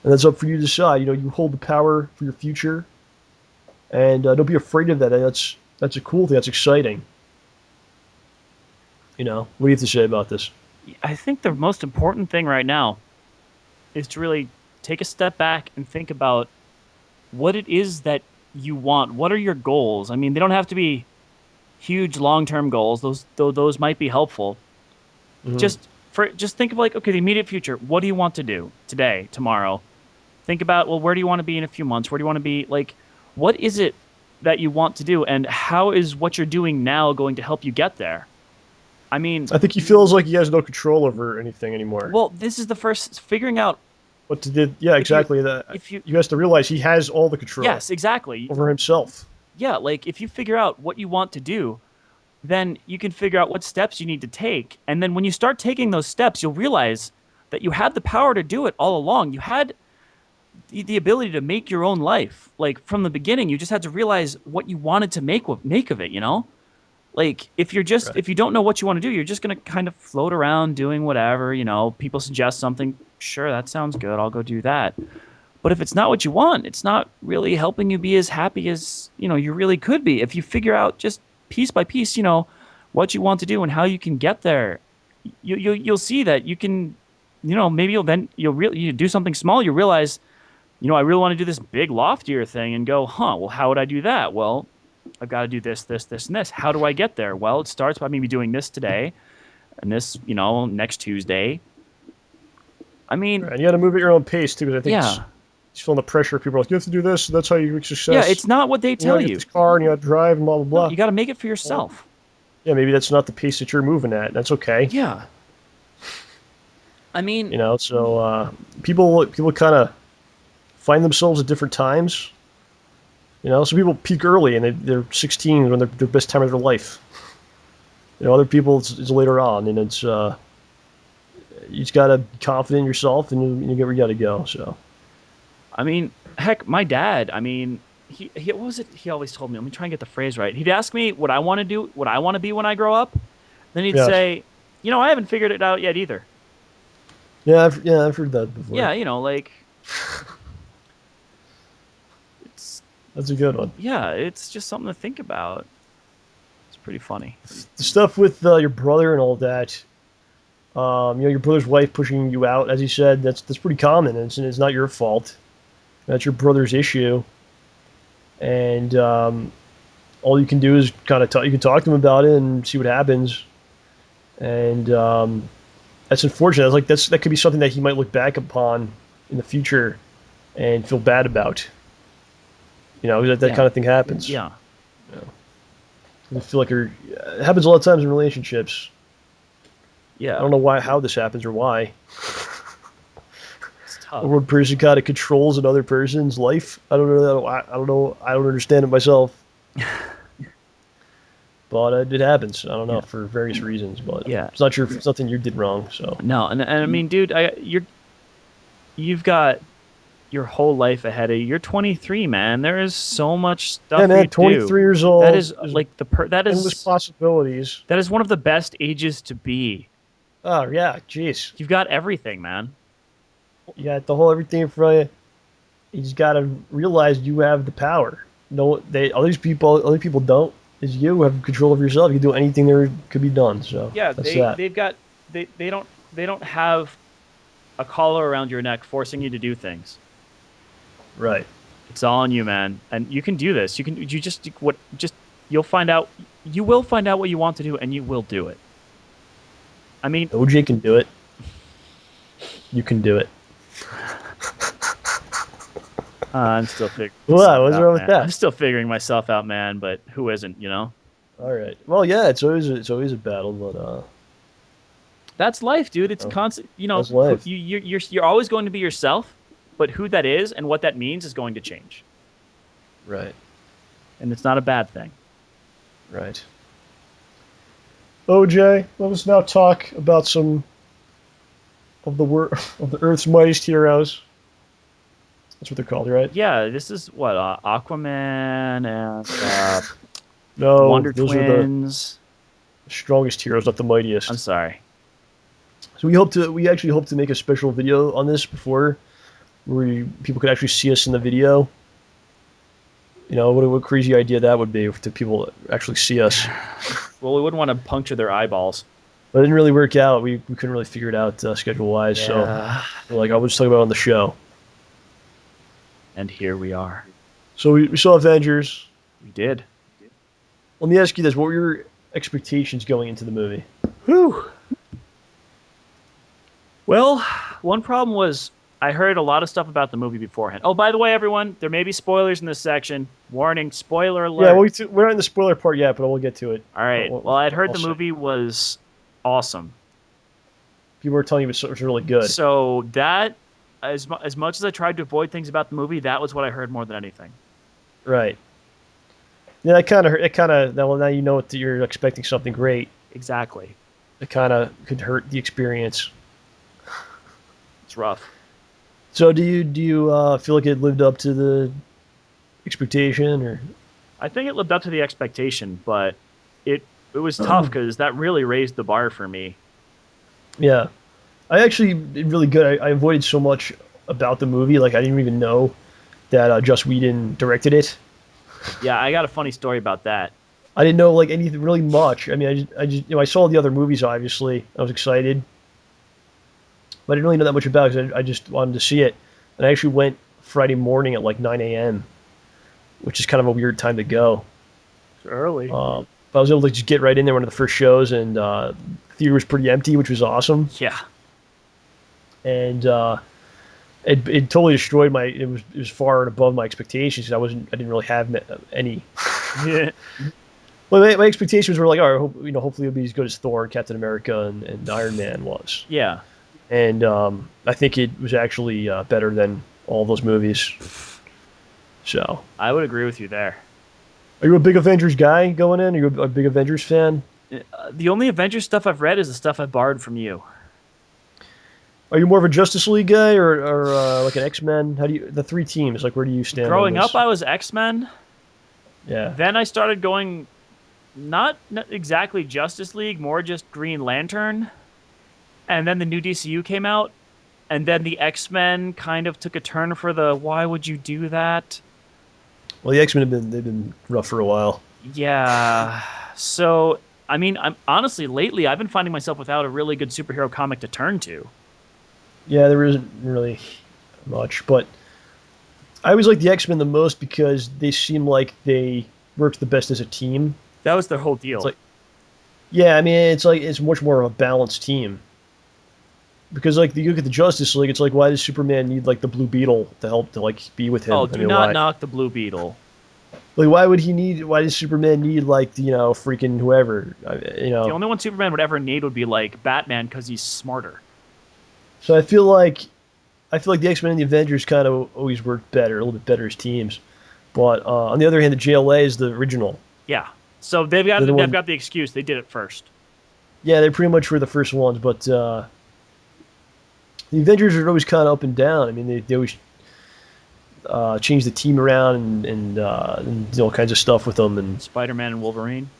And that's up for you to decide. You hold the power for your future, and don't be afraid of that. That's a cool thing. That's exciting. What do you have to say about this? I think the most important thing right now is to really take a step back and think about what it is that you want. What are your goals? I mean, they don't have to be huge long-term goals. Those might be helpful. Mm-hmm. Just think of okay, the immediate future. What do you want to do today, tomorrow? Think about, well, where do you want to be in a few months? Where do you want to be? What is it that you want to do, and how is what you're doing now going to help you get there? I mean, I think he feels like he has no control over anything anymore. Well, this is the first figuring out what to do. Yeah, exactly. You have to realize he has all the control. Yes, exactly. Over himself. Yeah, if you figure out what you want to do, then you can figure out what steps you need to take. And then when you start taking those steps, you'll realize that you had the power to do it all along. You had the ability to make your own life. From the beginning, you just had to realize what you wanted to make of it, if you don't know what you want to do, you're just going to kind of float around doing whatever, people suggest something. Sure, that sounds good. I'll go do that. But if it's not what you want, it's not really helping you be as happy as, you really could be. If you figure out just piece by piece, what you want to do and how you can get there, you'll see that you can, maybe you do something small. You realize, I really want to do this big loftier thing, and go, well, how would I do that? Well, I've got to do this, this, this, and this. How do I get there? Well, it starts by maybe doing this today and this, next Tuesday. I mean, right, and you got to move at your own pace too, because I think it's feeling the pressure. People are like, you have to do this. So that's how you reach success. Yeah, it's not what they tell you. Get this car and you got to drive and blah blah blah. No, you got to make it for yourself. Yeah, maybe that's not the pace that you're moving at. That's okay. Yeah. I mean, so people kind of find themselves at different times. Some people peak early and they're 16 when they're the best time of their life. Other people it's later on, and it's you just gotta be confident in yourself, and you get where you gotta go. So, I mean, heck, my dad. I mean, he what was it? He always told me. Let me try and get the phrase right. He'd ask me what I want to do, what I want to be when I grow up. Then he'd say, I haven't figured it out yet either. Yeah, I've heard that before. Yeah, That's a good one. Yeah, it's just something to think about. It's pretty funny. The stuff with your brother and all that, your brother's wife pushing you out, as you said, that's pretty common. It's not your fault. That's your brother's issue. And all you can do is kind of you can talk to him about it and see what happens. And that's unfortunate. That could be something that he might look back upon in the future and feel bad about. That kind of thing happens. Yeah. I feel like it happens a lot of times in relationships. Yeah. I don't know how this happens or why. It's tough. Or one person kind of controls another person's life. I don't know. I don't know. I don't understand it myself. But it happens. I don't know for various reasons. But it's not it's nothing you did wrong. So no, and I mean, dude, you've got your whole life ahead of you. You're 23, man. There is so much stuff. Yeah, man. 23 years old. That is that is endless possibilities. That is one of the best ages to be. Oh yeah, jeez. You've got everything, man. You got the whole everything in front of you. You just got to realize you have the power. No, other people don't. Is you have control of yourself. You can do anything there could be done. So yeah, that's they don't have a collar around your neck forcing you to do things. Right. It's all on you, man. And you can do this. You just you'll find out. You will find out what you want to do, and you will do it. I mean, OJ can do it. You can do it. I'm still figuring. What? What's wrong with that? I'm still figuring myself out, man. But who isn't? You know. All right. Well, yeah. It's always a battle, but That's life, dude. It's constant. You know, that's life. you're always going to be yourself, but who that is and what that means is going to change. Right. And it's not a bad thing. Right. OJ, let us now talk about some of the Earth's mightiest heroes. That's what they're called, right? Yeah, this is what Aquaman and No, Wonder those Twins. are the strongest heroes, not the mightiest. I'm sorry. So we actually hope to make a special video on this before, where people could actually see us in the video. You know, what a crazy idea that would be to people actually see us. Well, we wouldn't want to puncture their eyeballs. But it didn't really work out. We couldn't really figure it out schedule-wise, so we're like, I'll just talk about it on the show. And here we are. So we saw Avengers. We did. Let me ask you this. What were your expectations going into the movie? Whew. Well, one problem was I heard a lot of stuff about the movie beforehand. Oh, by the way, everyone, there may be spoilers in this section. Warning, spoiler alert. Yeah, we're not in the spoiler part yet, but we'll get to it. All right. Well, I'd heard the movie was awesome. People were telling you it was really good. So that, as much as I tried to avoid things about the movie, that was what I heard more than anything. Right. Yeah, well, now you know that you're expecting something great. Exactly. It kind of could hurt the experience. It's rough. So do you feel like it lived up to the expectation, or? I think it lived up to the expectation, but it was tough because that really raised the bar for me. Yeah, I actually did really good. I avoided so much about the movie, like I didn't even know that Joss Whedon directed it. Yeah, I got a funny story about that. I didn't know like anything really much. I mean, I just I saw the other movies. Obviously, I was excited, but I didn't really know that much about it because I just wanted to see it. And I actually went Friday morning at like 9 a.m., which is kind of a weird time to go. It's early. But I was able to just get right in there, one of the first shows, and the theater was pretty empty, which was awesome. Yeah. And it totally destroyed my. It was far and above my expectations because I didn't really have any. Yeah. Well, my expectations were like, all right, hopefully it'll be as good as Thor, Captain America, and Iron Man was. Yeah. And I think it was actually better than all those movies. So I would agree with you there. Are you a big Avengers guy going in? Are you a big Avengers fan? The only Avengers stuff I've read is the stuff I borrowed from you. Are you more of a Justice League guy or like an X-Men? How do you the three teams? Like, where do you stand? Growing on this? up, I was X-Men. Yeah. Then I started going, not exactly Justice League, more just Green Lantern. And then the new DCU came out, and then the X-Men kind of took a turn for the why would you do that? Well, the X-Men they've been rough for a while. Yeah. So, I mean, I'm honestly lately I've been finding myself without a really good superhero comic to turn to. Yeah, there isn't really much, but I always like the X-Men the most because they seem like they work the best as a team. That was their whole deal. It's like, yeah, I mean, it's much more of a balanced team. Because like you look at the Justice League, it's like why does Superman need like the Blue Beetle to help to like be with him? Oh, I do mean, not why? knock the Blue Beetle. Like why does Superman need like freaking whoever? The only one Superman would ever need would be like Batman because he's smarter. So I feel like the X-Men and the Avengers kind of always work better, a little bit better as teams. But on the other hand, the JLA is the original. Yeah. So they've got the excuse. They did it first. Yeah, they pretty much were the first ones, but the Avengers are always kind of up and down. I mean, they always change the team around and do all kinds of stuff with them. And Spider-Man and Wolverine.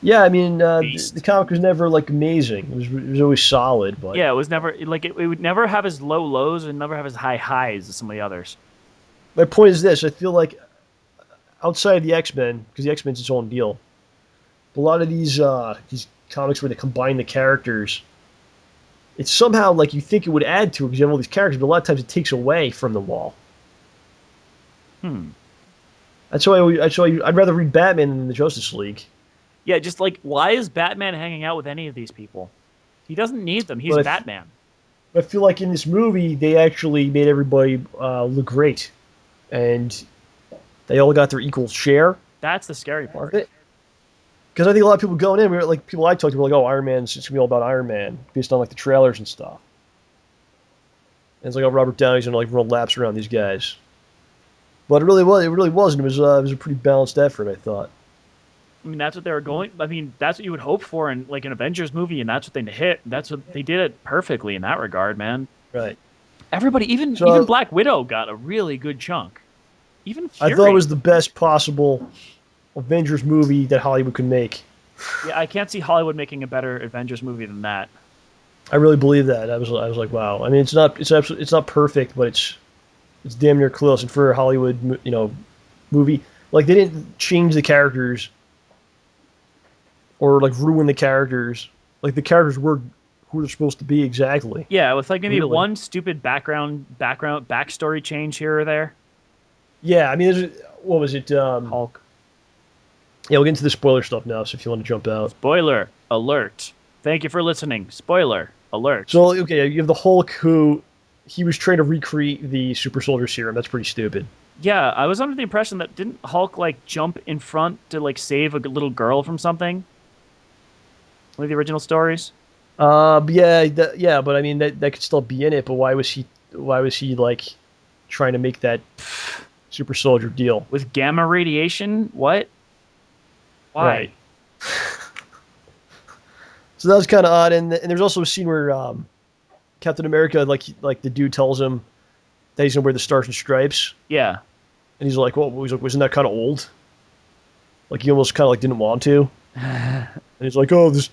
Yeah, I mean, the comic was never like amazing. It was always solid, but yeah, it was never like it would never have as low lows and never have as high highs as some of the others. My point is this: I feel like outside of the X-Men, because the X-Men's its own deal, a lot of these comics where they combine the characters, it's somehow like you think it would add to it because you have all these characters, but a lot of times it takes away from the wall. I I'd rather read Batman than the Justice League. Yeah, just like, why is Batman hanging out with any of these people? He doesn't need them. He's But Batman. I feel like in this movie they actually made everybody look great, and they all got their equal share. That's the scary part. Because I think a lot of people going in, like people I talked to, were like, "Oh, Iron Man's it's gonna be all about Iron Man," based on like the trailers and stuff. And it's like, "Oh, Robert Downey's gonna like run laps around these guys," but it really was. It really wasn't. It was a pretty balanced effort, I thought. I mean, that's what they were going. I mean, that's what you would hope for in like an Avengers movie, and that's what they hit. That's what they did it perfectly in that regard, man. Right. Everybody, even Black Widow got a really good chunk. Even Fury. I thought it was the best possible Avengers movie that Hollywood could make. Yeah, I can't see Hollywood making a better Avengers movie than that. I really believe that. I was like, wow. I mean, it's not perfect, but it's damn near close. And for a Hollywood, movie, like they didn't change the characters or like ruin the characters. Like the characters were who they're supposed to be exactly. Yeah, with like maybe one stupid backstory change here or there. Yeah, I mean, what was it? Hulk. Yeah, we'll get into the spoiler stuff now. So if you want to jump out, spoiler alert. Thank you for listening. Spoiler alert. So okay, you have the Hulk who he was trying to recreate the super soldier serum. That's pretty stupid. Yeah, I was under the impression that didn't Hulk like jump in front to like save a little girl from something? One of the original stories. Yeah, but I mean that could still be in it. But why was he like trying to make that super soldier deal with gamma radiation? What? Why? Right. So that was kind of odd, and there's also a scene where Captain America, like the dude tells him that he's gonna wear the Stars and Stripes. Yeah. And he's like, "Well, wasn't that kind of old?" Like he almost kind of like didn't want to. And he's like, "Oh, this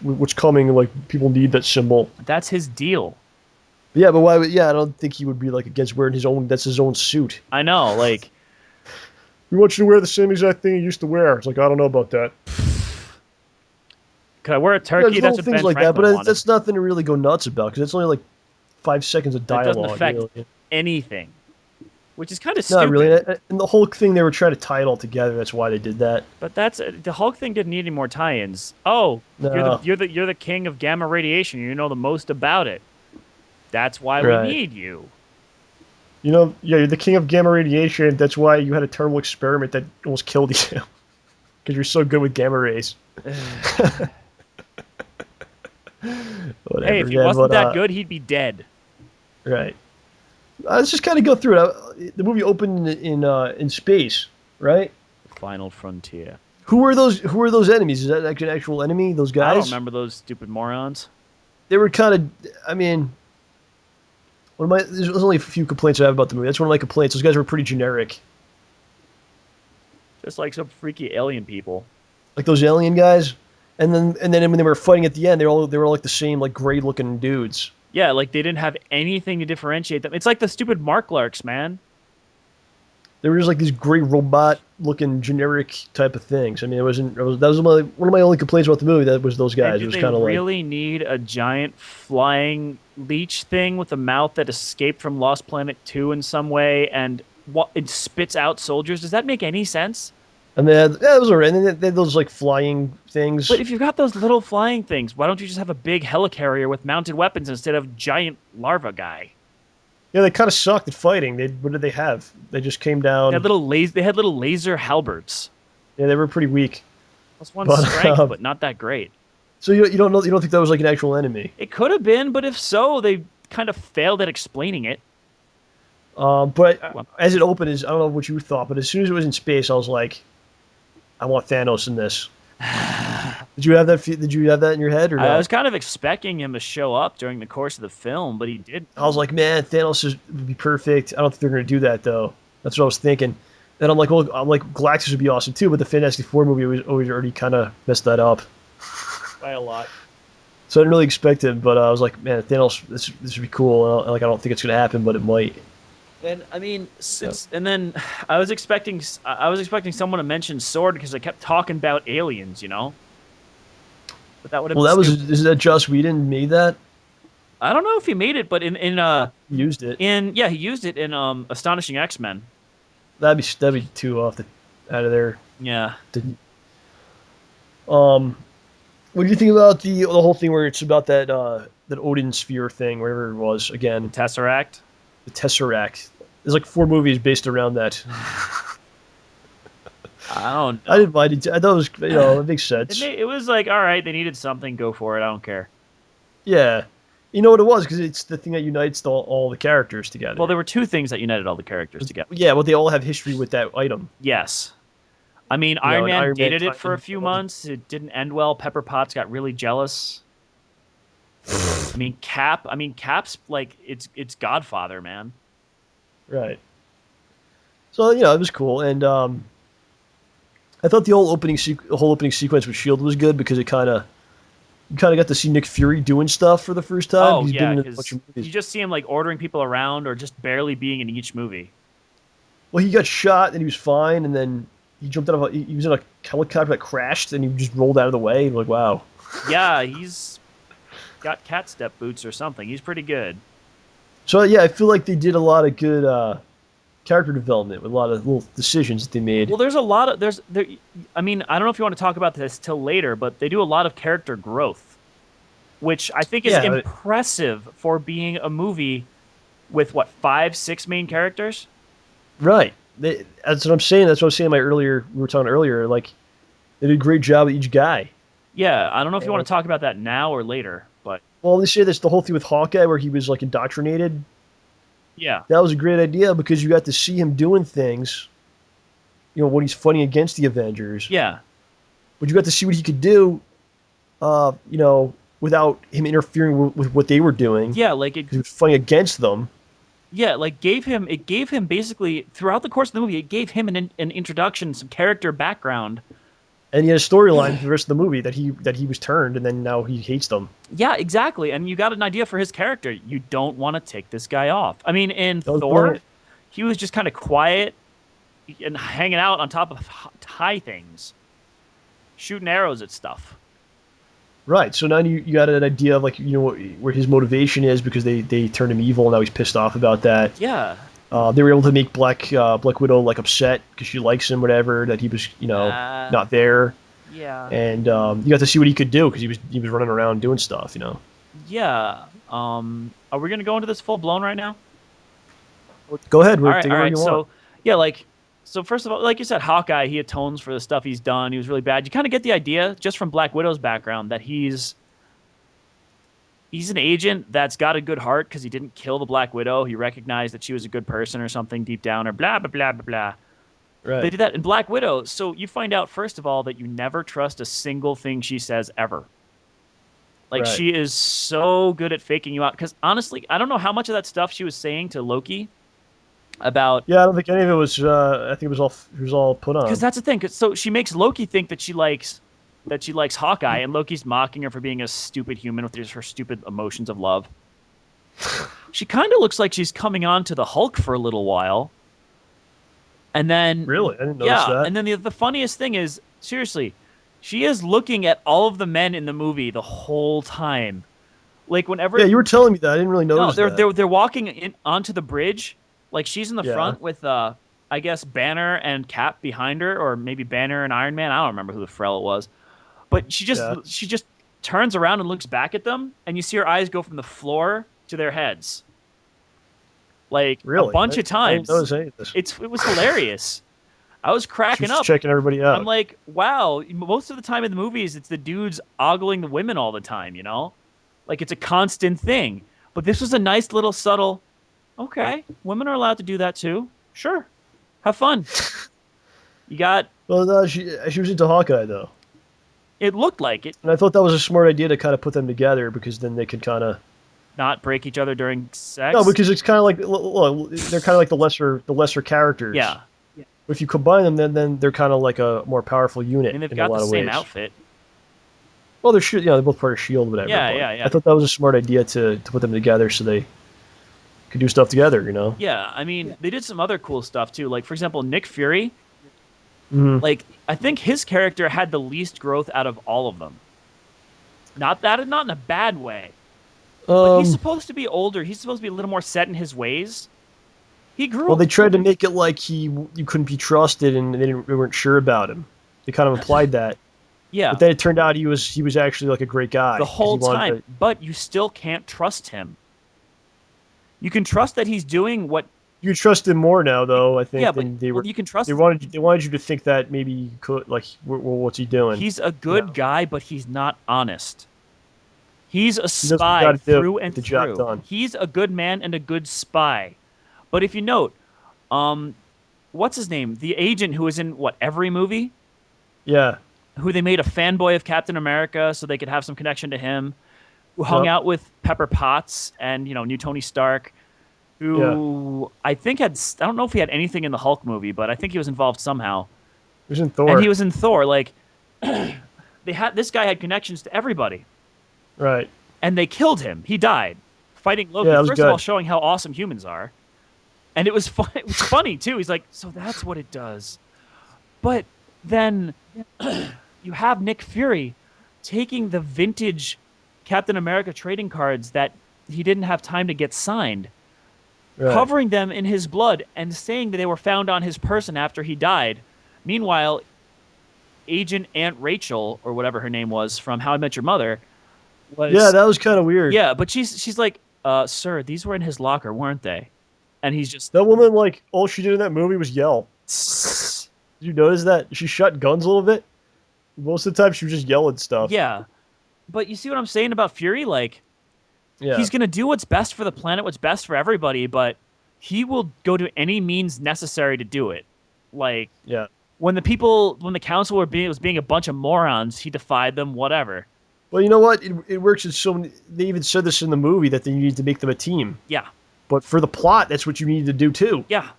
what's coming? Like people need that symbol." That's his deal. Yeah, but why? Yeah, I don't think he would be like against wearing his own. That's his own suit. I know, like. We want you to wear the same exact thing you used to wear. It's like, I don't know about that. Could I wear a turkey? That's what things like that, but that's nothing to really go nuts about because it's only like 5 seconds of dialogue. It doesn't affect anything, which is kind of stupid. Not really. And the whole thing they were trying to tie it all together. That's why they did that. But the Hulk thing didn't need any more tie-ins. Oh, no. you're the king of gamma radiation. You know the most about it. That's why we need you. Yeah, you're the king of gamma radiation. That's why you had a terrible experiment that almost killed you. Because you're so good with gamma rays. Whatever, hey, if he wasn't that good, he'd be dead. Right. Let's just kind of go through it. The movie opened in space, right? Final frontier. Who are those enemies? Is that like an actual enemy? Those guys? I don't remember those stupid morons. They were kind of. I mean. There's only a few complaints I have about the movie. That's one of my complaints. Those guys were pretty generic. Just like some freaky alien people. Like those alien guys, and then when they were fighting at the end, they were all like the same like gray looking dudes. Yeah, like they didn't have anything to differentiate them. It's like the stupid Marklarks, man. They were just like these gray robot looking generic type of things. I mean, that was one of my only complaints about the movie. That was those guys. It was kind of like, really need a giant flying leech thing with a mouth that escaped from Lost Planet 2 in some way, and it spits out soldiers? Does that make any sense? And it was alright. And they had those like flying things. But if you've got those little flying things, why don't you just have a big helicarrier with mounted weapons instead of giant larva guy? Yeah, they kind of sucked at fighting. What did they have? They just came down. They had little laser halberds. Yeah, they were pretty weak. Plus one strength, but not that great. So you don't think that was like an actual enemy? It could have been, but if so, they kind of failed at explaining it. But as it opened, I don't know what you thought, but as soon as it was in space, I was like, I want Thanos in this. Did you have that? Did you have that in your head, or no? I was kind of expecting him to show up during the course of the film, but he didn't. I was like, man, Thanos would be perfect. I don't think they're going to do that though. That's what I was thinking. And I'm like, Galactus would be awesome too, but the Fantastic Four movie was always already kind of messed that up by a lot. So I didn't really expect it, but I was like, man, Thanos, this would be cool. And I don't think it's going to happen, but it might. And I mean, and then I was expecting someone to mention Sword because I kept talking about aliens, you know. But that would have. Well, is that Joss Whedon made that? I don't know if he made it, but he used it. He used it in Astonishing X-Men. That'd be too out of there. Yeah. Um, what do you think about the whole thing where it's about that Odin sphere thing, whatever it was The again, Tesseract. the Tesseract? There's like 4 movies based around that. I don't I know. didn't mind it. I thought it was it makes sense. It was like, all right, they needed something, go for it. I don't care. Yeah, you know what it was because it's the thing that unites all the characters together. Well, there were two things that united all the characters together. Yeah, well, they all have history with that item. Yes. I mean, You know, Iron and Man Iron Man dated it for a tied few into- months. It didn't end well. Pepper Potts got really jealous. Cap's like it's Godfather, man. Right. So it was cool, and I thought the whole opening sequence with Shield was good because you kind of got to see Nick Fury doing stuff for the first time. Oh He's yeah, been in a because bunch of movies. you just see him like ordering people around or just barely being in each movie. Well, he got shot and he was fine, and then he jumped out of he was in a helicopter that crashed, and he just rolled out of the way. Like, wow. Yeah, he's got cat step boots or something. He's pretty good. So yeah, I feel like they did a lot of good character development with a lot of little decisions that they made. Well, there's a lot of there. I mean, I don't know if you want to talk about this till later, but they do a lot of character growth, which I think is Yeah, but- impressive for being a movie with what 5, 6 main characters. Right. That's what I'm saying. That's what I was saying. We were talking earlier. Like, they did a great job with each guy. Yeah, I don't know if you want to talk about that now or later, but Well, they say this the whole thing with Hawkeye where he was like indoctrinated. yeah, That was a great idea because you got to see him doing things. When he's fighting against the Avengers. yeah, But you got to see what he could do. Without him interfering with what they were doing. yeah, like it, 'Cause he was fighting against them. yeah, like it gave him basically throughout the course of the movie, it gave him an introduction, some character background. And he had a storyline for the rest of the movie that he was turned, and then now he hates them. Yeah, exactly. And you got an idea for his character. You don't want to take this guy off. I mean, in That was Thor, brilliant. he was just kind of quiet and hanging out on top of high things, shooting arrows at stuff. Right. So now you got an idea of where his motivation is because they turned him evil. And now he's pissed off about that. Yeah. They were able to make Black Widow like upset because she likes him, whatever. That he was not there, Yeah. and you got to see what he could do because he was running around doing stuff. Yeah. Are we gonna go into this full blown right now? Go ahead. All right. Take it All where right. you So want. yeah, so first of all, like you said, Hawkeye, he atones for the stuff he's done. He was really bad. You kind of get the idea just from Black Widow's background that he's an agent that's got a good heart because he didn't kill the Black Widow. He recognized that she was a good person or something deep down, or blah blah blah blah blah. Right. They did that in Black Widow. So you find out first of all that you never trust a single thing she says ever. Like Right. she is so good at faking you out. Because honestly, I don't know how much of that stuff she was saying to Loki about. Yeah, I don't think any of it was. I think it was all put on. Because that's the thing. 'Cause so she makes Loki think that she likes Hawkeye, and Loki's mocking her for being a stupid human with just her stupid emotions of love. She kind of looks like she's coming on to the Hulk for a little while, and then Really? I didn't notice that. and then the funniest thing is, seriously, she is looking at all of the men in the movie the whole time. Like whenever Yeah, you were telling me that. I didn't really no, notice that. they're walking onto the bridge. Like she's in the Yeah. front with I guess Banner and Cap behind her, or maybe Banner and Iron Man. I don't remember who the frell it was. But she just turns around and looks back at them, and you see her eyes go from the floor to their heads, like Really? a bunch of times. I didn't notice any of this. It was hilarious. I was She cracking was up. checking everybody out. I'm like, wow. Most of the time in the movies, it's the dudes ogling the women all the time. Like it's a constant thing. But this was a nice little subtle. Okay, women are allowed to do that too. Sure, have fun. You got. Well, no, she was into Hawkeye though, It looked like it. and I thought that was a smart idea to kind of put them together because then they could kind of Not break each other during sex. no, because it's kind of like they're kind of like the lesser characters. Yeah. If you combine them, then they're kind of like a more powerful unit And they've in got a lot the of same ways. outfit. Well, they're both part of Shield, whatever. Yeah, but yeah. I thought that was a smart idea to put them together so they could do stuff together. Yeah, I mean, they did some other cool stuff too. Like, for example, Nick Fury. Mhm. Like, I think his character had the least growth out of all of them. Not in a bad way. But he's supposed to be older. He's supposed to be a little more set in his ways. He grew. Well, they tried to make it like you couldn't be trusted, and they weren't sure about him. They kind of implied that, Yeah, but then it turned out he was actually like a great guy the 'cause he whole wanted time. to- But you still can't trust him. You can trust that he's doing what. you trust him more now, though. I Yeah, think but than they well, were. you can trust. They wanted you to think that maybe you could like, well, what's he doing? He's a You good know? guy, but he's not honest. He's a He knows what he spy got to do through to and get the job through. done. He's a good man and a good spy. But if you note, um, what's his name? The agent who was in what every movie, Yeah. who they made a fanboy of Captain America so they could have some connection to him, who hung Yep. out with Pepper Potts and knew Tony Stark, who I think I don't know if he had anything in the Hulk movie, but I think he was involved somehow. He was in And Thor. he was in Thor. Like this guy had connections to everybody. Right. And they killed him. He died fighting Loki. Yeah, that was First of all, good. showing how awesome humans are, and it was fun. It was funny too. He's like, so that's what it does. But then you have Nick Fury taking the vintage Captain America trading cards that he didn't have time to get signed, Right. covering them in his blood, and saying that they were found on his person after he died. Meanwhile, Agent Aunt Rachel, or whatever her name was from How I Met Your Mother, was Yeah, that was kind of weird. yeah, but she's like, sir, these were in his locker, weren't they? And he's just That woman, like, all she did in that movie was yell. Did you notice that? She shot guns a little bit. Most of the time, she was just yelling stuff. yeah. But you see what I'm saying about Fury? Like, Yeah. he's gonna do what's best for the planet, what's best for everybody, but he will go to any means necessary to do it. Like Yeah. when the council was being a bunch of morons, he defied them. Whatever. Well, you know what? It works in so many. They even said this in the movie that they needed to make them a team. Yeah, But for the plot, that's what you need to do too. yeah,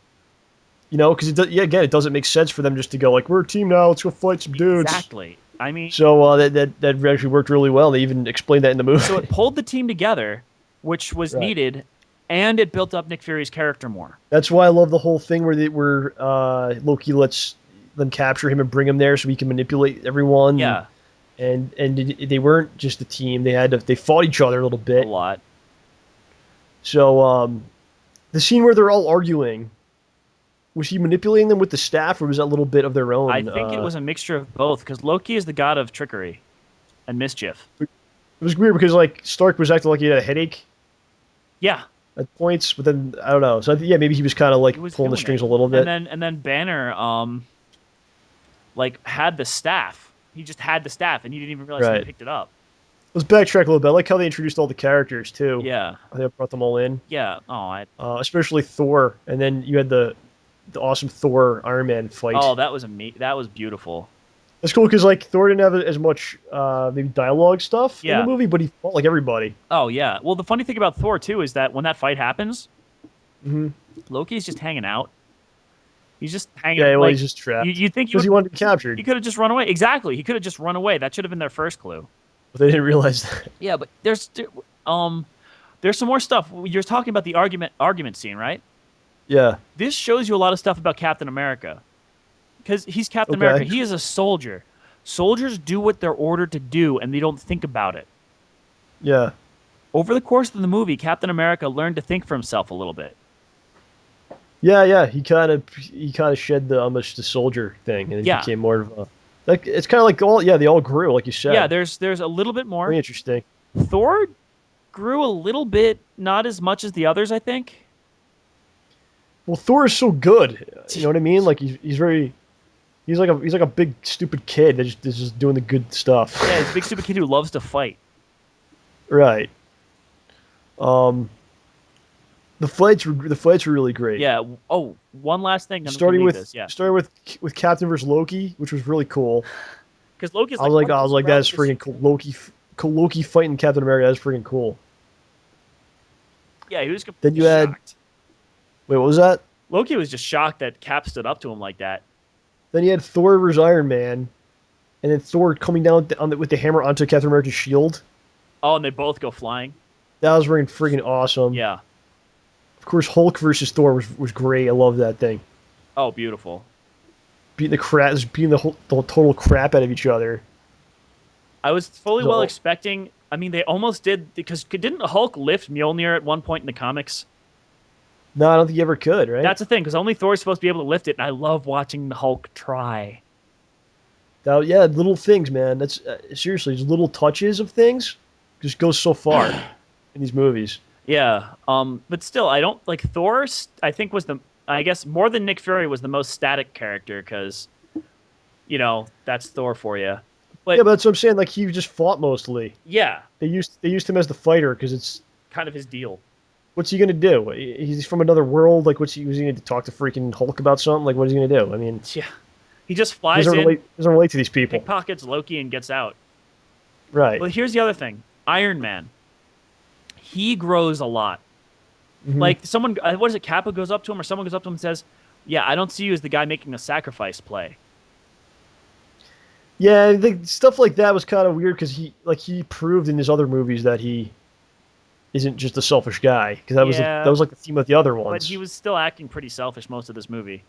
You know, because again, it doesn't make sense for them just to go like, "We're a team now. Let's go fight some dudes." exactly. I mean, So that actually worked really well. They even explained that in the movie. so it pulled the team together, which was Right. needed, and it built up Nick Fury's character more. That's why I love the whole thing where Loki lets them capture him and bring him there so he can manipulate everyone. Yeah, And they weren't just a team. They fought each other a little a bit. lot. So the scene where they're all arguing, was he manipulating them with the staff, or was that a little bit of their own? I think it was a mixture of both, because Loki is the god of trickery and mischief. It was weird because like Stark was acting like he had a headache Yeah, at points, but then I don't know. So yeah, maybe he was kind of like he was pulling the doing strings it. a little bit. And then Banner, like had the staff. He just had the staff, and he didn't even realize he Right. picked it up. Let's backtrack a little bit. I like how they introduced all the characters too. Yeah, I think I brought them all in, yeah. especially Thor, and then you had the awesome Thor Iron Man fight. Oh, that was That was beautiful. That's cool because like Thor didn't have as much maybe dialogue stuff in Yeah. the movie, but he fought like everybody. Oh yeah. Well, the funny thing about Thor too is that when that fight happens, Hmm. Loki's just hanging out. He's just hanging. Yeah, well, like, he's just trapped you think because he wanted to be captured, he could have just run away. Exactly. He could have just run away. That should have been their first clue. but they didn't realize that. Yeah, but there's some more stuff. You're talking about the argument scene, right? Yeah, This shows you a lot of stuff about Captain America. Because he's Captain Okay. America. He is a soldier. Soldiers do what they're ordered to do, and they don't think about it. yeah, Over the course of the movie, Captain America learned to think for himself a little bit. yeah. He kind of shed the almost the soldier thing, and then Yeah. became more of a like it's kind of like they all grew like you said. Yeah, there's a little bit more. very interesting. Thor grew a little bit, not as much as the others, I think. Well, Thor is so good. You know what I mean? Like he's like a big stupid kid that just is just doing the good stuff. Yeah, he's a big stupid kid who loves to fight. Right. The fights were really great. Yeah. Oh, one last thing. Then we can Starting leave with this. Yeah, starting with Captain versus Loki, which was really cool. because Loki's I was like that's freaking cool. Loki fighting Captain America. That's freaking cool. Yeah, he was Then completely you had- shocked. Wait, what was that? Loki was just shocked that Cap stood up to him like that. Then you had Thor versus Iron Man, and then Thor coming down with the hammer onto Captain America's shield. Oh, and they both go flying. That was freaking awesome. Yeah. Of course, Hulk versus Thor was great. I love that thing. Oh, beautiful. Beating the total crap out of each other. I was fully No. well expecting. I mean, they almost did because didn't Hulk lift Mjolnir at one point in the comics? No, I don't think he ever could, right? That's the thing, because only Thor's supposed to be able to lift it, and I love watching the Hulk try. Yeah, little things, man. That's seriously, just little touches of things just goes so far in these movies. Yeah. But still, I don't like Thor. I think was I guess more than Nick Fury was the most static character because that's Thor for you. Yeah, But but that's what I'm saying. Like he just fought mostly. yeah, They used him as the fighter because it's kind of his deal. what's he gonna do? He's from another world. Like was he going to talk to freaking Hulk about something? Like what is he gonna do? I mean, Yeah. He just he flies doesn't in, relate to these people, pickpockets Loki, and gets out. right? Well, here's the other thing. Iron Man. He grows a lot. Mhm. Like someone, what is it? Kappa goes up to him, or someone goes up to him and says, "Yeah, I don't see you as the guy making a sacrifice play." Yeah, I think stuff like that was kind of weird because he proved in his other movies that he isn't just a selfish guy because that Yeah, was like the theme of the other but ones. he was still acting pretty selfish most of this movie.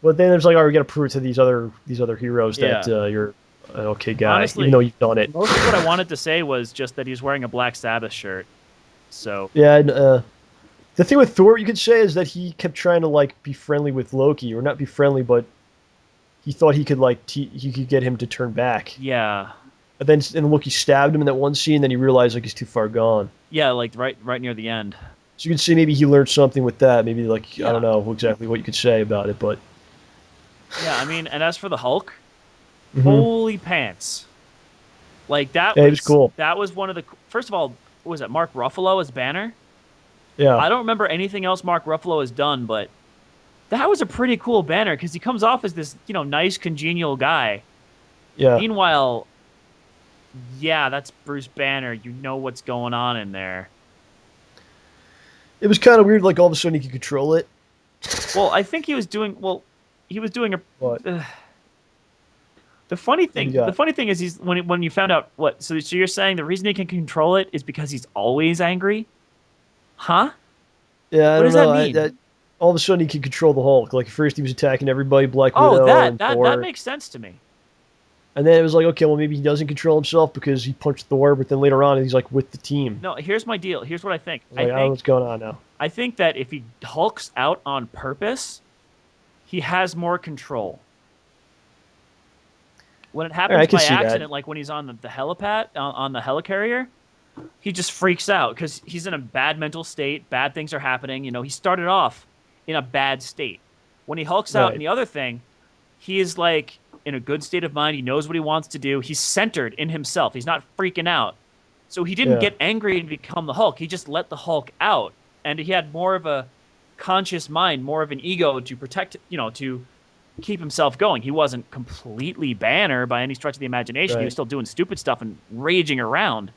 But then there's like, we got to prove it to these other heroes that Yeah. you're an okay guy, even Honestly, though you've done it. most of what I wanted to say was just that he's wearing a Black Sabbath shirt. So Yeah, and, the thing with Thor, you could say, is that he kept trying to like be friendly with Loki, or not be friendly, but he thought he could he could get him to turn back. yeah, And then Loki stabbed him in that one scene. Then he realized like he's too far gone. yeah, like right near the end. So you could say maybe he learned something with that. Maybe like I Yeah. don't know exactly what you could say about it, but Yeah, I mean, and as for the Hulk, Mhm. holy pants! Like Yeah, he was cool. that was one of the first of all, what was it Mark Ruffalo as Banner? Yeah, I don't remember anything else Mark Ruffalo has done, but that was a pretty cool Banner because he comes off as this nice congenial guy. yeah. Meanwhile, yeah, that's Bruce Banner. You know what's going on in there. It was kind of weird. Like all of a sudden he could control it. Well, I think he was doing well. He was doing a. But The funny what do you thing, the got? funny thing is, he's when you found out what. So you're saying the reason he can control it is because he's always angry, huh? Yeah, I What don't does that know. mean? All of a sudden he could control the Hulk. Like first he was attacking everybody, Black Oh, Widow that and that that Thor, makes sense to me. and then it was like, okay, well maybe he doesn't control himself because he punched Thor, but then later on he's like with the team. No, here's my deal. Here's what I think. I was like, I don't know what's going on now. I think that if he hulks out on purpose, he has more control. When it All right, happens I can by see that. accident, like when he's on the helipad on the helicarrier, he just freaks out because he's in a bad mental state. Bad things are happening. He started off in a bad state. When he hulks out in Right. the other thing, he is like in a good state of mind. He knows what he wants to do. He's centered in himself. He's not freaking out. So he didn't Yeah. get angry and become the Hulk. He just let the Hulk out, and he had more of a conscious mind, more of an ego to protect, to keep himself going. He wasn't completely Banner by any stretch of the imagination. He was Right. still doing stupid stuff and raging around.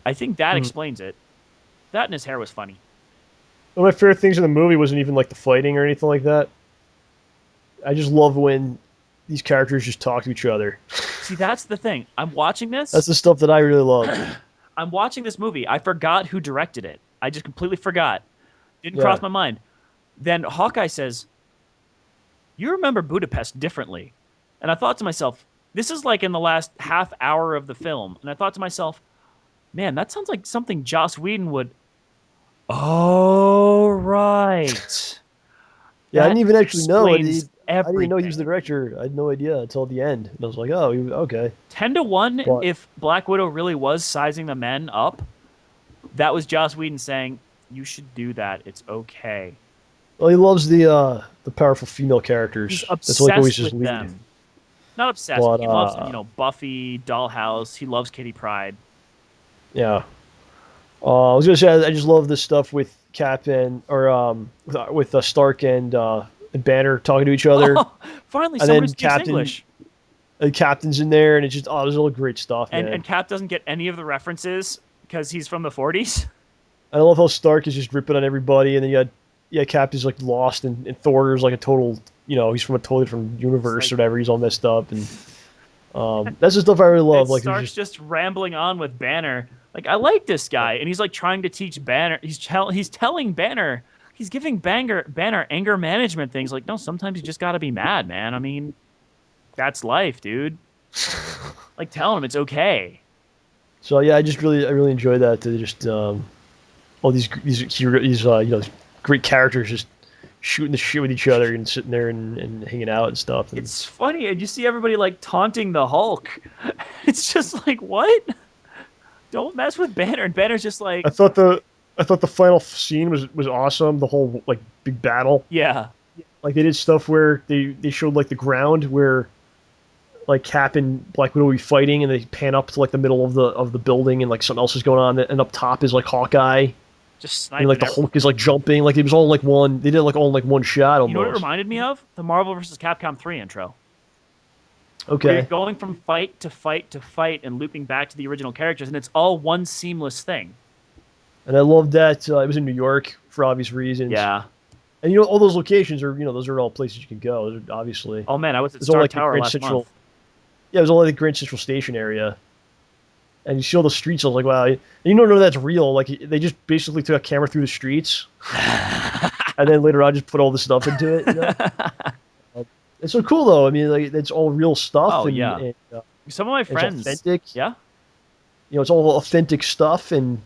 I think that Mhm. explains it. That and his hair was funny. One of my favorite things in the movie wasn't even like the fighting or anything like that. I just love when these characters just talk to each other. See, that's the thing. I'm watching That's this. the stuff that I really love. I'm watching this movie. I forgot who directed it. I just completely forgot. Didn't Yeah. cross my mind. Then Hawkeye says, "You remember Budapest differently." And I thought to myself, this is like in the last half hour of the film. And I thought to myself, man, that sounds like something Joss Whedon would. Oh, right. Yeah, I That didn't even actually know it. explains I didn't know he was the everything. director. I had no idea until the end. And I was like, oh, okay. 10-1, But if Black Widow really was sizing the men up, that was Joss Whedon saying, you should do that. It's okay. well, he loves the powerful female characters. He's That's like always obsessed his with lead. them. Not obsessed, But but he loves, Buffy, Dollhouse. He loves Kitty Pryde. yeah. I was gonna say I just love this stuff with Cap with Stark and Banner talking to each other, Oh, finally, and someone then who speaks Captain English. the Captain's in there, and it's just there's all great stuff, And man. and Cap doesn't get any of the references because he's from the 40s. I love how Stark is just ripping on everybody, and then Cap is like lost, and Thor is like a total, he's from a totally different universe or whatever. He's all messed up, and that's the stuff I really love. And Like Stark's just rambling on with Banner. Like, I like this guy, and he's like trying to teach Banner. He's telling Banner. He's giving Banner anger management things. Like, no, sometimes you just gotta be mad, man. I mean, that's life, dude. Like, telling him it's okay. so yeah, I really enjoy that. To just all these great characters just shooting the shit with each other and sitting there and hanging out and stuff. And It's funny, and you see everybody like taunting the Hulk. It's just like, what? Don't mess with Banner. And Banner's just like, I thought the final scene was awesome. The whole like big battle. yeah, Like they did stuff where they showed like the ground where like Cap and Black Widow would be fighting, and they pan up to like the middle of the building, and like something else is going on, and up top is like Hawkeye, just sniping. and like the Hulk is like jumping. Like it was all in, like one. They did it, like all in like one shot. Almost. You know what it reminded me of? The Marvel vs. Capcom 3 intro. Where Okay. you're going from fight to fight to fight and looping back to the original characters, and it's all one seamless thing. And I love that it was in New York for obvious reasons. Yeah. And you know all those locations are those are all places you can go. Those are obviously. Oh man, I was at It's all Star like the Tower Grand last Central. month. Yeah, it was all like the Grand Central Station area. And you see all the streets. I was like, wow. And you don't know that's real. Like they just basically took a camera through the streets, and then later on just put all this stuff into it. You know? It's so cool though. I mean, like it's all real stuff. Oh, and, yeah. and, Some of my it's friends. authentic. Yeah. It's all authentic stuff, and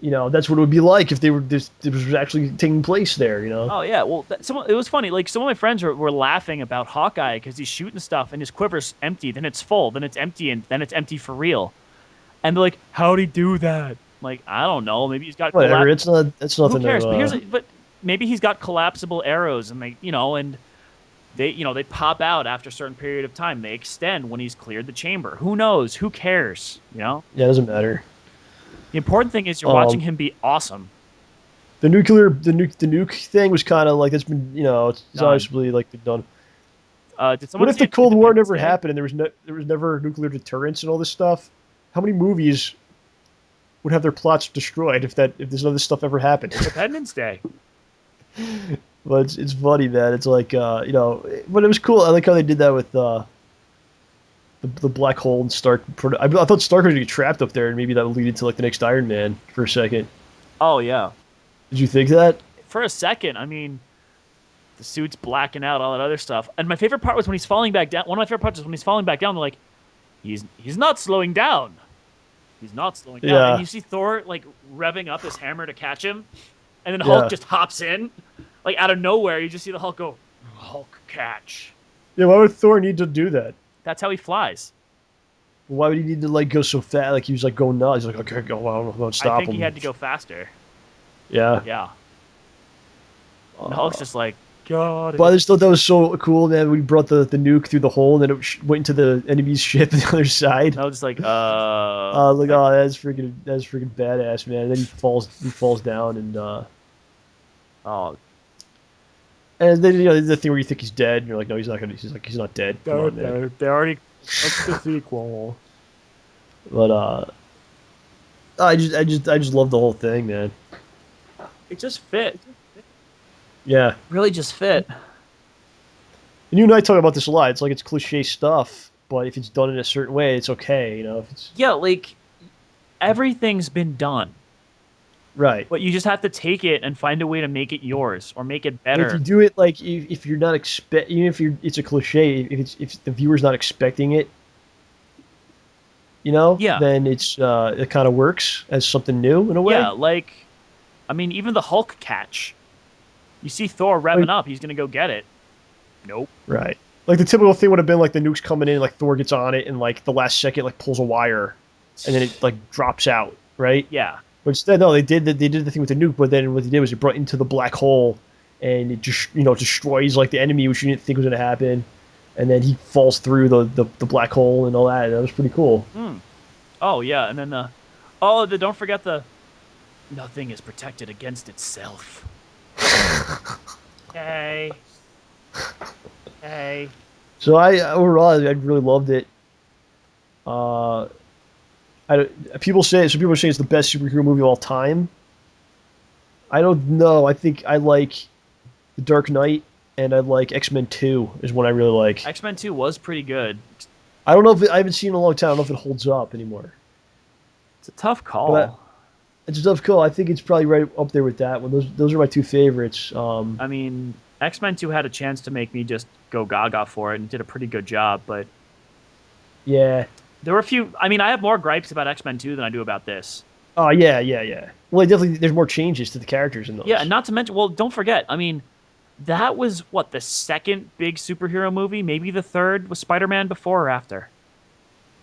that's what it would be like if this was actually taking place there. Oh yeah. Well, it was funny. Like some of my friends were laughing about Hawkeye because he's shooting stuff and his quiver's empty, then it's full, then it's empty, and then it's empty for real. And they're like, "How'd he do that?" Like, I don't know. Maybe he's got whatever. It's nothing. Who cares? To, But maybe he's got collapsible arrows, and they pop out after a certain period of time. They extend when he's cleared the chamber. Who knows? Who cares? Yeah, it doesn't matter. The important thing is you're watching him be awesome. The nuke thing was kind of like it's been it's obviously like done. Did someone What if see the Cold War never Independence Day? happened and there was never nuclear deterrence and all this stuff? How many movies would have their plots destroyed if this other stuff ever happened? Independence Day. But it's funny, man. It's like but it was cool. I like how they did that with the black hole and Stark. I thought Stark was gonna get trapped up there, and maybe that would lead into like the next Iron Man for a second. Oh yeah. Did you think that? For a second, I mean, the suit's blacking out, all that other stuff. And my favorite part was when he's falling back down. One of my favorite parts is when he's falling back down. They're like, he's not slowing down. He's not slowing down. Yeah. And you see Thor like revving up his hammer to catch him, and then Hulk just hops in, like out of nowhere. You just see the Hulk go, Hulk catch. Yeah. Why would Thor need to do that? That's how he flies. Why would he need to like go so fast? Like he was like going nuts. He's like, okay, go on, don't stop I think him. he had to go faster. Yeah. Yeah. And Hulk's just like, God. But I just thought that was so cool, man. We brought the nuke through the hole, and then it went into the enemy's ship on the other side. I was just like, like, oh, that's freaking badass, man. And then he falls down, and oh, and then the thing where you think he's dead, and you're like, no, he's not gonna. He's not dead. Come on, man. they already. That's the sequel. But I just love the whole thing, man. It just fit. Yeah. Really just fit. And you and I talk about this a lot. It's like it's cliche stuff, but if it's done in a certain way, it's okay. If it's Yeah, like everything's been done, right. but you just have to take it and find a way to make it yours or make it And better. if you do it like if you're not even if it's a cliche, if the viewer's not expecting it, Yeah. then it kind of works as something new in a way. Yeah, like I mean, even the Hulk catch. You see Thor revving up, he's gonna go get it. Nope. Right. Like the typical thing would have been like the nuke's coming in, like Thor gets on it, and like the last second like pulls a wire, and then it like drops out. Right. Yeah. But instead, no, they did the thing with the nuke, but then what they did was it brought into the black hole, and it just destroys like the enemy, which you didn't think was gonna happen, and then he falls through the black hole and all that. That was pretty cool. Oh yeah, and then don't forget nothing is protected against itself. Hey. So overall I really loved it. People say it's the best superhero movie of all time. I don't know. I think I like The Dark Knight, and I like X-Men 2 is one I really like. X-Men 2 was pretty good. I don't know if I haven't seen it in a long time. I don't know if it holds up anymore. It's a tough call. But it's a tough call. I think it's probably right up there with that one. Those are my two favorites. I mean, X-Men 2 had a chance to make me just go gaga for it and did a pretty good job, but yeah. there were a few. I mean, I have more gripes about X-Men 2 than I do about this. Oh yeah, yeah, yeah. Well, definitely, there's more changes to the characters in Yeah, those. and not to mention, well, don't forget, I mean, that was what, the second big superhero movie, maybe the third. Was Spider-Man before or after?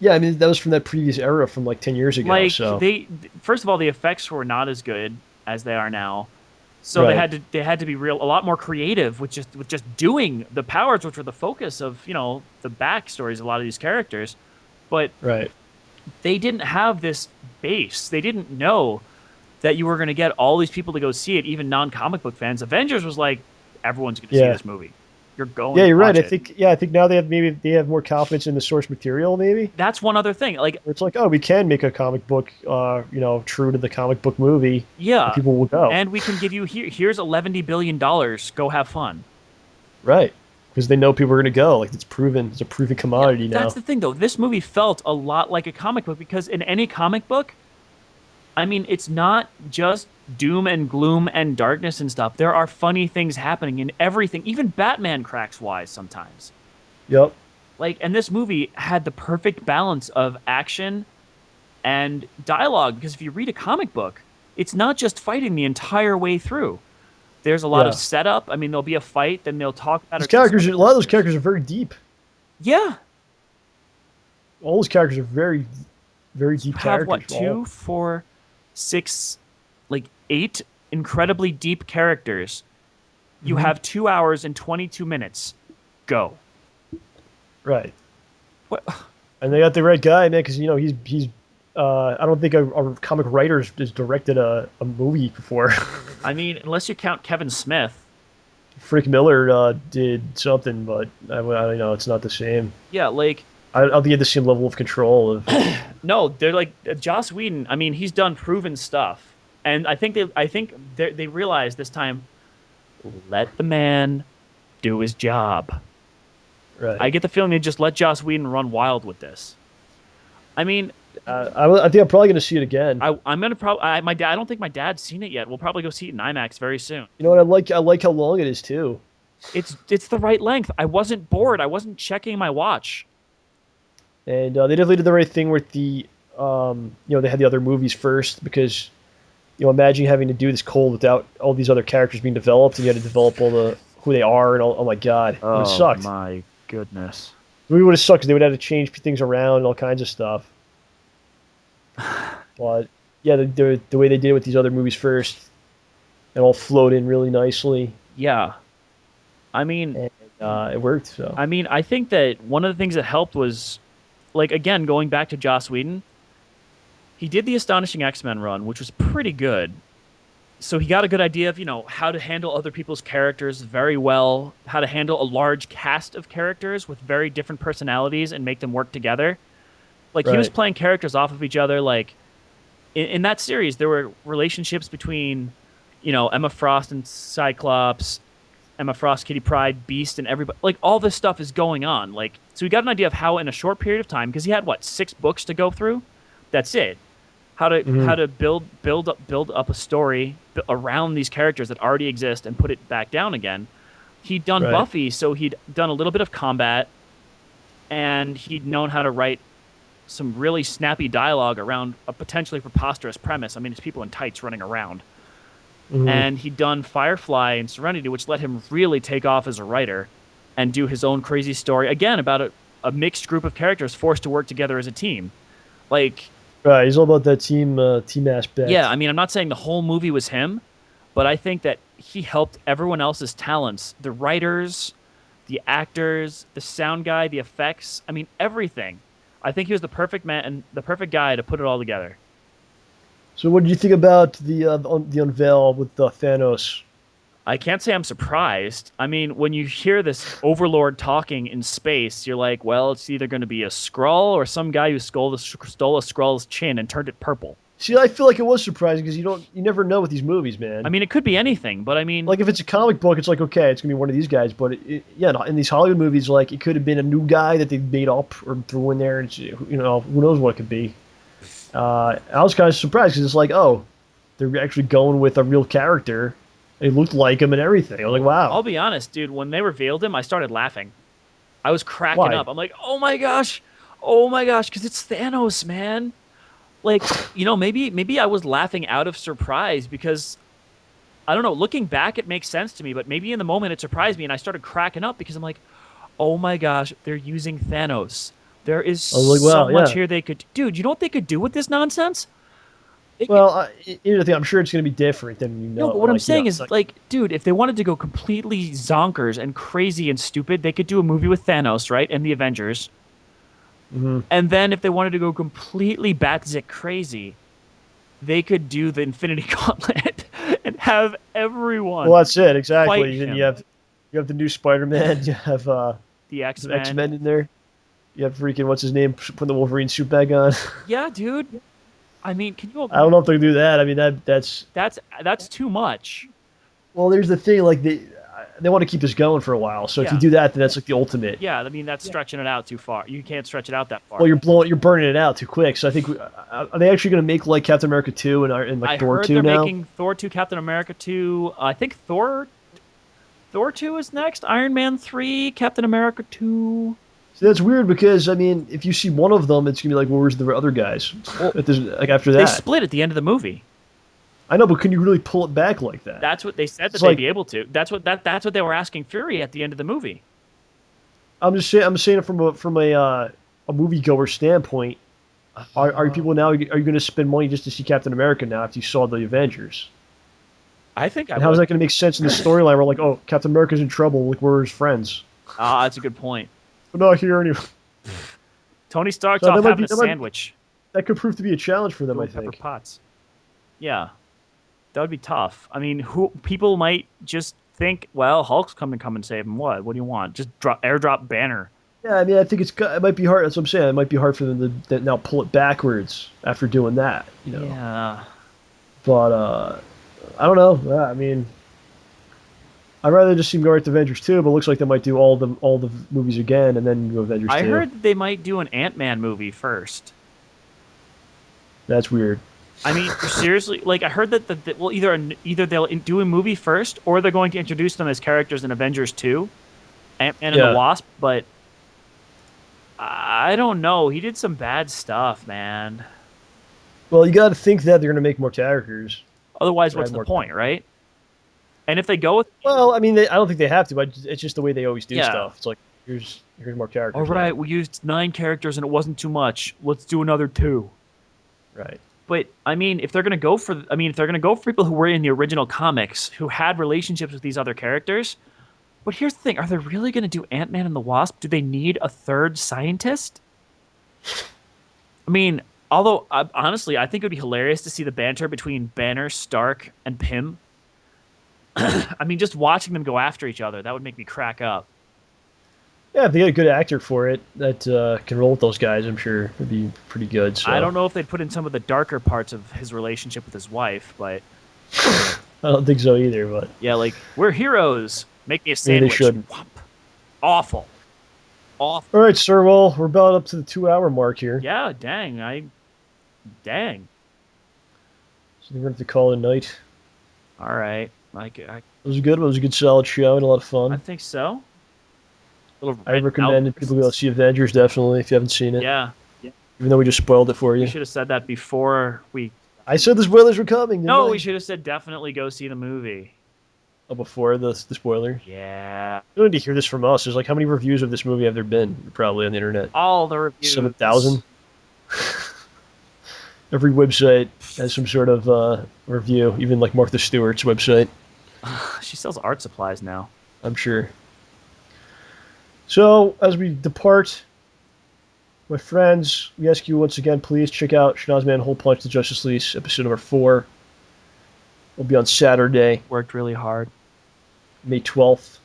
Yeah, I mean that was from that previous era from like 10 years ago. Like So first of all, the effects were not as good as they are now. So right, they had to be real a lot more creative with just doing the powers, which were the focus of, the backstories of a lot of these characters. But right. they didn't have this base. They didn't know that you were going to get all these people to go see it, even non-comic book fans. Avengers was like, everyone's going to see Yeah, this movie. You're going yeah. to You're right. watch I it. think I think now they have more confidence in the source material. Maybe That's one other thing. Like, where it's like, oh, we can make a comic book, true to the comic book movie, and yeah, people will go. and we can give you here's $11 billion. Go have fun. Right. Because they know people are going to go. Like it's proven. It's a proven Yeah, commodity that's now. the thing though. This movie felt a lot like a comic book because in any comic book, I mean, it's not just doom and gloom and darkness and stuff. There are funny things happening in everything. Even Batman cracks wise sometimes. Yep. Like, and this movie had the perfect balance of action and dialogue because if you read a comic book, it's not just fighting the entire way through. There's a lot of Yeah. setup. I mean, there'll be a fight, then they'll talk about These it. Some of characters, the a lot of those characters. characters are very deep. Yeah, All those characters are very, very you deep have characters. what, All two, four, six, like eight incredibly deep characters. You hmm have 2 hours and 22 minutes. Go. right. What? And they got the right guy, man, because he's. I don't think a comic writer has directed a movie before. I mean, unless you count Kevin Smith. Frank Miller did something, but I don't know. It's not the same. Yeah, like I don't think he had the same level of control of. no, they're like Joss Whedon. I mean, he's done proven stuff, and I think they realized this time, let the man do his job. Right. I get the feeling they just let Joss Whedon run wild with this. I mean, I think I'm probably going to see it again. I'm gonna probably my dad. I don't think my dad's seen it yet. We'll probably go see it in IMAX very soon. You know what? I like how long it is too. It's the right length. I wasn't bored. I wasn't checking my watch. And they definitely did the right thing with they had the other movies first because, imagine having to do this cold without all these other characters being developed, and you had to develop all the who they are and all. Oh my god, it would have Oh sucked. my goodness. It would have sucked because they would have to change things around and all kinds of stuff. But yeah, the way they did it with these other movies first, it all flowed in really nicely, Yeah. I mean, and it worked. So I think that one of the things that helped was, like, again, going back to Joss Whedon, he did the Astonishing X-Men run, which was pretty good. So he got a good idea of, how to handle other people's characters very well, how to handle a large cast of characters with very different personalities and make them work together. Like, he was right. playing characters off of each other. Like, in that series, there were relationships between, Emma Frost and Cyclops, Emma Frost, Kitty Pryde, Beast, and everybody. Like, all this stuff is going on. Like, so we got an idea of how, in a short period of time, because he had what, 6 books to go through. That's it. How hmm to build up a story around these characters that already exist and put it back down again. He'd done Right. Buffy, so he'd done a little bit of combat, and he'd known how to write some really snappy dialogue around a potentially preposterous premise. I mean, it's people in tights running around. hmm And he'd done Firefly and Serenity, which let him really take off as a writer and do his own crazy story again about a mixed group of characters forced to work together as a team. Like, Right. He's all about that team yeah, aspect. I mean, I'm not saying the whole movie was him, but I think that he helped everyone else's talents, the writers, the actors, the sound guy, the effects. I mean, everything. I think he was the perfect man and the perfect guy to put it all together. So, what did you think about the unveil with Thanos? I can't say I'm surprised. I mean, when you hear this overlord talking in space, you're like, well, it's either going to be a Skrull or some guy who stole a Skrull's chin and turned it purple. See, I feel like it was surprising because you never know with these movies, I man. mean, it could be anything, but I mean, Like if it's a comic book, it's like okay, it's gonna be one of these guys. But yeah, in these Hollywood movies, like it could have been a new guy that they made up or threw in there, and who knows what it could be. I was kind of surprised because it's like, oh, they're actually going with a real character. They looked like him and everything. I was like, wow, I'll be honest, dude. When they revealed him, I started laughing. I was cracking why? up. I'm like, oh my gosh, because it's Thanos, man. like, maybe I was laughing out of surprise because I don't know. Looking back, it makes sense to me, but maybe in the moment it surprised me, and I started cracking up because I'm like, oh my gosh, they're using Thanos. There is I was like, so wow, much yeah. here they could. Dude, you know what they could do with this nonsense? They could, Well, here's the thing. I'm sure it's going to be different than no, but what I'm like saying it's is, like like, dude, if they wanted to go completely zonkers and crazy and stupid, they could do a movie with Thanos, right, and the Avengers. mhm. And then if they wanted to go completely batshit crazy, they could do the Infinity Gauntlet and have everyone Well, that's it fight exactly. Then him. you have the new Spider-Man. You have The some X-Men. X-Men in there. You have freaking what's his name putting the Wolverine suit back on. Yeah, dude. I mean, can you? I don't know if they do that. I mean that's That's too much. well. There's the thing. Like they want to keep this going for a while. So if you Yeah. do that, then that's like the ultimate. Yeah, I mean that's stretching it out too far. You can't stretch it out that far. Well, you're burning it out too quick. So I think are they actually going to make like Captain America 2 and like I Thor heard 2 they're now? making Thor 2, Captain America 2. I think Thor 2 is next. Iron Man 3, Captain America 2. See, that's weird because I mean, if you see one of them, it's gonna be like, well, where's the other guys? Well, Like after they that, split at the end of the movie. I know, but can you really pull it back like that? That's what they said that It's they'd like be able to. That's what they were asking Fury at the end of the movie. I'm saying it from a moviegoer standpoint. Are people now? Are you going to spend money just to see Captain America now after you saw the Avengers? I think I And how is would. that going to make sense in the storyline? We're like, oh, Captain America's in trouble. Like, we're his friends. Ah, that's a good point. But not here anyway. Tony Stark's So off that might having be- a that might- sandwich. That could prove to be a challenge for them, I Doing Pepper think. Potts. Yeah, that would be tough. I mean, who people might just think, well, Hulk's come and save him. What do you want? Just airdrop Banner. Yeah, I mean, I think it might be hard. That's what I'm saying. It might be hard for them to now pull it backwards after doing that. Yeah. But I don't know. Yeah, I mean, I'd rather just see them go right to Avengers 2, but it looks like they might do all the movies again and then go Avengers 2. I heard that they might do an Ant-Man movie first. That's weird. I mean, seriously, like I heard that well, either they'll do a movie first, or they're going to introduce them as characters in Avengers 2, Ant-Man and Yeah. the Wasp. But I don't know. He did some bad stuff, man. Well, you got to think that they're going to make more characters. Otherwise, Right, what's the more point, right? And if they go with, Well, I mean, I don't think they have to, but it's just the way they always do Yeah. stuff. It's like, here's more characters. all right, we used 9 characters and it wasn't too much. Let's do another 2. Right. But I mean, if they're gonna go for people who were in the original comics who had relationships with these other characters, but here's the thing: are they really gonna do Ant-Man and the Wasp? Do they need a third scientist? I mean, although honestly, I think it would be hilarious to see the banter between Banner, Stark, and Pym. I mean, just watching them go after each other—that would make me crack up. Yeah, if they get a good actor for it that can roll with those guys, I'm sure it'd be pretty good. So I don't know if they'd put in some of the darker parts of his relationship with his wife, but I don't think so either. But yeah, like we're heroes. Make me a maybe they sandwich. shouldn't. Whomp. Awful. Awful. All right, sir. Well, we're about up to the 2-hour mark here. Yeah, dang. Dang. So we're going to have to call it a night. All right. It was good. It was a good, solid show and a lot of I fun. think so. I recommend it. People go see Avengers, definitely, if you haven't seen it. Yeah. Even though we just spoiled it for We you. should have said that before we. I said the spoilers were coming. Didn't No, I? we should have said definitely go see the movie. Oh, before the spoilers. Yeah. You don't need to hear this from us. There's like, how many reviews of this movie have there been? Probably on the internet. All the reviews. 7,000. Every website has some sort of review, even like Martha Stewart's website, She sells art supplies now. I'm sure. So, as we depart, my friends, we ask you once again, please check out Schnoz-man HolePunch, the Justice Lease, episode number 4. Will be on Saturday, Worked really hard. May 12th.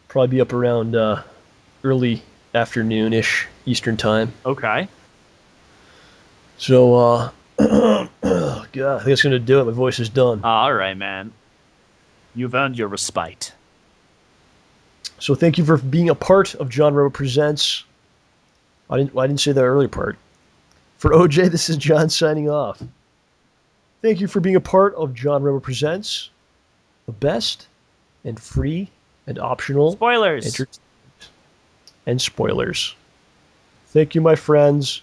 Probably be up around early afternoon-ish Eastern time. Okay. So, God, I think that's going to do it. My voice is done. All right, man. You've earned your respite. So thank you for being a part of JohnRamboPresents. I didn't say the earlier part. For OJ, this is John signing off. Thank you for being a part of JohnRamboPresents, the best and free and optional Spoilers. entertainment and spoilers. Thank you, my friends.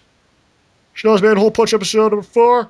Schnoz-man HolePunch episode number 4.